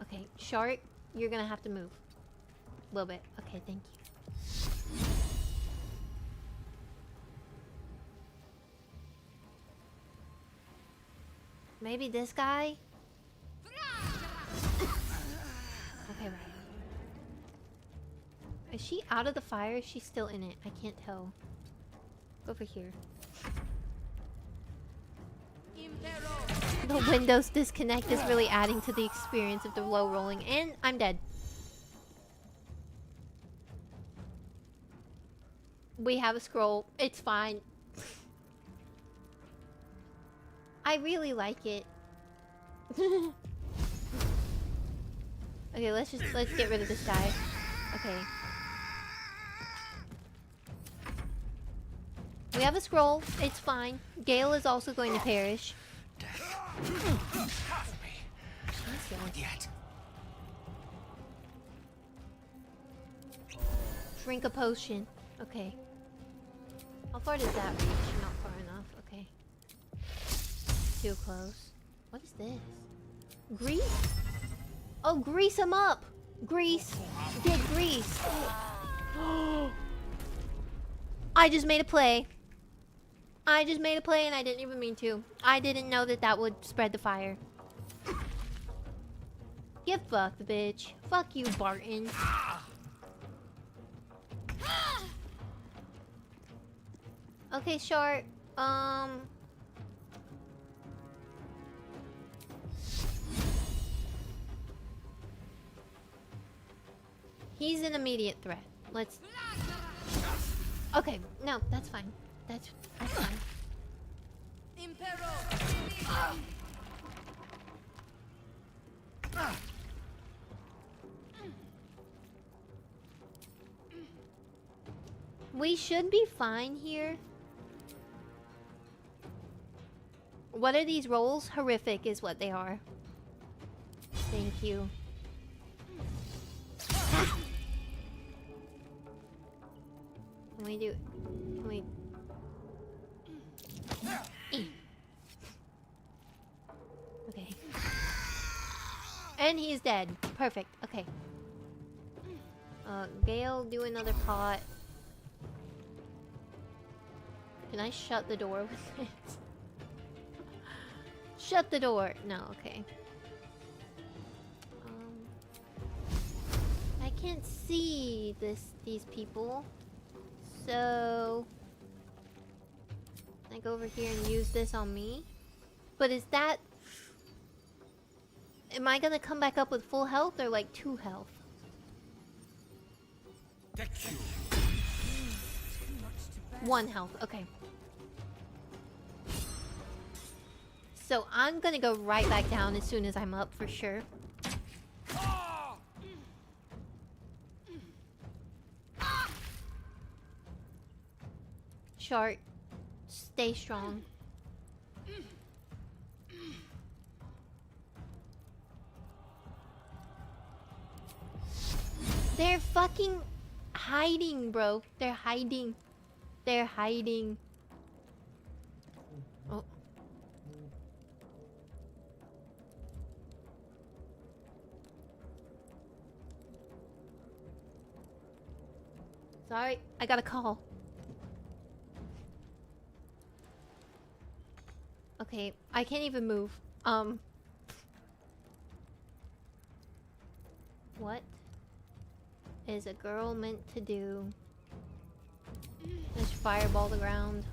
Okay, Shark, you're gonna have to move. A little bit. Okay, thank you. Maybe this guy? Okay, right. Is she out of the fire? Is she still in it? I can't tell. Go over here. The Windows disconnect is really adding to the experience of the low rolling, and I'm dead. We have a scroll. It's fine. I really like it. Okay, let's get rid of this guy. Okay. We have a scroll. It's fine. Gale is also going to perish. Drink a potion. Okay. How far does that reach? Not far enough. Okay. Too close. What is this? Grease? Oh, grease him up! Grease! Get grease! I just made a play. I just made a play and I didn't even mean to. I didn't know that that would spread the fire. Get fucked, bitch. Fuck you, Barton. Okay, Shark. He's an immediate threat. Let's... Okay, no, that's fine. That's fine. We should be fine here. What are these rolls? Horrific is what they are. Thank you. Can we do... Can we... Okay. And he's dead. Perfect. Okay. Gale, do another pot. Can I shut the door with this? Shut the door. No, okay. I can't see these people. So I go over here and use this on me. But is that... Am I gonna come back up with full health or like 2 health? Thank you. 1 health, okay. So I'm gonna go right back down as soon as I'm up for sure. Shart, stay strong. They're fucking hiding, bro. They're hiding. They're hiding. Oh. Sorry, I got a call. Okay, I can't even move. What is a girl meant to do? Just fireball the ground.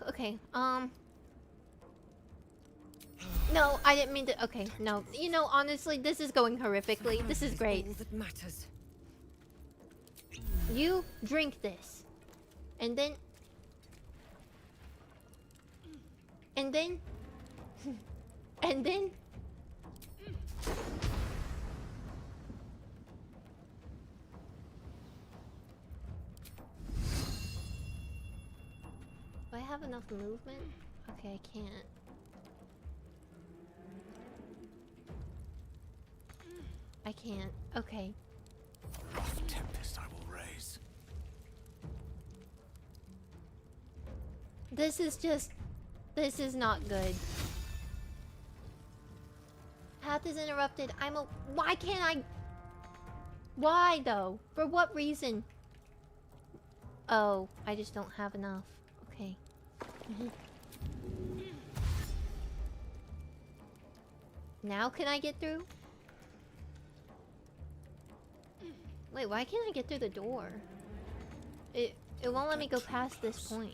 Okay, no, I didn't mean to. Okay, no. You know, honestly, this is going horrifically. This is great. All that matters. You drink this. And then... And then... And then... Do I have enough movement? Okay, I can't. I can't. Okay. The tempest I will raise. This is just... This is not good. Path is interrupted. I'm a... Why can't I... Why, though? For what reason? Oh, I just don't have enough. Okay. Now can I get through? Wait, why can't I get through the door? It won't let me go past this point.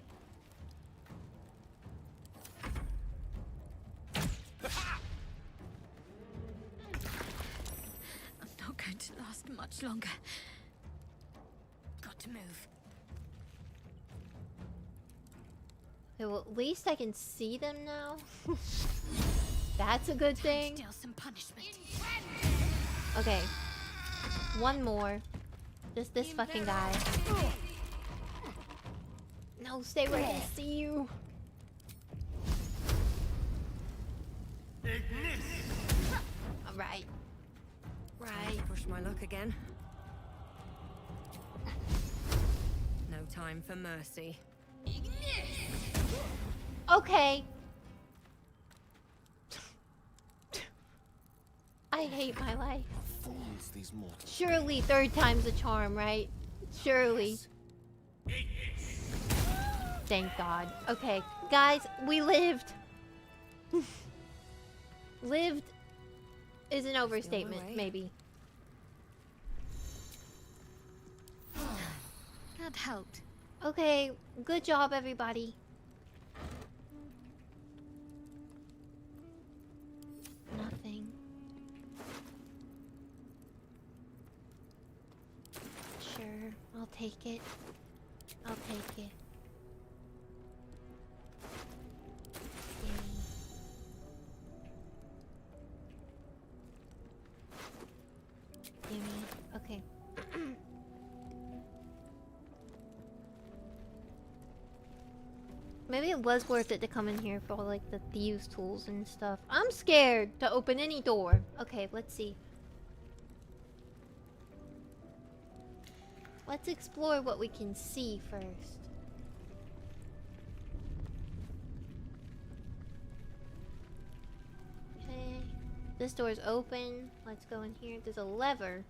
I'm not going to last much longer. Got to move. Okay, well, at least I can see them now. That's a good thing. Still some punishment. Okay. One more. Just this fucking guy. No, stay where I can see you. Alright. Right. Push my luck again. No time for mercy. Okay. I hate my life. Fools, these mortals. Surely 3rd time's a charm, right? Surely. Thank God. Okay, guys, we lived. Lived is an overstatement, way. maybe. That helped. Okay, good job, everybody. Nothing. Sure, I'll take it. I'll take it. Gimme. Okay. Maybe it was worth it to come in here for all, like, the thieves' tools and stuff. I'm scared to open any door. Okay, let's see. Let's explore what we can see first. Okay. This door's open. Let's go in here. There's a lever.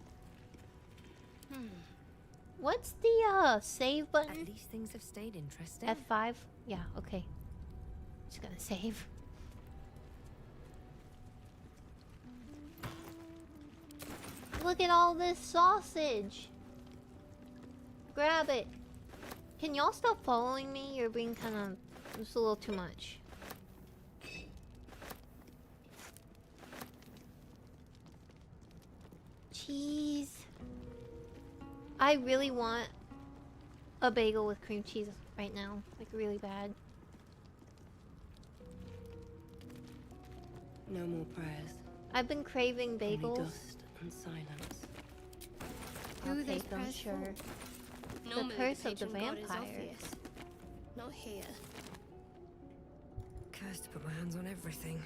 What's the save At button? least things have stayed interesting. F5? Yeah, okay. Just gonna save. Look at all this sausage. Grab it. Can y'all stop following me? You're being kind of just a little too much. Cheese. I really want a bagel with cream cheese right now. Like, really bad. No more prayers. I've been craving Only bagels. dust and silence. Who I'll are those take them, prayers sure. for? The Normally curse of the patron god is vampire. obvious. Not here. Cursed to put my hands on everything.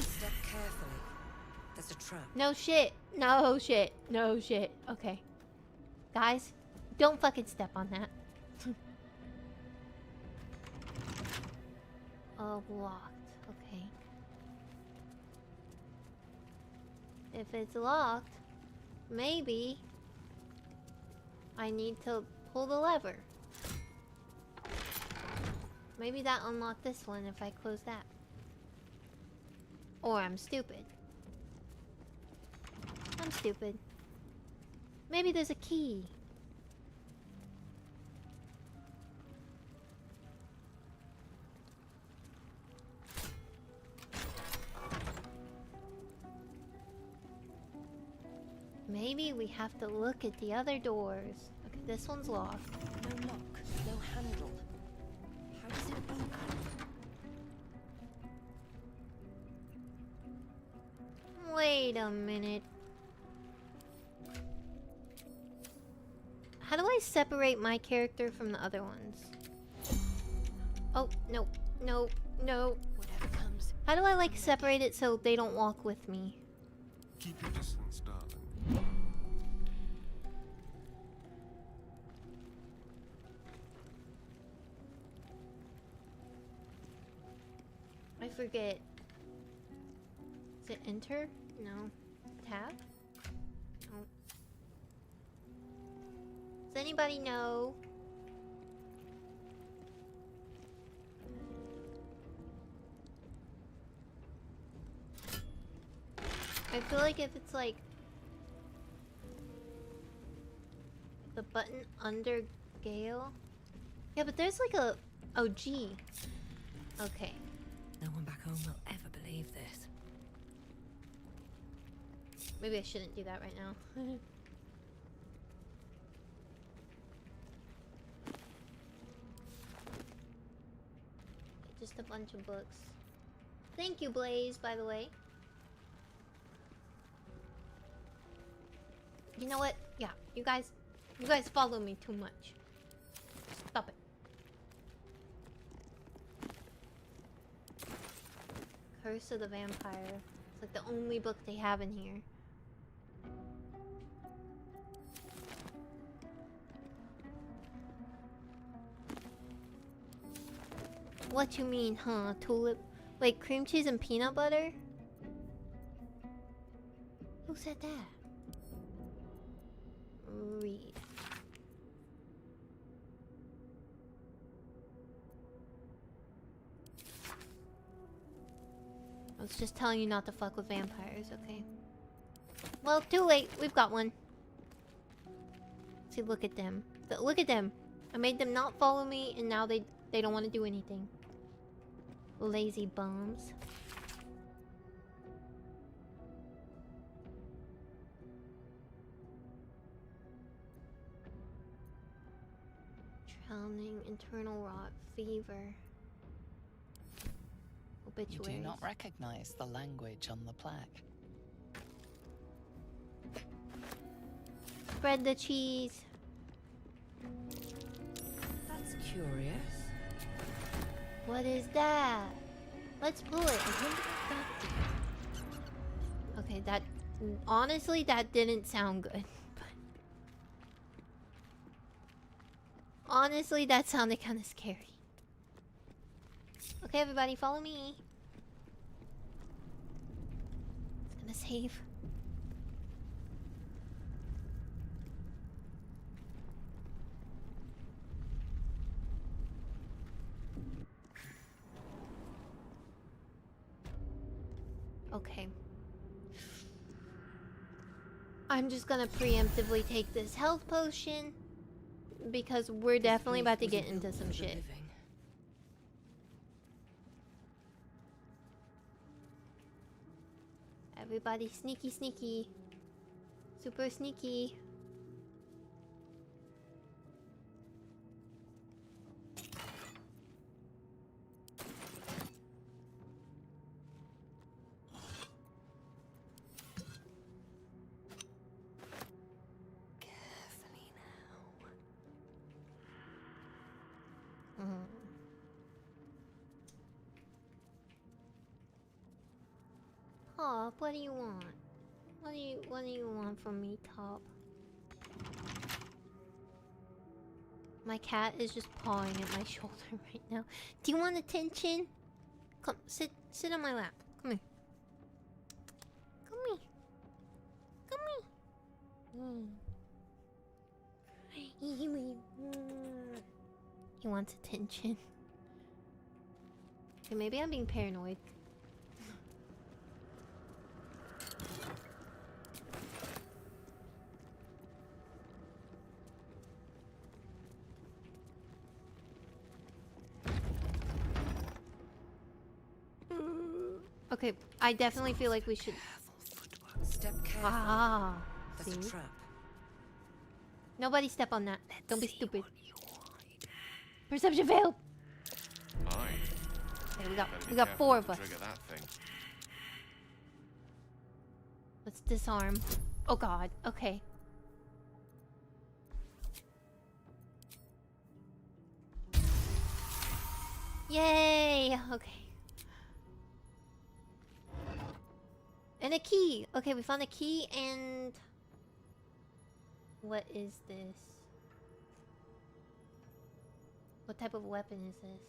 Step carefully. There's a trap. No shit. No shit. No shit. Okay. Guys, don't fucking step on that. Oh, locked. Okay. If it's locked, maybe I need to pull the lever. Maybe that unlocked this one if I close that. Or I'm stupid. I'm stupid. Maybe there's a key. Maybe we have to look at the other doors. Okay, this one's locked. No lock, no handle. How does it open? Wait a minute. How do I separate my character from the other ones? Oh, no, no, no. Whatever comes. How do I, like, separate it so they don't walk with me? Keep your distance, darling. I forget. Is it enter? No. Tab? No. Does anybody know? I feel like if it's like the button under Gale. Yeah, but there's like a OG. Okay. No one back home will ever believe this. Maybe I shouldn't do that right now. Just a bunch of books. Thank you, Blaze, by the way. You know what? Yeah, you guys follow me too much. Stop it. Curse of the Vampire. It's like the only book they have in here. What you mean, huh? Tulip? Wait, cream cheese and peanut butter? Who said that? Read. I was just telling you not to fuck with vampires, okay? Well, too late. We've got one. See, look at them. Look at them. I made them not follow me, and now they don't want to do anything. Lazy bums. Drowning, internal rot, fever. You Obituaries. do not recognize the language on the plaque. Spread the cheese. That's curious. What is that? Let's pull it. Okay, that... Honestly, that didn't sound good. Honestly, that sounded kind of scary. Okay, everybody, follow me. It's gonna save. Okay. I'm just gonna preemptively take this health potion because we're definitely about to get into some shit. Everybody sneaky sneaky. Super sneaky. Carefully now. Top, what do you want? What do you want from me, Top? My cat is just pawing at my shoulder right now. Do you want attention? Come, sit on my lap. Come here. Come here. Come here. He wants attention. Okay, maybe I'm being paranoid. Okay, I definitely feel like we should... Step carefully. Ah, That's see? a trap. Nobody step on that. Don't be stupid. Perception failed. Aye. Okay, Better we be got careful four not of to us. trigger that thing. Let's disarm. Oh god. Okay. Yay! Okay. And a key! Okay, we found a key and... What is this? What type of weapon is this?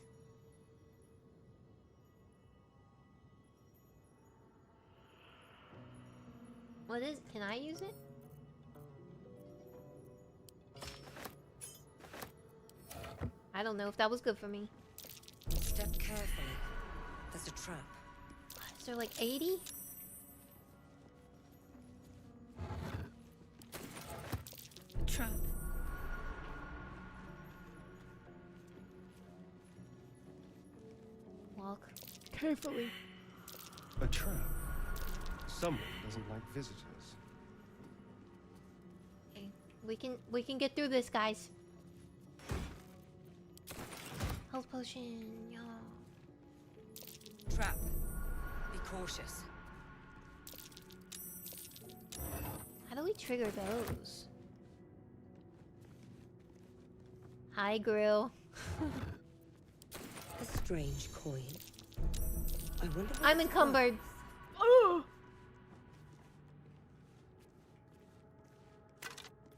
What is... Can I use it? I don't know if that was good for me. Step carefully. There's a trap. Is there like 80? Trap. Walk carefully. A trap. Someone doesn't like visitors. Okay, we can get through this, guys. Health potion, yeah. Trap. Be cautious. How do we trigger those? Hi, Grill. A strange coin. I wonder what I'm it's encumbered.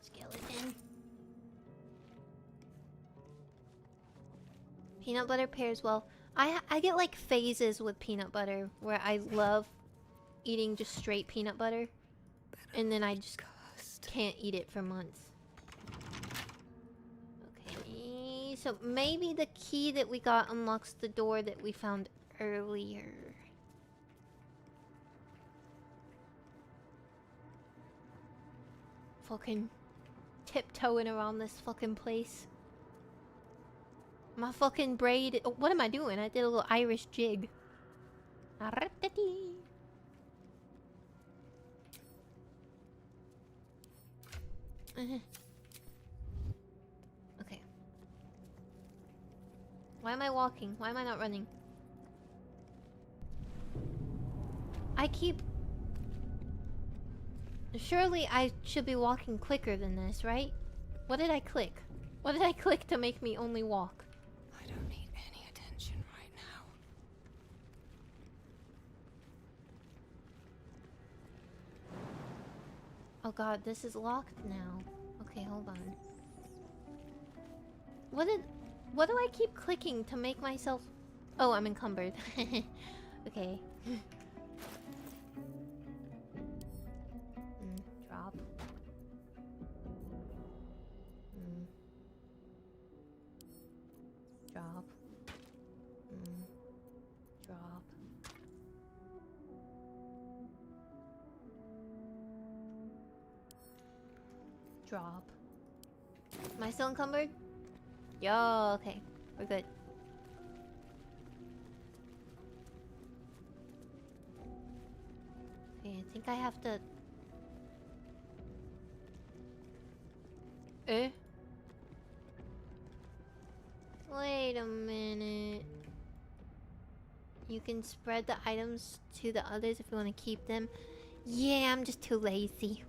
Skeleton. Peanut butter pairs well. I get like phases with peanut butter where I love eating just straight peanut butter, and then I just can't eat it for months. Okay, so maybe the key that we got unlocks the door that we found earlier. Fucking tiptoeing around this fucking place. My fucking braid. Oh, what am I doing? I did a little Irish jig. Arratati. Okay. Why am I walking? Why am I not running? I keep... Surely I should be walking quicker than this, right? What did I click? What did I click to make me only walk? I don't need any attention right Oh god, this is locked now. Okay, hold on. What do I keep clicking to make myself... Oh, I'm encumbered. Okay. Drop. Drop. Drop. Drop. Am I still encumbered? Yo, okay. We're good. Okay, I think I have to... Eh? Wait a minute. You can spread the items to the others if you want to keep them. Yeah, I'm just too lazy.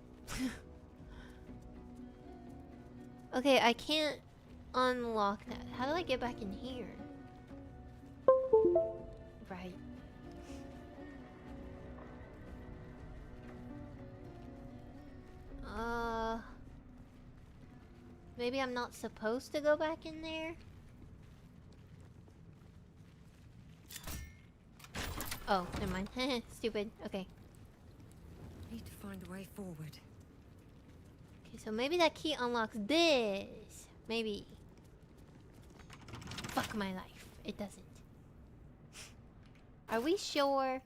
Okay, I can't unlock that. How do I get back in here? Right. Maybe I'm not supposed to go back in there? Oh, never mind. Stupid. Okay. Need to find a way forward. Okay, so maybe that key unlocks this. Maybe. Fuck my life. It doesn't. Are we sure?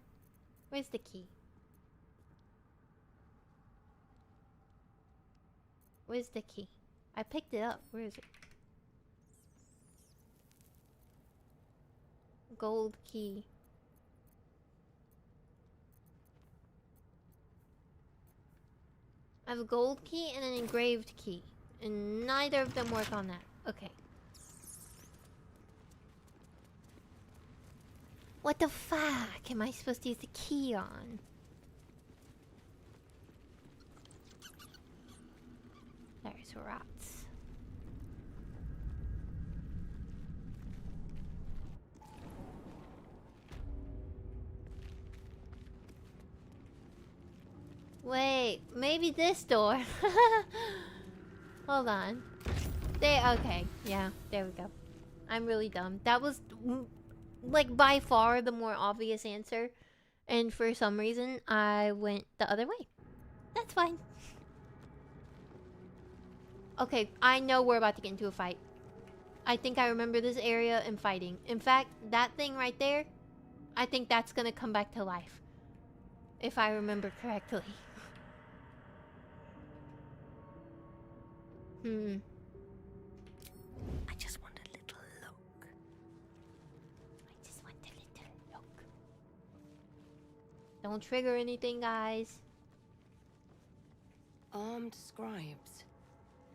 Where's the key? Where's the key? I picked it up. Where is it? Gold key. I have a gold key and an engraved key. And neither of them work on that. Okay. What the fuck am I supposed to use the key on? There's rats. Wait, maybe this door. Hold on. Okay, yeah, there we go. I'm really dumb. That was, like, by far the more obvious answer. And for some reason, I went the other way. That's fine. Okay, I know we're about to get into a fight. I think I remember this area and fighting. In fact, that thing right there, I think that's gonna come back to life. If I remember correctly. I just want a little look. I just want a little look. Don't trigger anything, guys. Armed scribes.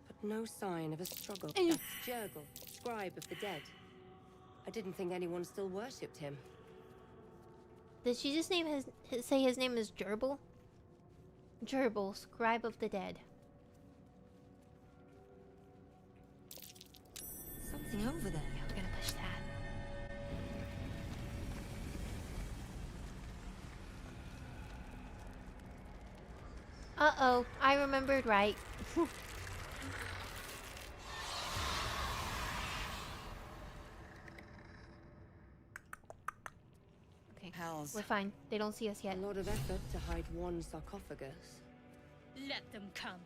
But no sign of a struggle. That's Jurgle, scribe of the dead. I didn't think anyone still worshipped him. Did she just say his name is Gerbil? Gerbil, scribe of the dead. Something over there. Yeah, we're gonna push that. Uh-oh, I remembered right. Okay, Hells. we're fine. They don't see us yet. A lot of effort to hide one sarcophagus. Let them come.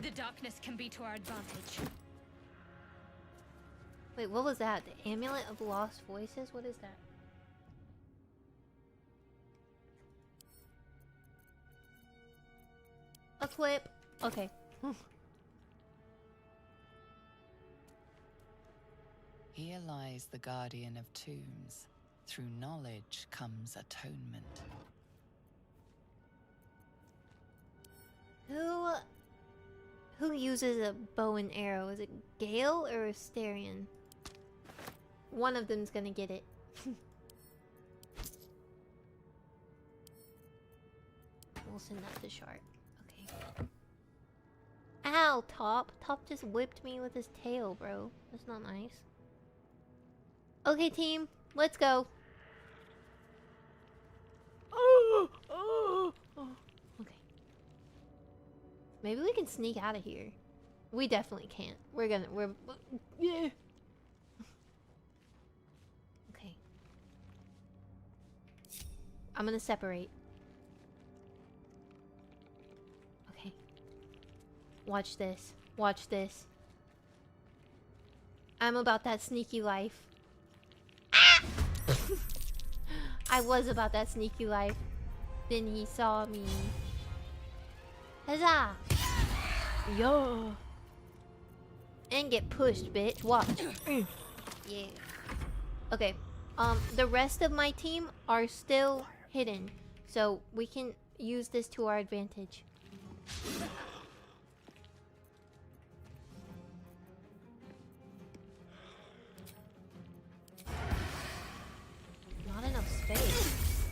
The darkness can be to our advantage. Wait, what was that? The Amulet of Lost Voices? What is that? Equip. Okay. Here lies the guardian of tombs. Through knowledge comes atonement. Who uses a bow and arrow? Is it Gale or Asterion? One of them's gonna get it. We'll send that to Shark. Okay. Ow, Top. Top just whipped me with his tail, bro. That's not nice. Okay, team. Let's go. Okay. Maybe we can sneak out of here. We definitely can't. Yeah. Okay. I'm gonna separate. Okay. Watch this. Watch this. I'm about that sneaky life. I was about that sneaky life. Then he saw me. Huzzah! Yo! And get pushed, bitch. Watch. Yeah. Okay. The rest of my team are still hidden. So we can use this to our advantage. Not enough space.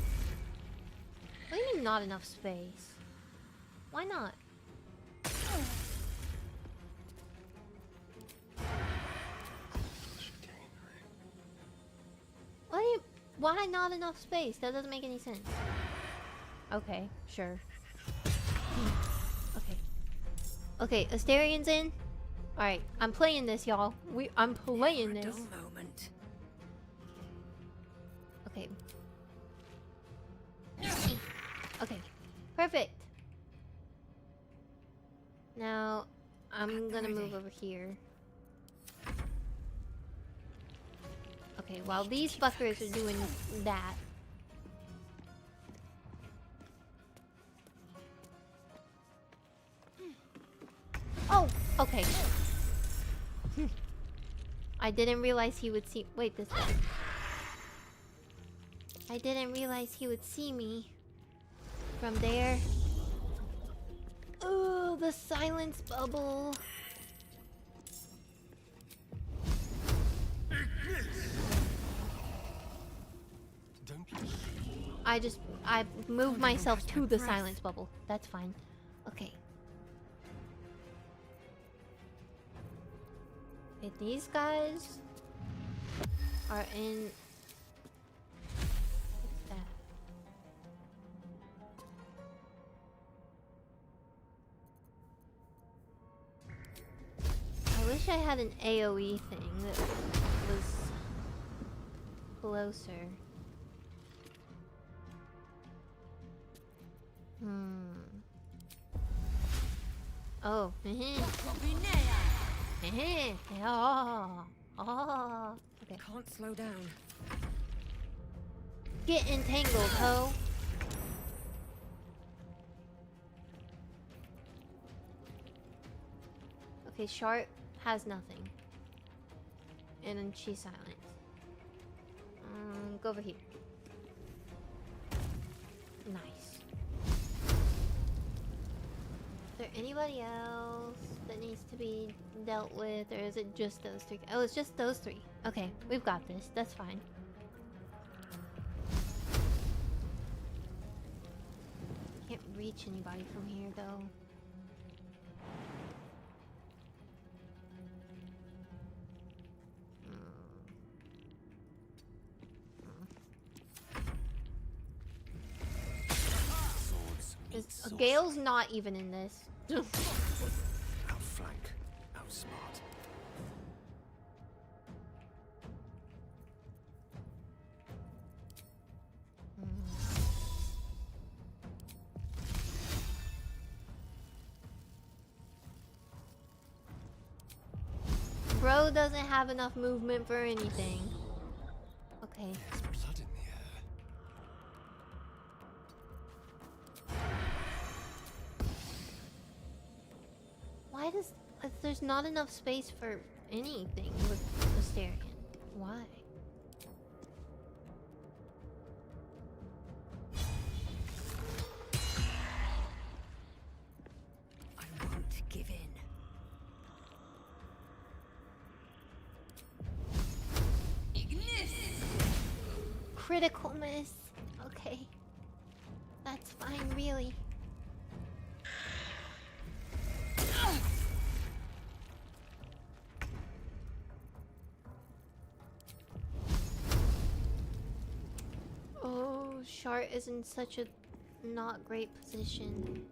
What do you mean not enough space? Why not? What do you... Why not enough space? That doesn't make any sense. Okay, sure. Okay. Okay, Asterian's in. Alright, I'm playing this, y'all. I'm playing this. Moment. Okay. Okay. Perfect. Now, I'm gonna move over here. Okay, while these fuckers are doing that. Oh, okay. I didn't realize he would see- wait, this way. I didn't realize he would see me from there. Oh, the silence bubble. I moved myself to the silence bubble. That's fine. Okay. Okay, these guys are in... What's that? I wish I had an AoE thing that was closer. Oh. Oh. Okay. Can't slow down. Get entangled, ho. Okay, Sharp has nothing. And then she's silent. Go over here. Nice. Is there anybody else that needs to be dealt with, or is it just those three? Oh, it's just those three. Okay, we've got this. That's fine. Can't reach anybody from here, though. Gale's not even in this. Outflank, outsmart. Bro doesn't have enough movement for anything. Okay. There's blood in the air. Why does... there's not enough space for anything with Asterion. Why? I won't give in. Critical miss. Okay. That's fine, really. Oh, Shart is in such a not great position.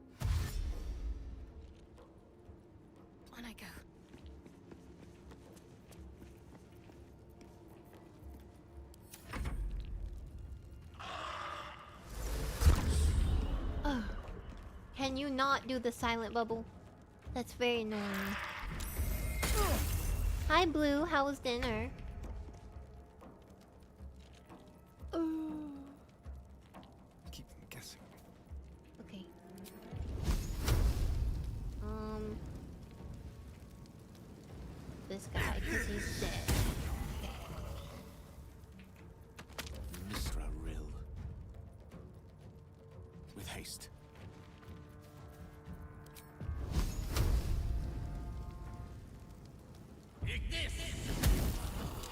Can you not do the silent bubble? That's very annoying. Hi Blue, how was dinner? Keep them guessing. Okay. This guy, because he's dead. Okay. Mistra Rill. With haste.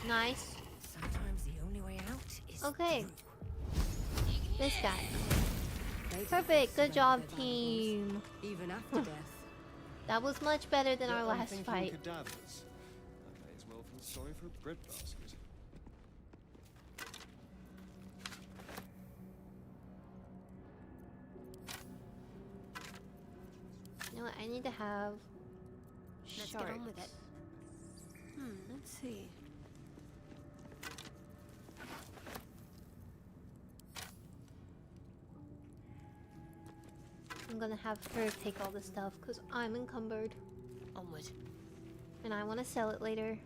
Nice. Sometimes the only way out is Okay. This guy. They didn't Perfect. Good job, surrender team. valuables, even after death. That was much better than our last Unthinking fight. Cadavers. I may as well feel sorry for a bread basket. You know what? I need to have Let's sharks. get on with it. Let's see. I'm gonna have her take all the stuff because I'm encumbered Onward. and I want to sell it later.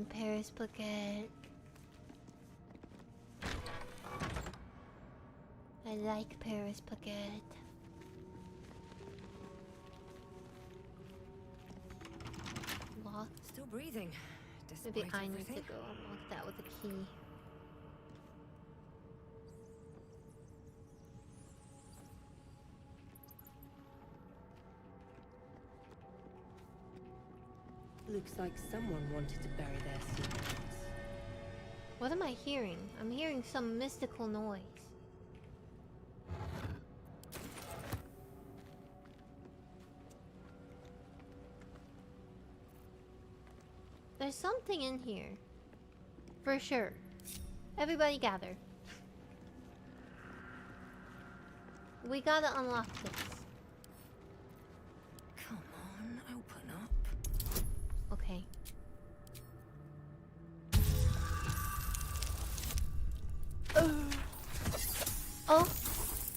Paris Baguette. I like Paris Baguette. Lock. Still breathing. Maybe Despite I need to everything. go unlock that with a key. Looks like someone wanted to bury their secrets. What am I hearing? I'm hearing some mystical noise. There's something in here. For sure. Everybody gather. We gotta unlock this. Come on, open up. Okay. Oh!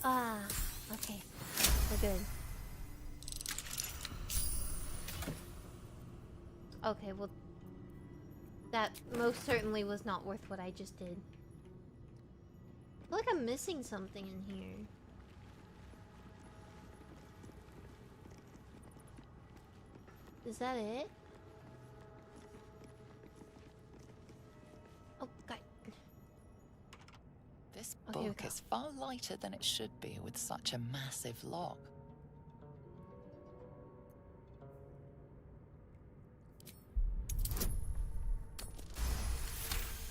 Ah, okay. We're good. Okay, well... that most certainly was not worth what I just did. I feel like I'm missing something in here. Is that it? Oh, God. This Oh, here we book go. is far lighter than it should be with such a massive lock.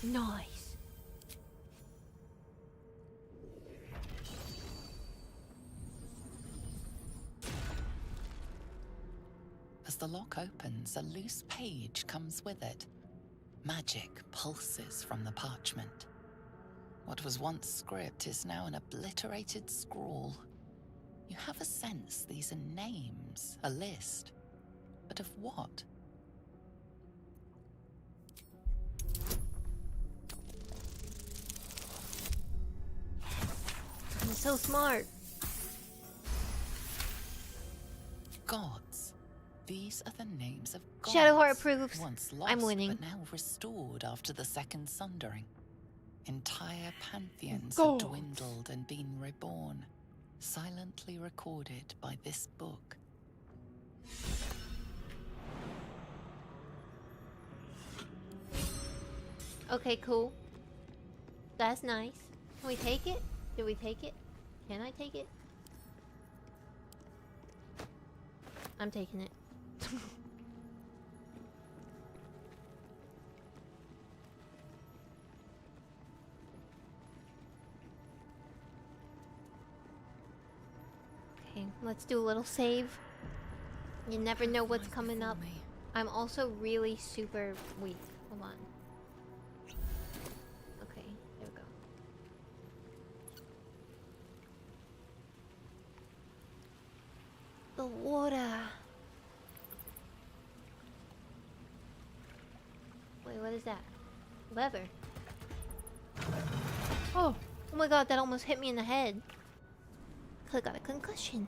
Nice. As the lock opens, a loose page comes with it. Magic pulses from the parchment. What was once script is now an obliterated scrawl. You have a sense these are names, a list. But of what? I'm so smart. Gods. These are the names of gods. Shadowheart approves. Once lost, I'm winning. but now restored after the Second Sundering. Entire pantheons Gods. have dwindled and been reborn, silently recorded by this book. Okay, cool. That's nice. Can we take it? Do we take it? Can I take it? I'm taking it. Okay, let's do a little save. You never know what's coming up. I'm also really super weak. Hold on. Okay, there we go. the water. Wait, what is that? Leather. Oh my god, that almost hit me in the head. Could've got a concussion.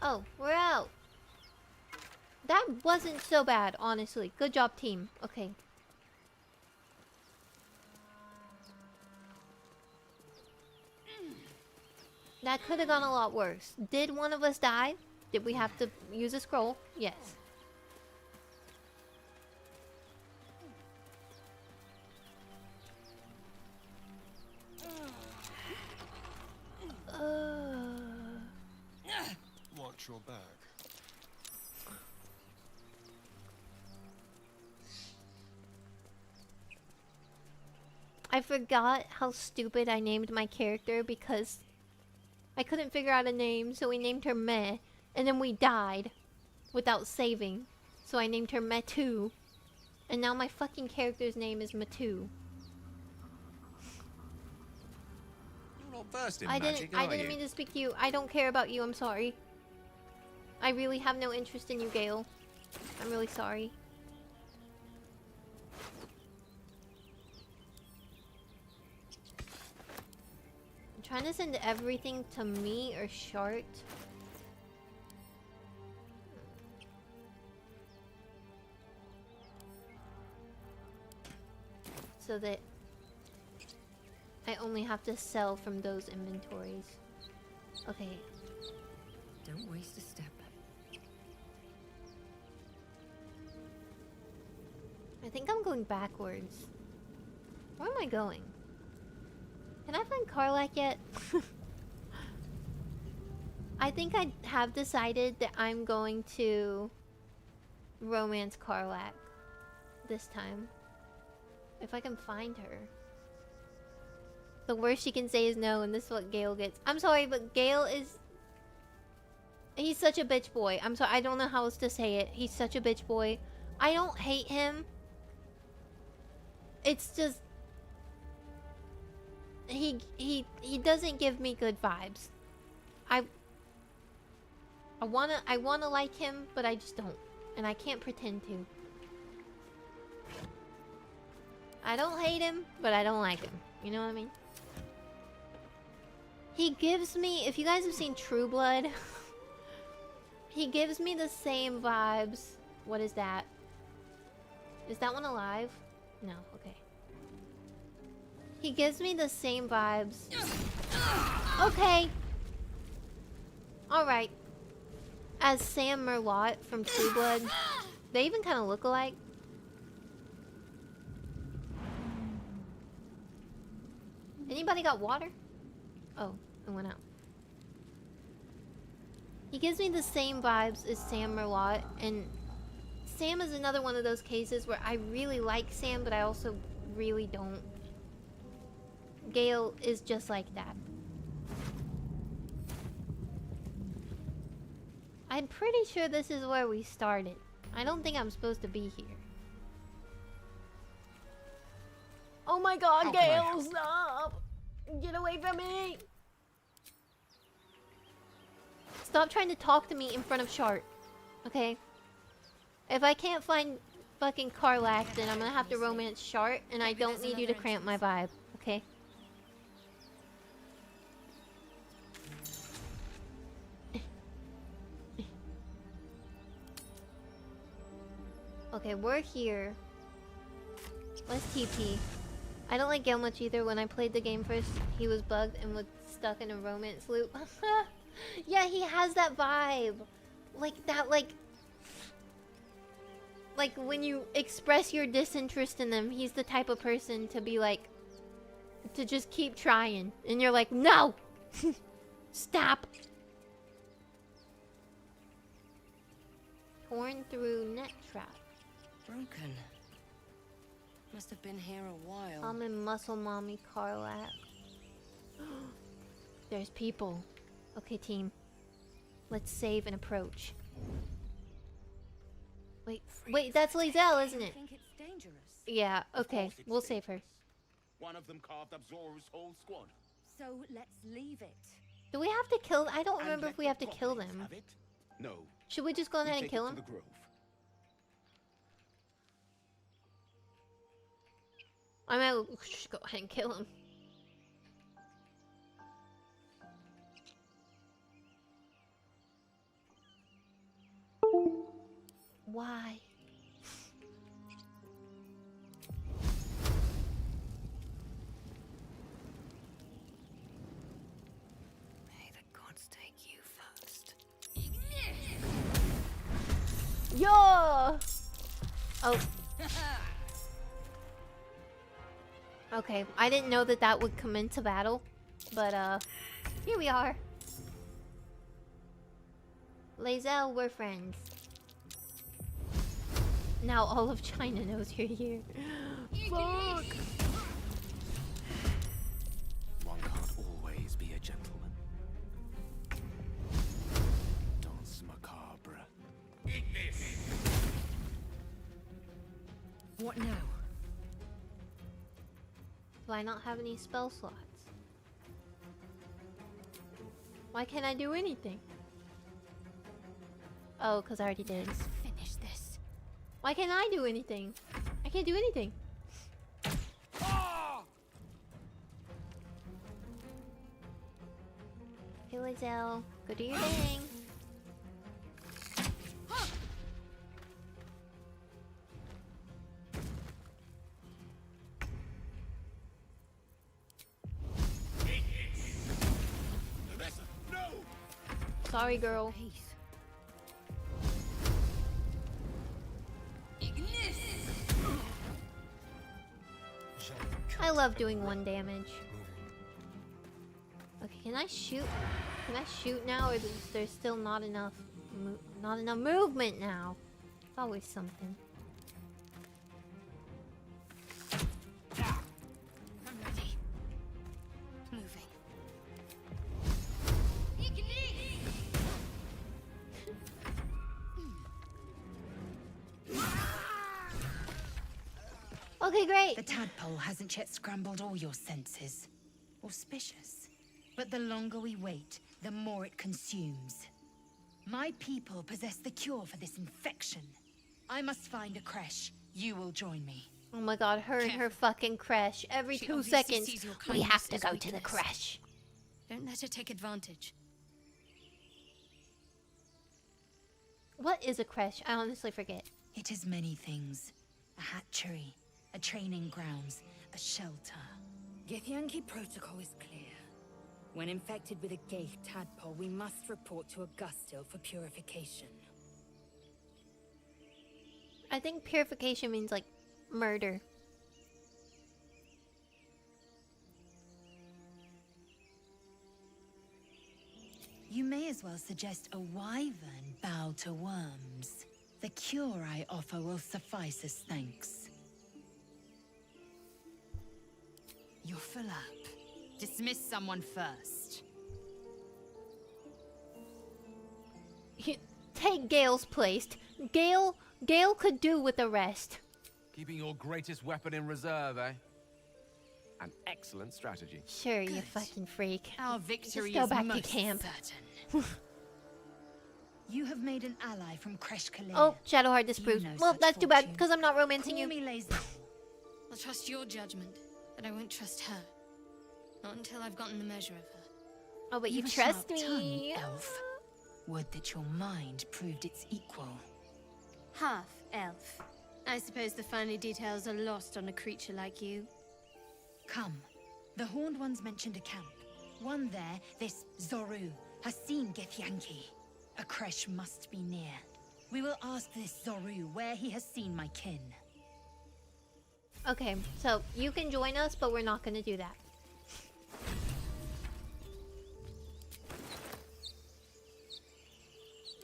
Oh, we're out. That wasn't so bad, honestly. Good job, team. Okay. That could have gone a lot worse. Did one of us die? Did we have to use a scroll? Yes. Watch your back. I forgot how stupid I named my character because I couldn't figure out a name, so we named her Meh, and then we died without saving. So I named her Metu. And now my fucking character's name is Metu. You're not versed in I magic, didn't are you? mean to speak to you. I don't care about you, I'm sorry. I really have no interest in you, Gale. I'm really sorry. I'm trying to send everything to me or Shart. So that I only have to sell from those inventories. Okay. Don't waste a step. I think I'm going backwards. Where am I going? Can I find Karlak yet? I think I have decided that I'm going to romance Karlak this time. If I can find her. The worst she can say is no, and this is what Gale gets. I'm sorry, but Gale is... He's such a bitch boy. I'm sorry, I don't know how else to say it. He's such a bitch boy. I don't hate him. It's just... He doesn't give me good vibes. I wanna like him, but I just don't. And I can't pretend to. I don't hate him, but I don't like him. You know what I mean? He gives me... If you guys have seen True Blood... he gives me the same vibes. What is that? Is that one alive? No, okay. He gives me the same vibes. Okay. Alright. As Sam Merlot from True Blood. They even kind of look alike. Anybody got water? Oh, it went out. He gives me the same vibes as Sam Merlot, and Sam is another one of those cases where I really like Sam, but I also really don't. Gale is just like that. I'm pretty sure this is where we started. I don't think I'm supposed to be here. Oh my god, Gale, stop! Get away from me! Stop trying to talk to me in front of Shart. Okay? If I can't find fucking Karlak, then I'm gonna have to romance Shart, and I don't need you to cramp my vibe. Okay? Okay, we're here. Let's TP. I don't like Gale much either. When I played the game first, he was bugged and was stuck in a romance loop. Yeah, he has that vibe. Like that, like when you express your disinterest in them, he's the type of person to be like, to just keep trying. And you're like, no! Stop! Torn through net trap. Broken. Must have been here a while. I'm in Muscle Mommy Karlak. There's people. Okay, team. Let's save and approach. Wait, that's Lizelle, isn't I it? think it's dangerous. Yeah, okay. course it's We'll save her. One of them carved up Zoru's whole squad. So let's leave it. Do we have to kill? I don't And remember let if we the have to kill goblins them. have it? No. Should we just go We ahead and take kill it him? to the grove. I might just go ahead and kill him. Why? May the gods take you first. Yo! Oh. Okay, I didn't know that that would come into battle, but here we are. Lae'zel, we're friends. Now all of China knows you're here. Fuck! One can't always be a gentleman. Danse macabre. What now? Do I not have any spell slots? Why can't I do anything? Oh, because I already did. Finish this. Why can't I do anything? I can't do anything. Hey, Lae'zel, go do your thing. Sorry, girl. I love doing 1 damage. Okay, can I shoot? Can I shoot now, or is there still not enough? Not enough movement now. It's always something. I'm ready. Moving. Okay, great. The tadpole hasn't yet scrambled all your senses. Auspicious. But the longer we wait, the more it consumes. My people possess the cure for this infection. I must find a creche. You will join me. Oh my god, her and her fucking creche. Every She 2 obviously seconds, sees your we have kindness to as go to the weakness. creche. Don't let her take advantage. What is a creche? I honestly forget. It is many things. A hatchery, a training grounds, a shelter. Githyanki protocol is clear. When infected with a Ghaik tadpole, we must report to Augustil for purification. I think purification means like murder. You may as well suggest a wyvern bow to worms. The cure I offer will suffice as thanks. You're full up. Dismiss someone first. Take Gale's place. Gale could do with the rest. Keeping your greatest weapon in reserve, eh? An excellent strategy. Sure, you Good. fucking freak. Our victory Just go is back to most camp. certain. You have made an ally from Kresh Kalir. Oh, Shadowheart disproved. You know Well, such that's too bad, fortune. because I'm not romancing Call you. me Lae'zel. I'll trust your judgment, but I won't trust her. Not until I've gotten the measure of her. Oh, but you You've a trust sharp tongue, me. elf. Would that your mind proved its equal. Half elf. I suppose the finer details are lost on a creature like you. Come. The Horned Ones mentioned a camp. One there, this Zoru, has seen Githyanki. A creche must be near. We will ask this Zoru where he has seen my kin. Okay, so you can join us, but we're not going to do that.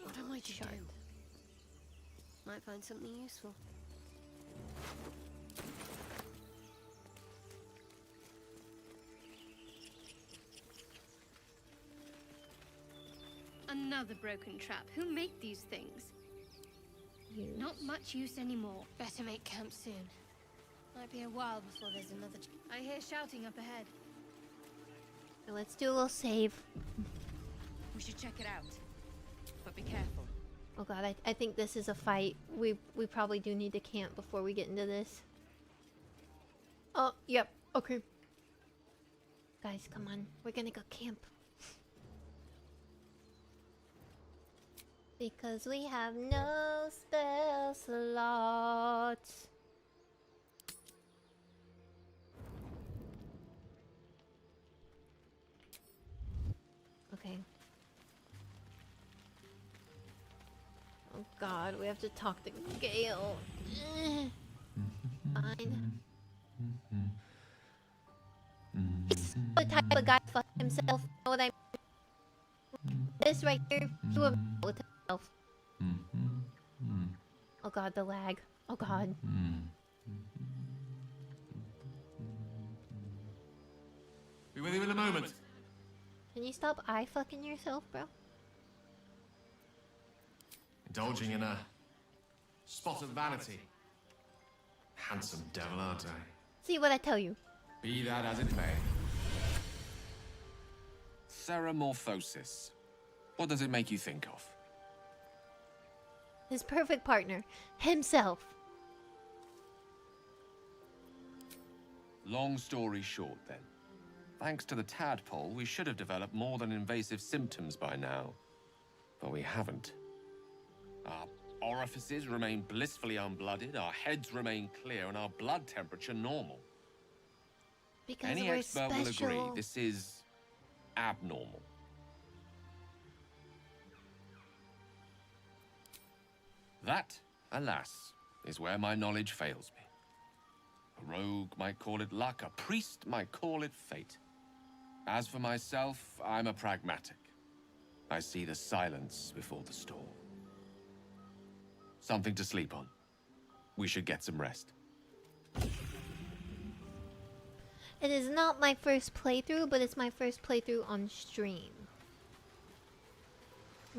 What am I to Sharp. do? Might find something useful. Another broken trap. Who make these things? Not much use anymore. Better make camp soon. Might be a while before there's another. I hear shouting up ahead. So let's do a little save. We should check it out. But be careful. Oh god, I think this is a fight. We probably do need to camp before we get into this. Oh, yep. Okay. Guys, come on. We're gonna go camp. Because we have no spell slots. Okay. Oh god, we have to talk to Gale. Fine. He's the type of guy to fuck himself. Know what I mean? This right here, he would with himself. Oh god, the lag. Oh god. Be with you in a moment. Can you stop eye fucking yourself, bro? Indulging in a spot of vanity. Handsome devil, aren't I? See what I tell you. Be that as it may. Ceramorphosis. What does it make you think of? His perfect partner. Himself. Long story short, then. Thanks to the tadpole, we should have developed more than invasive symptoms by now. But we haven't. Our orifices remain blissfully unblooded, our heads remain clear, and our blood temperature normal. Because Any we're expert special. will agree this is abnormal. That, alas, is where my knowledge fails me. A rogue might call it luck, a priest might call it fate. As for myself, I'm a pragmatic. I see the silence before the storm. Something to sleep on. We should get some rest. It is not my first playthrough, but it's my first playthrough on stream.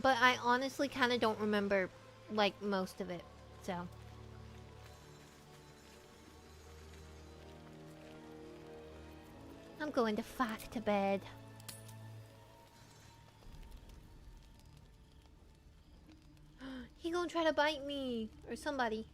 But I honestly kind of don't remember, like, most of it, so... I'm going to fuck to bed. He gonna try to bite me, or somebody.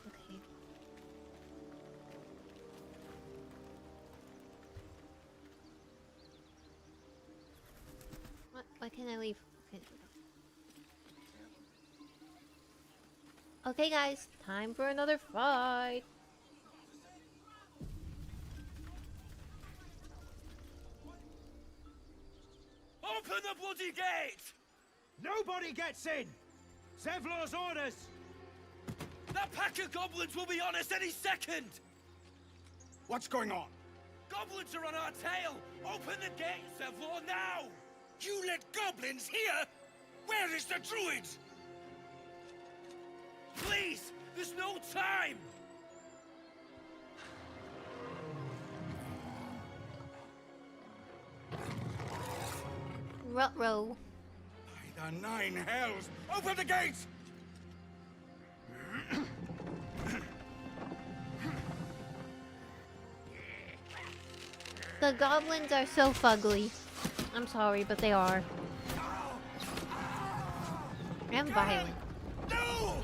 Okay. What? Why can't I leave? Okay, there we go. Okay, guys, time for another fight. Open the bloody gate! Nobody gets in! Zevlor's orders! That pack of goblins will be on us any second! What's going on? Goblins are on our tail! Open the gate, Zevlor, now! You let goblins here? Where is the druid? Please! There's no time! Ruh-roh. By the 9 hells! Open the gate! The goblins are so fugly. I'm sorry, but they are. And violent. No!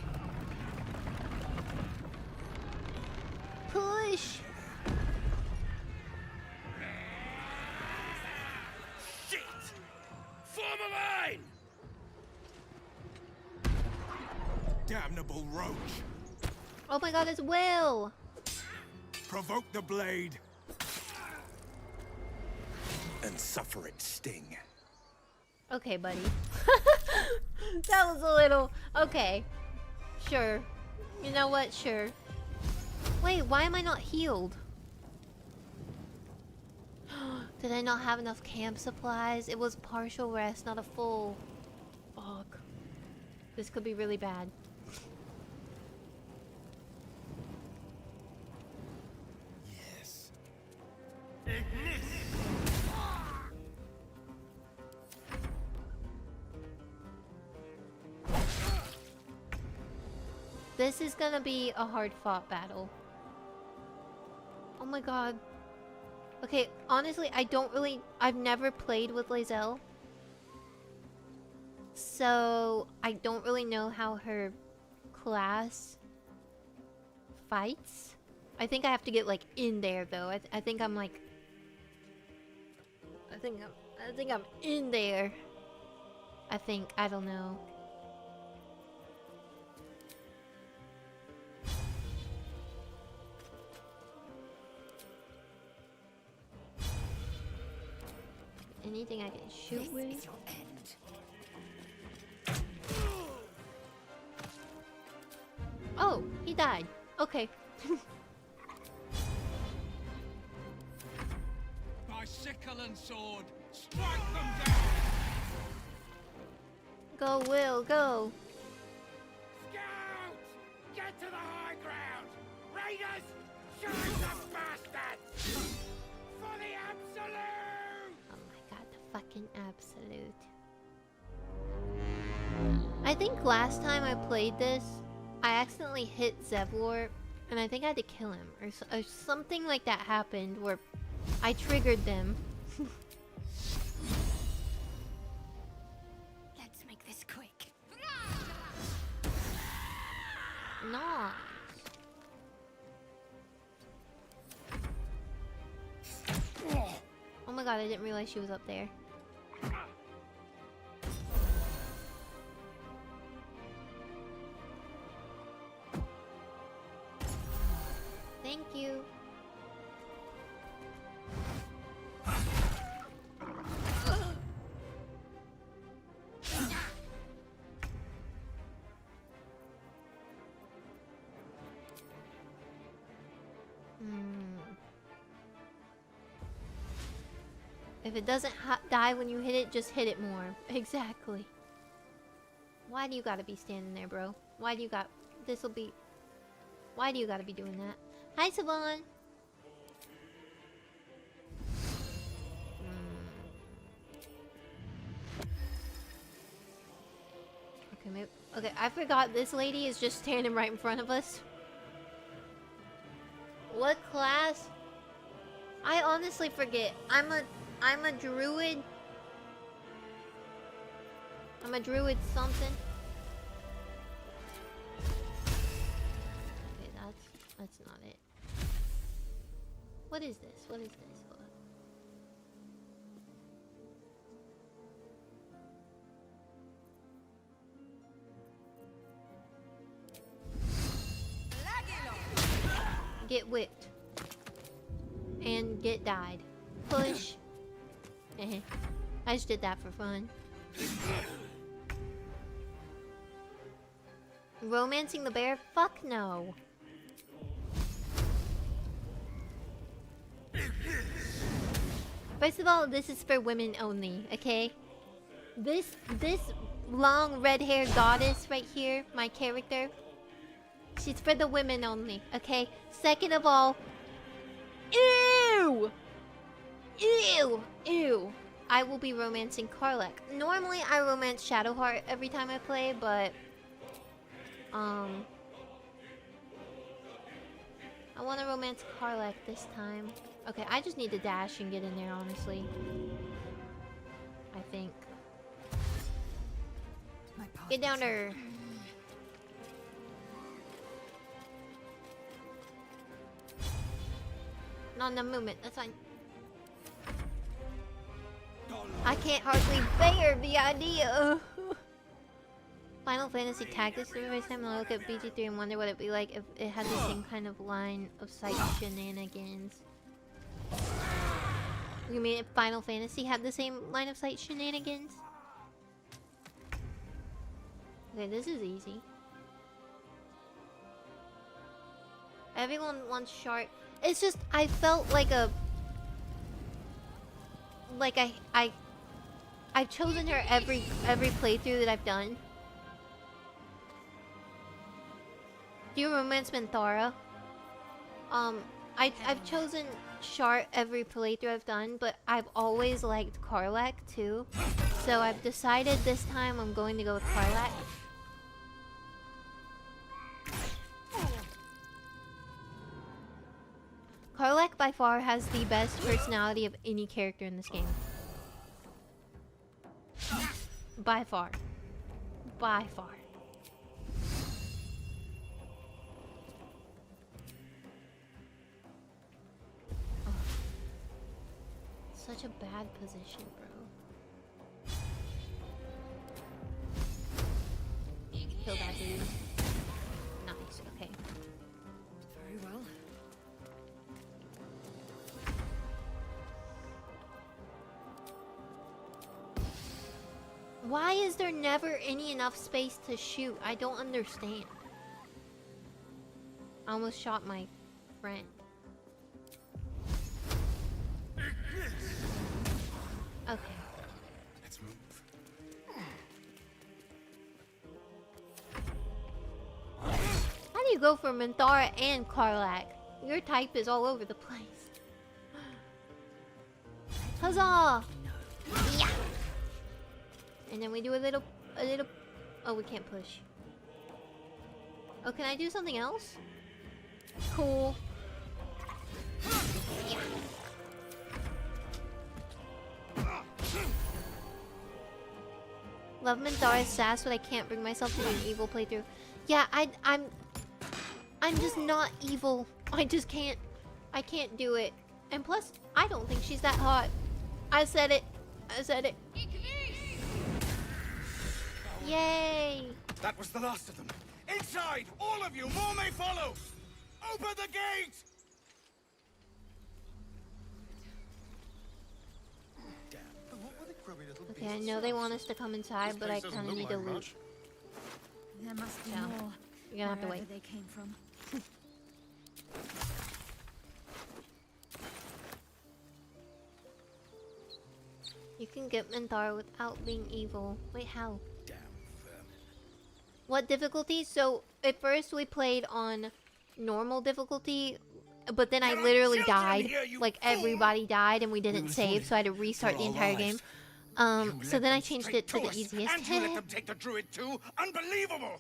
Push! Shit! Form a line! Damnable roach! Oh my god, it's Will! Provoke the blade! And suffer its sting. Okay, buddy. That was a little... Okay. Sure. You know what? Sure. Wait, why am I not healed? Did I not have enough camp supplies? It was partial rest, not a full... Fuck. This could be really bad. Yes. This is gonna be a hard-fought battle. Oh my god. Okay, honestly, I've never played with Lae'zel. So, I don't really know how her class fights. I think I have to get, like, in there, though. I think I'm, like... I think I'm in there. I don't know. Anything I can shoot with? Is your end. Oh, he died. Okay. By sickle and sword, strike them down! Go, Will, go. Scout! Get to the high ground! Raiders! Shoot the bastards! For the absolute! Oh my god, the fucking absolute. I think last time I played this, I accidentally hit Zevlor, and I think I had to kill him, or something like that happened where I triggered them. Let's make this quick. Nice. Oh my god, I didn't realize she was up there. Thank you. If it doesn't die when you hit it, just hit it more. Exactly. Why do you gotta be standing there, bro? Why do you got... This'll be... Why do you gotta be doing that? Hi, Savon! Okay, maybe... Okay, I forgot this lady is just standing right in front of us. What class? I honestly forget. I'm a druid. I'm a druid something. Okay, that's not it. What is this? What is this? Hold on. Get whipped. And get died. Push. I just did that for fun. Romancing the bear? Fuck no. First of all, this is for women only, okay? This long red-haired goddess right here, my character, she's for the women only, okay? Second of all, ew! Ew! Ew! I will be romancing Karlach. Normally, I romance Shadowheart every time I play, but... I want to romance Karlach this time. Okay, I just need to dash and get in there, honestly. I think. Get down there! Not enough movement, that's fine. I can't hardly bear the idea. Final Fantasy Tactics for the first time. I look at BG3 and wonder what it'd be like if it had the same kind of line of sight shenanigans. You mean if Final Fantasy had the same line of sight shenanigans? Okay, this is easy. Everyone wants Shart. It's just I felt like a... Like I've chosen her every playthrough that I've done. Do you romance Minthara? I've chosen Shart every playthrough I've done, but I've always liked Karlach too. So I've decided this time I'm going to go with Karlach. by far has the best personality of any character in this game. By far. By far. Oh. Such a bad position, bro. Kill that dude. Nice, okay. Very well. Why is there never any enough space to shoot? I don't understand. I almost shot my friend. Okay. Let's move. How do you go for Minthara and Karlak? Your type is all over the place. Huzzah! Yeah! And then we do a little... Oh, we can't push. Oh, can I do something else? Cool. Yeah. Love Minthara's sass, but I can't bring myself to do an evil playthrough. Yeah, I'm just not evil. I just can't. I can't do it. And plus, I don't think she's that hot. I said it. I said it. Yay! That was the last of them. Inside! All of you! More may follow! Open the gate! Okay, I know they want us to come inside, but I kind of need to loot. There must be Yeah. more. You're gonna have to wherever wait. they came from. You can get Minthara without being evil. Wait, how? Damn vermin. What difficulty? So, at first we played on normal difficulty, but then I There are literally children died. here, you Like, fool! everybody died and we didn't was save, warning. so I had to restart the They're all entire game. alive. You So led then I them changed straight it to the us, easiest. And you let them take the druid too? Unbelievable!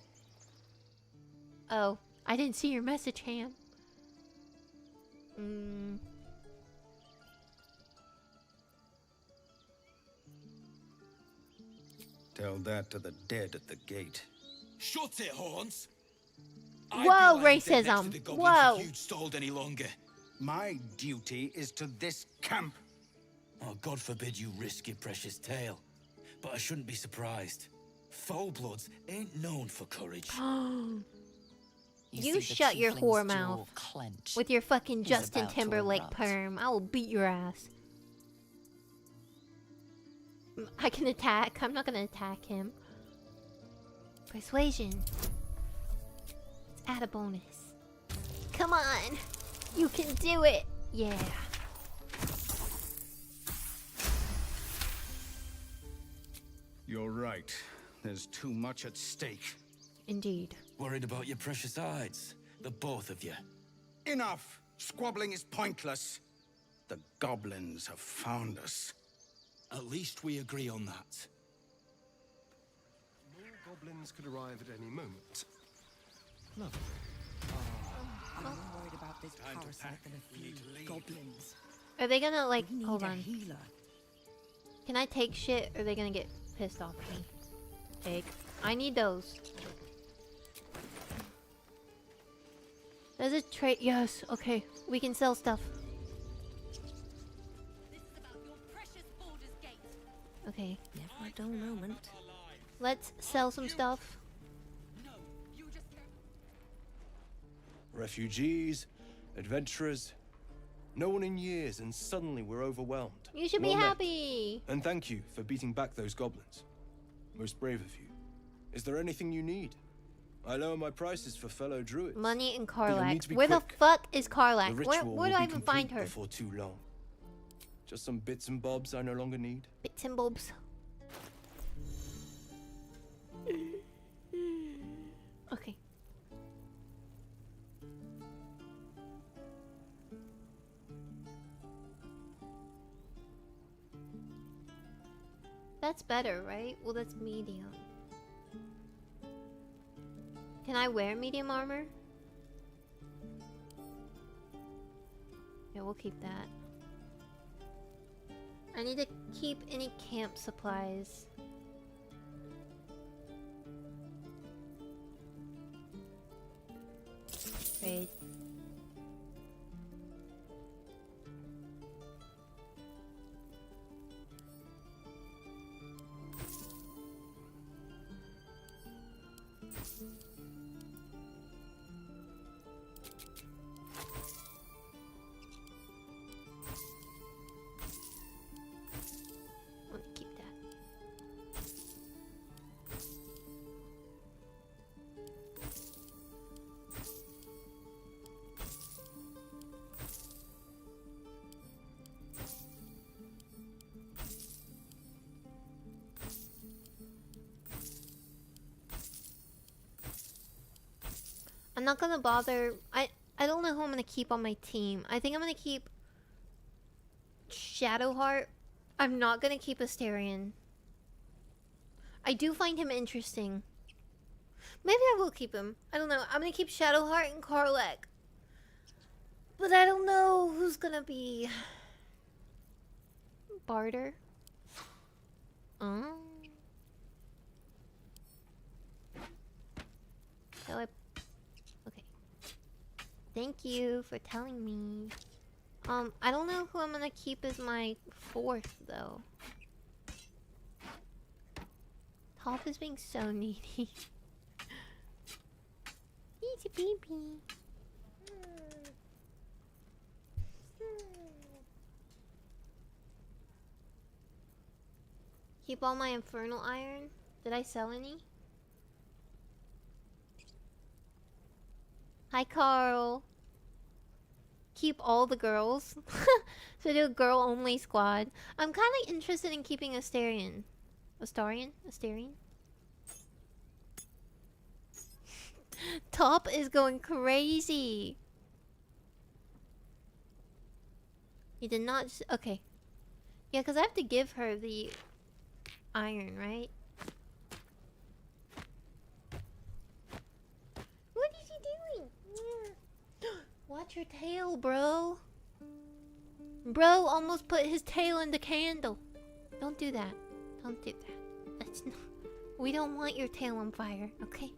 Oh, I didn't see your message, Han. Tell that to the dead at the gate. Shut it, Horns! Whoa, racism! Whoa! If you'd stalled any longer. My duty is to this camp. Oh, God forbid you risk your precious tail. But I shouldn't be surprised. Foulbloods ain't known for courage. You see the shut your tiefling's whore jaw mouth clench. with your fucking He's Justin about to Timberlake erupt. perm. I will beat your ass. I can attack. I'm not gonna attack him. Persuasion. Let's add a bonus. Come on! You can do it! Yeah. You're right. There's too much at stake. Indeed. Worried about your precious hides? The both of you. Enough! Squabbling is pointless. The goblins have found us. At least we agree on that. More goblins could arrive at any moment. Lovely. I'm more worried about this parasite than a few goblins. Are they gonna, like, We need hold a on. healer. Can I take shit or are they gonna get pissed off at me? Take. I need those. There's a trade. Yes, okay. We can sell stuff. This is about your precious Baldur's Gate. Okay. Never a dull moment. Let's sell some stuff. No, you just can't. Refugees, adventurers. No one in years, and suddenly we're overwhelmed. You should be Well met. happy. And thank you for beating back those goblins. Most brave of you. Is there anything you need? I lower my prices for fellow druids. Money and But you'll need Karlak. to be Where the quick. fuck is The Karlak? ritual Where will do I be even find complete her? before too long. Just some bits and bobs I no longer need. Bits and bobs. Okay. That's better, right? Well, that's medium. Can I wear medium armor? Okay, we'll keep that. I need to keep any camp supplies. Trade. Want to keep that. I'm not gonna bother. I don't know who I'm gonna keep on my team. I think I'm gonna keep Shadowheart. I'm not gonna keep Asterion. I do find him interesting. Maybe I will keep him. I don't know. I'm gonna keep Shadowheart and Karlach. But I don't know who's gonna be Barter. Shall I? Okay. Thank you for telling me. I don't know who I'm gonna keep as my 4th though. Top is being so needy. He's a baby. Keep all my infernal iron. Did I sell any? Hi, Carl. Keep all the girls. So do a girl-only squad. I'm kind of interested in keeping Asterion. Asterion? Top is going crazy. You did not... Okay. Yeah, because I have to give her the iron, right? What is he doing? Watch your tail, bro. Bro almost put his tail in the candle. Don't do that. Don't do that. That's not... We don't want your tail on fire, okay?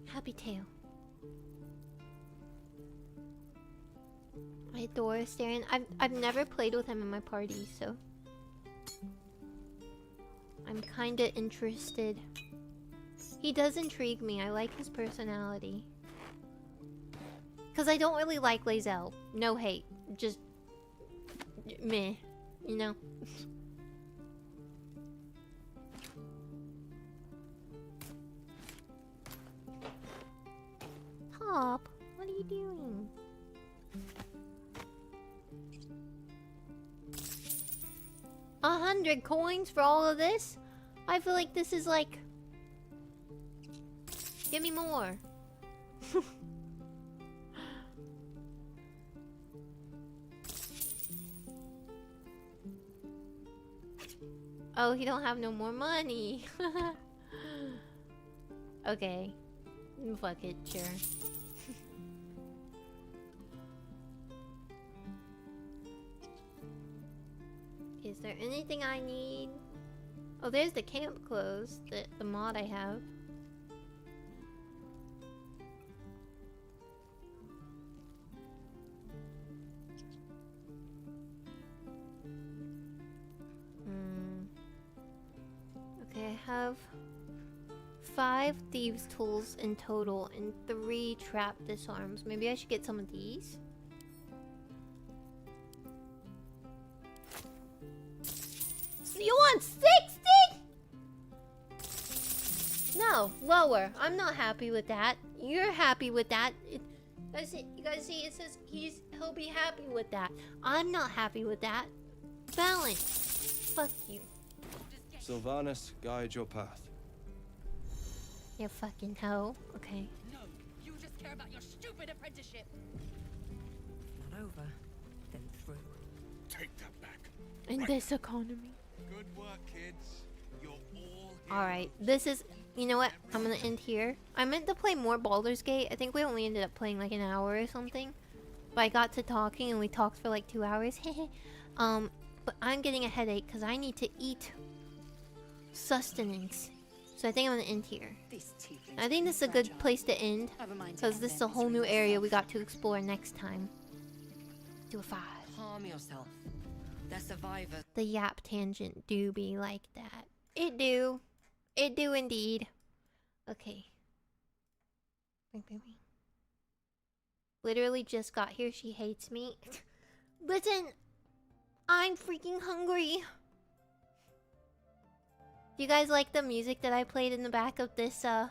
Happy tail. I adore Asterion. I've never played with him in my party, so I'm kinda interested. He does intrigue me. I like his personality. Cause I don't really like Lae'zel. No hate. Just meh. You know? Top, what are you doing? $100 for all of this? I feel like this is like... Give me more. Oh, he don't have no more money. Okay. Fuck it, sure. Is there anything I need? Oh, there's the camp clothes, the mod I have. Okay, I have 5 thieves tools in total and 3 trap disarms. Maybe I should get some of these. You want 60? No, lower. I'm not happy with that. You're happy with that. You guys see, it says he'll be happy with that. I'm not happy with that. Balance. Fuck you. Sylvanas, guide your path. You fucking hoe. Okay. No, you just care about your stupid apprenticeship. Not over, then through. Take that back. In this economy. Good work, kids. You're all Alright, this is you know what? I'm gonna end here. I meant to play more Baldur's Gate. I think we only ended up playing like an hour or something. But I got to talking and we talked for like 2 hours. But I'm getting a headache because I need to eat sustenance. So I think I'm gonna end here. I think this is a good place to end because this is a whole new area we got to explore next time. Do a 5. Harm yourself. They're survivors. The yap tangent do be like that. It do. It do indeed. Okay. Literally just got here. She hates me. Listen, I'm freaking hungry. Do you guys like the music that I played in the back of this at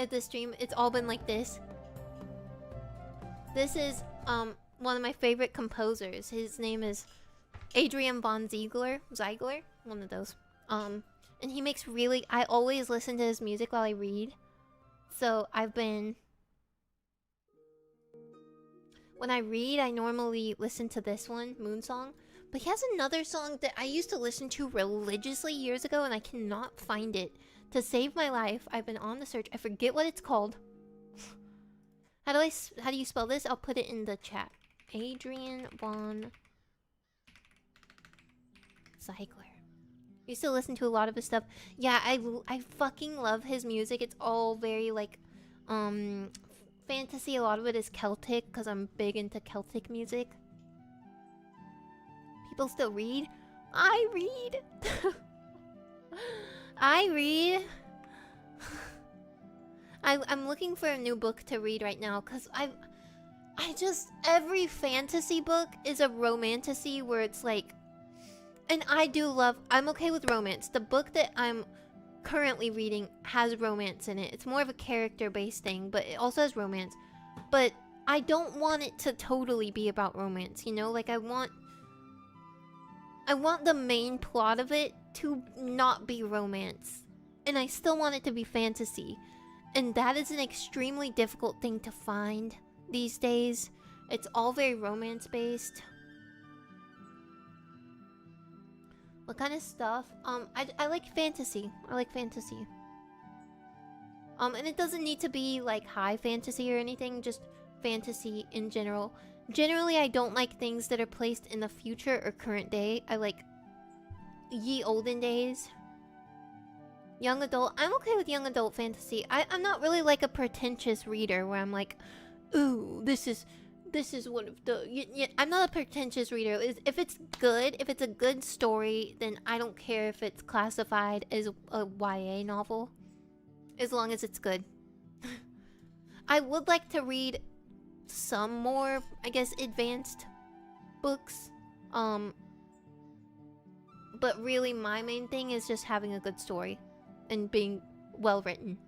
the stream? It's all been like this. This is one of my favorite composers. His name is Adrian von Ziegler, one of those. And he makes really, I always listen to his music while I read. So I've been, when I read, I normally listen to this one, Moonsong. But he has another song that I used to listen to religiously years ago, and I cannot find it. To save my life, I've been on the search. I forget what it's called. How do you spell this? I'll put it in the chat. Adrian von Ziegler. Used to listen to a lot of his stuff. Yeah, I fucking love his music. It's all very like fantasy. A lot of it is Celtic because I'm big into Celtic music. People still read? I read. I read. I'm looking for a new book to read right now because I just, every fantasy book is a romantasy where it's like, and I do love, I'm okay with romance. The book that I'm currently reading has romance in it. It's more of a character-based thing, but it also has romance. But I don't want it to totally be about romance, you know? Like I want the main plot of it to not be romance. And I still want it to be fantasy. And that is an extremely difficult thing to find these days. It's all very romance-based. What kind of stuff? I like fantasy. I like fantasy. And it doesn't need to be like high fantasy or anything, just fantasy in general. Generally, I don't like things that are placed in the future or current day. I like ye olden days. Young adult. I'm okay with young adult fantasy. I'm not really like a pretentious reader where I'm like, ooh, this is one of the... I'm not a pretentious reader. If it's good, if it's a good story, then I don't care if it's classified as a YA novel. As long as it's good. I would like to read some more, I guess, advanced books. But really my main thing is just having a good story. And being well written.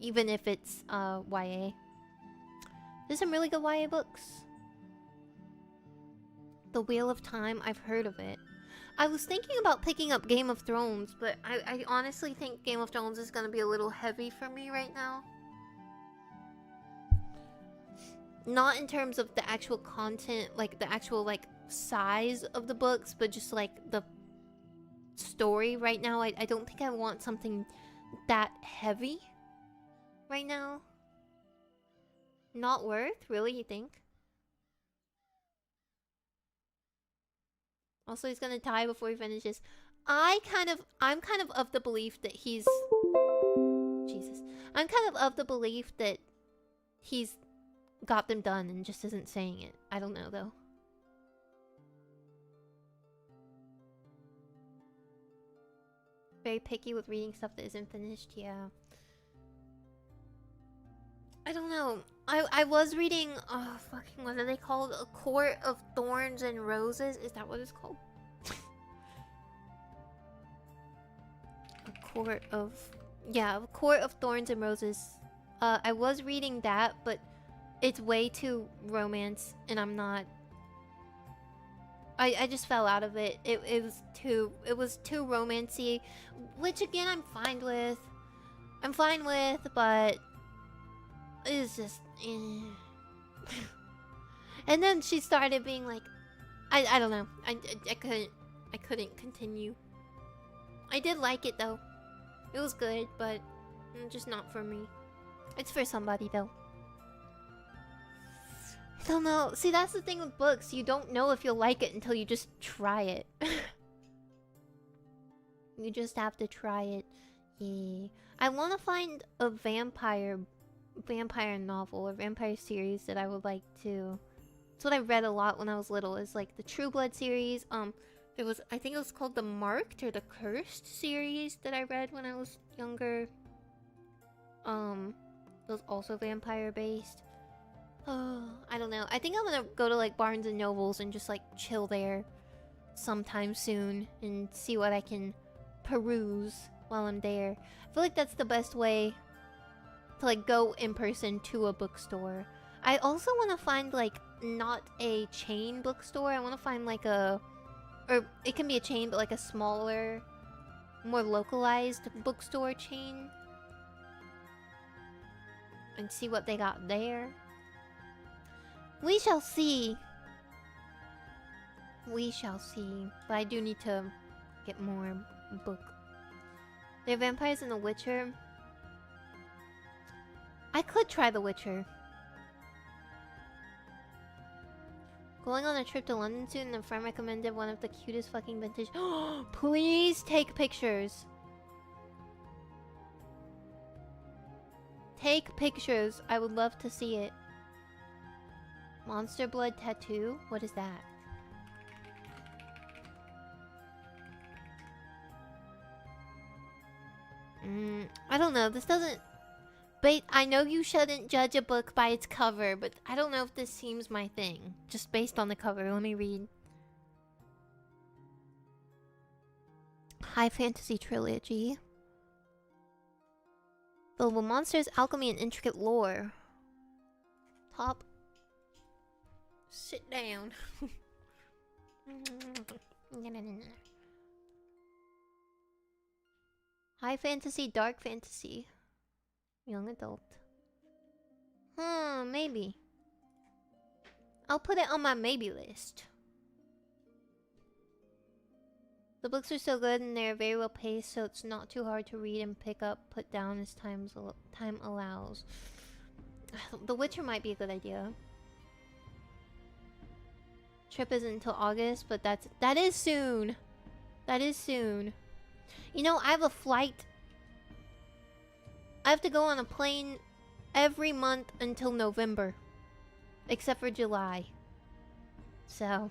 Even if it's YA. There's some really good YA books. The Wheel of Time, I've heard of it. I was thinking about picking up Game of Thrones, but I honestly think Game of Thrones is gonna be a little heavy for me right now. Not in terms of the actual content, like the actual like size of the books, but just like the story right now. I don't think I want something that heavy right now. Not worth? Really, you think? Also, he's gonna die before he finishes. I'm kind of the belief that he's... Jesus. I'm kind of the belief that he's got them done and just isn't saying it. I don't know, though. Very picky with reading stuff that isn't finished, yeah. I don't know. I was reading, fucking, what are they called? A Court of Thorns and Roses? Is that what it's called? A Court of... Yeah, A Court of Thorns and Roses. I was reading that, but it's way too romance, and I'm not... I just fell out of it. It was too romancy, which again I'm fine with. But it's just and then she started being like, I don't know. I couldn't continue. I did like it though. It was good, but just not for me. It's for somebody though. I don't know. See, that's the thing with books. You don't know if you'll like it until you just try it. You just have to try it. Yeah. I want to find a vampire novel or vampire series that I would like to. That's what I read a lot when I was little. Is like the True Blood series. There was, I think it was called the Marked or the Cursed series that I read when I was younger. It was also vampire based. Oh, I don't know. I think I'm gonna go to like Barnes and Nobles and just like chill there sometime soon and see what I can peruse while I'm there. I feel like that's the best way to like go in person to a bookstore. I also want to find like not a chain bookstore. I want to find like a, or it can be a chain but like a smaller, more localized bookstore chain and see what they got there. We shall see. We shall see. But I do need to get more book. There are vampires in The Witcher. I could try The Witcher. Going on a trip to London soon, and a friend recommended one of the cutest fucking vintage. Please take pictures. Take pictures. I would love to see it. Monster blood tattoo? What is that? I don't know. This doesn't... I know you shouldn't judge a book by its cover, but I don't know if this seems my thing. Just based on the cover. Let me read. High Fantasy Trilogy. Filled with monsters, alchemy, and intricate lore. Top. Sit down. High fantasy, dark fantasy. Young adult. Maybe. I'll put it on my maybe list. The books are so good and they're very well paced, so it's not too hard to read and pick up, put down as time allows. The Witcher might be a good idea. Trip isn't until August, but that is soon. That is soon. You know, I have a flight. I have to go on a plane every month until November. Except for July. So.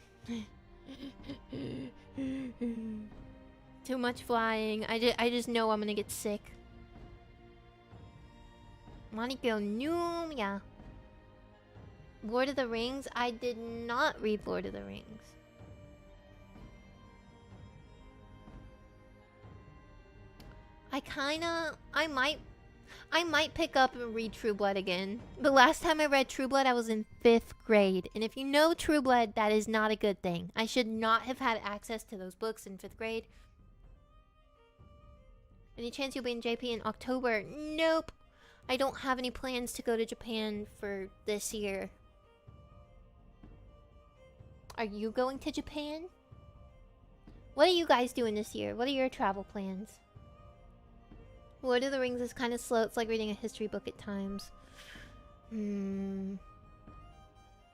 Too much flying. I just know I'm gonna get sick. Monica Numia. Lord of the Rings? I did not read Lord of the Rings. I might pick up and read True Blood again. The last time I read True Blood, I was in 5th grade. And if you know True Blood, that is not a good thing. I should not have had access to those books in 5th grade. Any chance you'll be in JP in October? Nope. I don't have any plans to go to Japan for this year. Are you going to Japan? What are you guys doing this year? What are your travel plans? Lord of the Rings is kind of slow. It's like reading a history book at times. I don't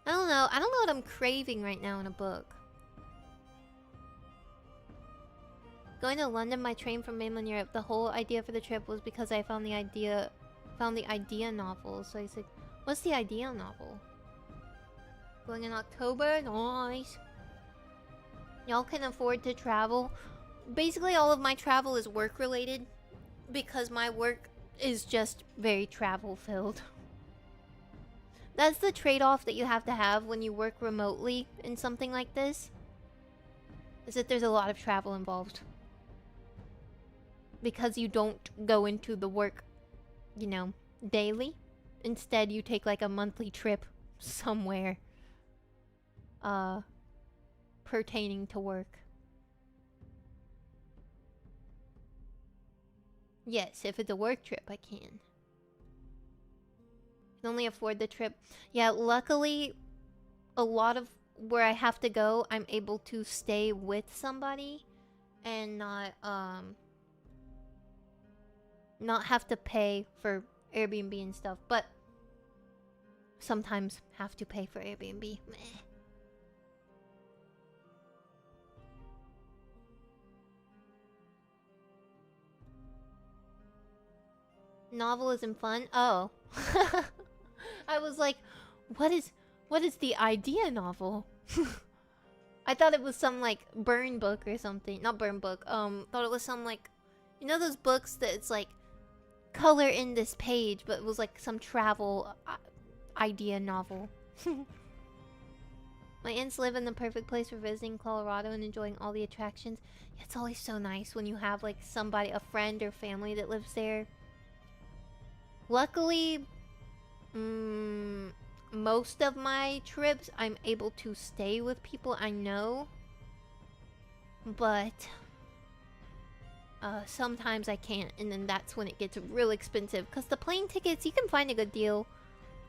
know. I don't know what I'm craving right now in a book. Going to London by train from mainland Europe. The whole idea for the trip was because I found the idea novel. So I said, what's the idea novel? Going in October? Nice. Y'all can afford to travel. Basically, all of my travel is work related. Because my work is just very travel filled. That's the trade-off that you have to have when you work remotely in something like this. Is that there's a lot of travel involved. Because you don't go into the work, you know, daily. Instead, you take like a monthly trip somewhere. Pertaining to work. Yes, if it's a work trip, I can. Can only afford the trip. Yeah, luckily, a lot of where I have to go, I'm able to stay with somebody and not not have to pay for Airbnb and stuff, but sometimes have to pay for Airbnb. Meh. Novel isn't fun. Oh. I was like, what is the idea novel? I thought it was some like burn book or something. Not burn book. Thought it was some like, you know those books that it's like color in this page, but it was like some travel idea novel. My aunts live in the perfect place for visiting Colorado and enjoying all the attractions. Yeah, it's always so nice when you have like somebody, a friend or family that lives there. Luckily, most of my trips I'm able to stay with people I know, but sometimes I can't, and then that's when it gets real expensive, because the plane tickets, you can find a good deal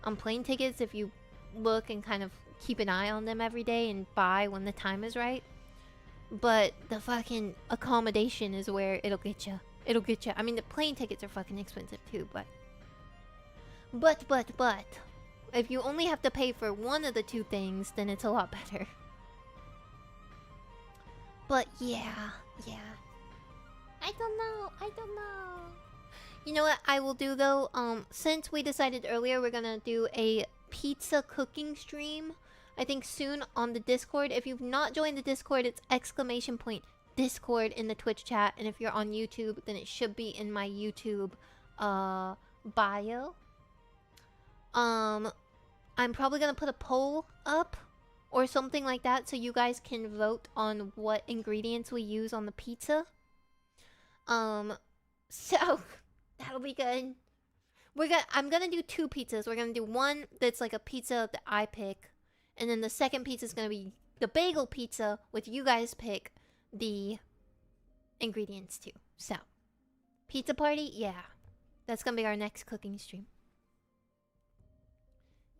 on plane tickets if you look and kind of keep an eye on them every day and buy when the time is right. But the fucking accommodation is where it'll get you. It'll get you. I mean, the plane tickets are fucking expensive too, but if you only have to pay for one of the two things, then it's a lot better. But yeah. I don't know. You know what I will do though? Since we decided earlier we're gonna do a pizza cooking stream, I think soon on the Discord. If you've not joined the Discord, it's !Discord in the Twitch chat, and if you're on YouTube, then it should be in my YouTube bio. I'm probably gonna put a poll up or something like that so you guys can vote on what ingredients we use on the pizza. So that'll be good. I'm gonna do two pizzas. We're gonna do one that's like a pizza that I pick, and then the second pizza is gonna be the bagel pizza, with you guys pick the ingredients too. So, pizza party, yeah. That's gonna be our next cooking stream.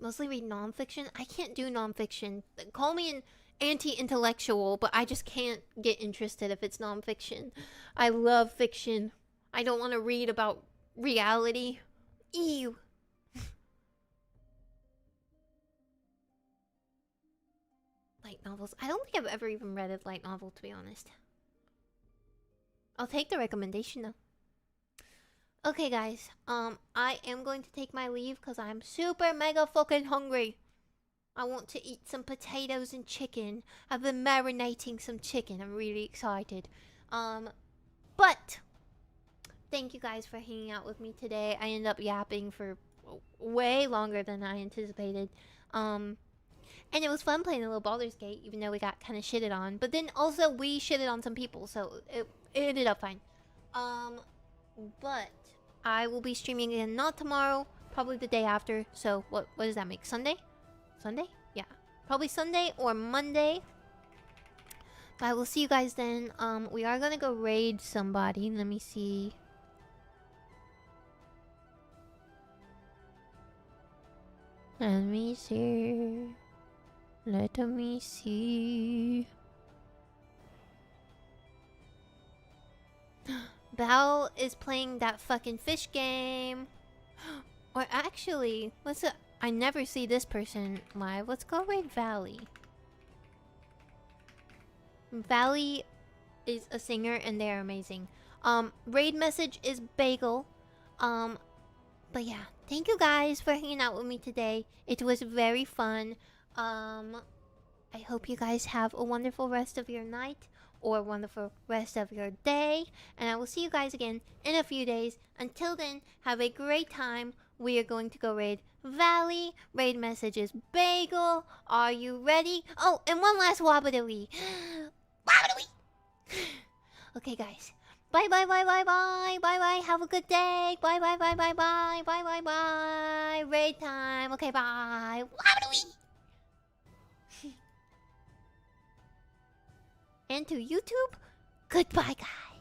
Mostly read nonfiction. I can't do nonfiction. Call me an anti-intellectual, but I just can't get interested if it's nonfiction. I love fiction. I don't want to read about reality. Ew. Light novels. I don't think I've ever even read a light novel, to be honest. I'll take the recommendation though. Okay guys, I am going to take my leave because I'm super mega fucking hungry. I want to eat some potatoes and chicken. I've been marinating some chicken. I'm really excited. But thank you guys for hanging out with me today. I ended up yapping for way longer than I anticipated. And it was fun playing a little Baldur's Gate, even though we got kind of shitted on. But then also we shitted on some people, so it ended up fine. But I will be streaming again, not tomorrow, probably the day after. So what does that make? Sunday? Sunday? Yeah. Probably Sunday or Monday. But I will see you guys then. We are gonna go raid somebody. Let me see. Let me see. Let me see. Belle is playing that fucking fish game. Or actually, I never see this person live. Let's go raid Valley. Valley is a singer and they're amazing. Raid message is Bagel. But yeah, thank you guys for hanging out with me today. It was very fun. I hope you guys have a wonderful rest of your night or a wonderful rest of your day, and I will see you guys again in a few days. Until then, have a great time. We are going to go raid Valley. Raid messages Bagel. Are you ready? Oh, and one last wabadoo. Wabadoo. Okay, guys. Bye bye bye bye bye bye bye. Have a good day. Bye bye bye bye bye bye bye bye. Raid time. Okay, bye. Wabadoo. And to YouTube, goodbye, guys.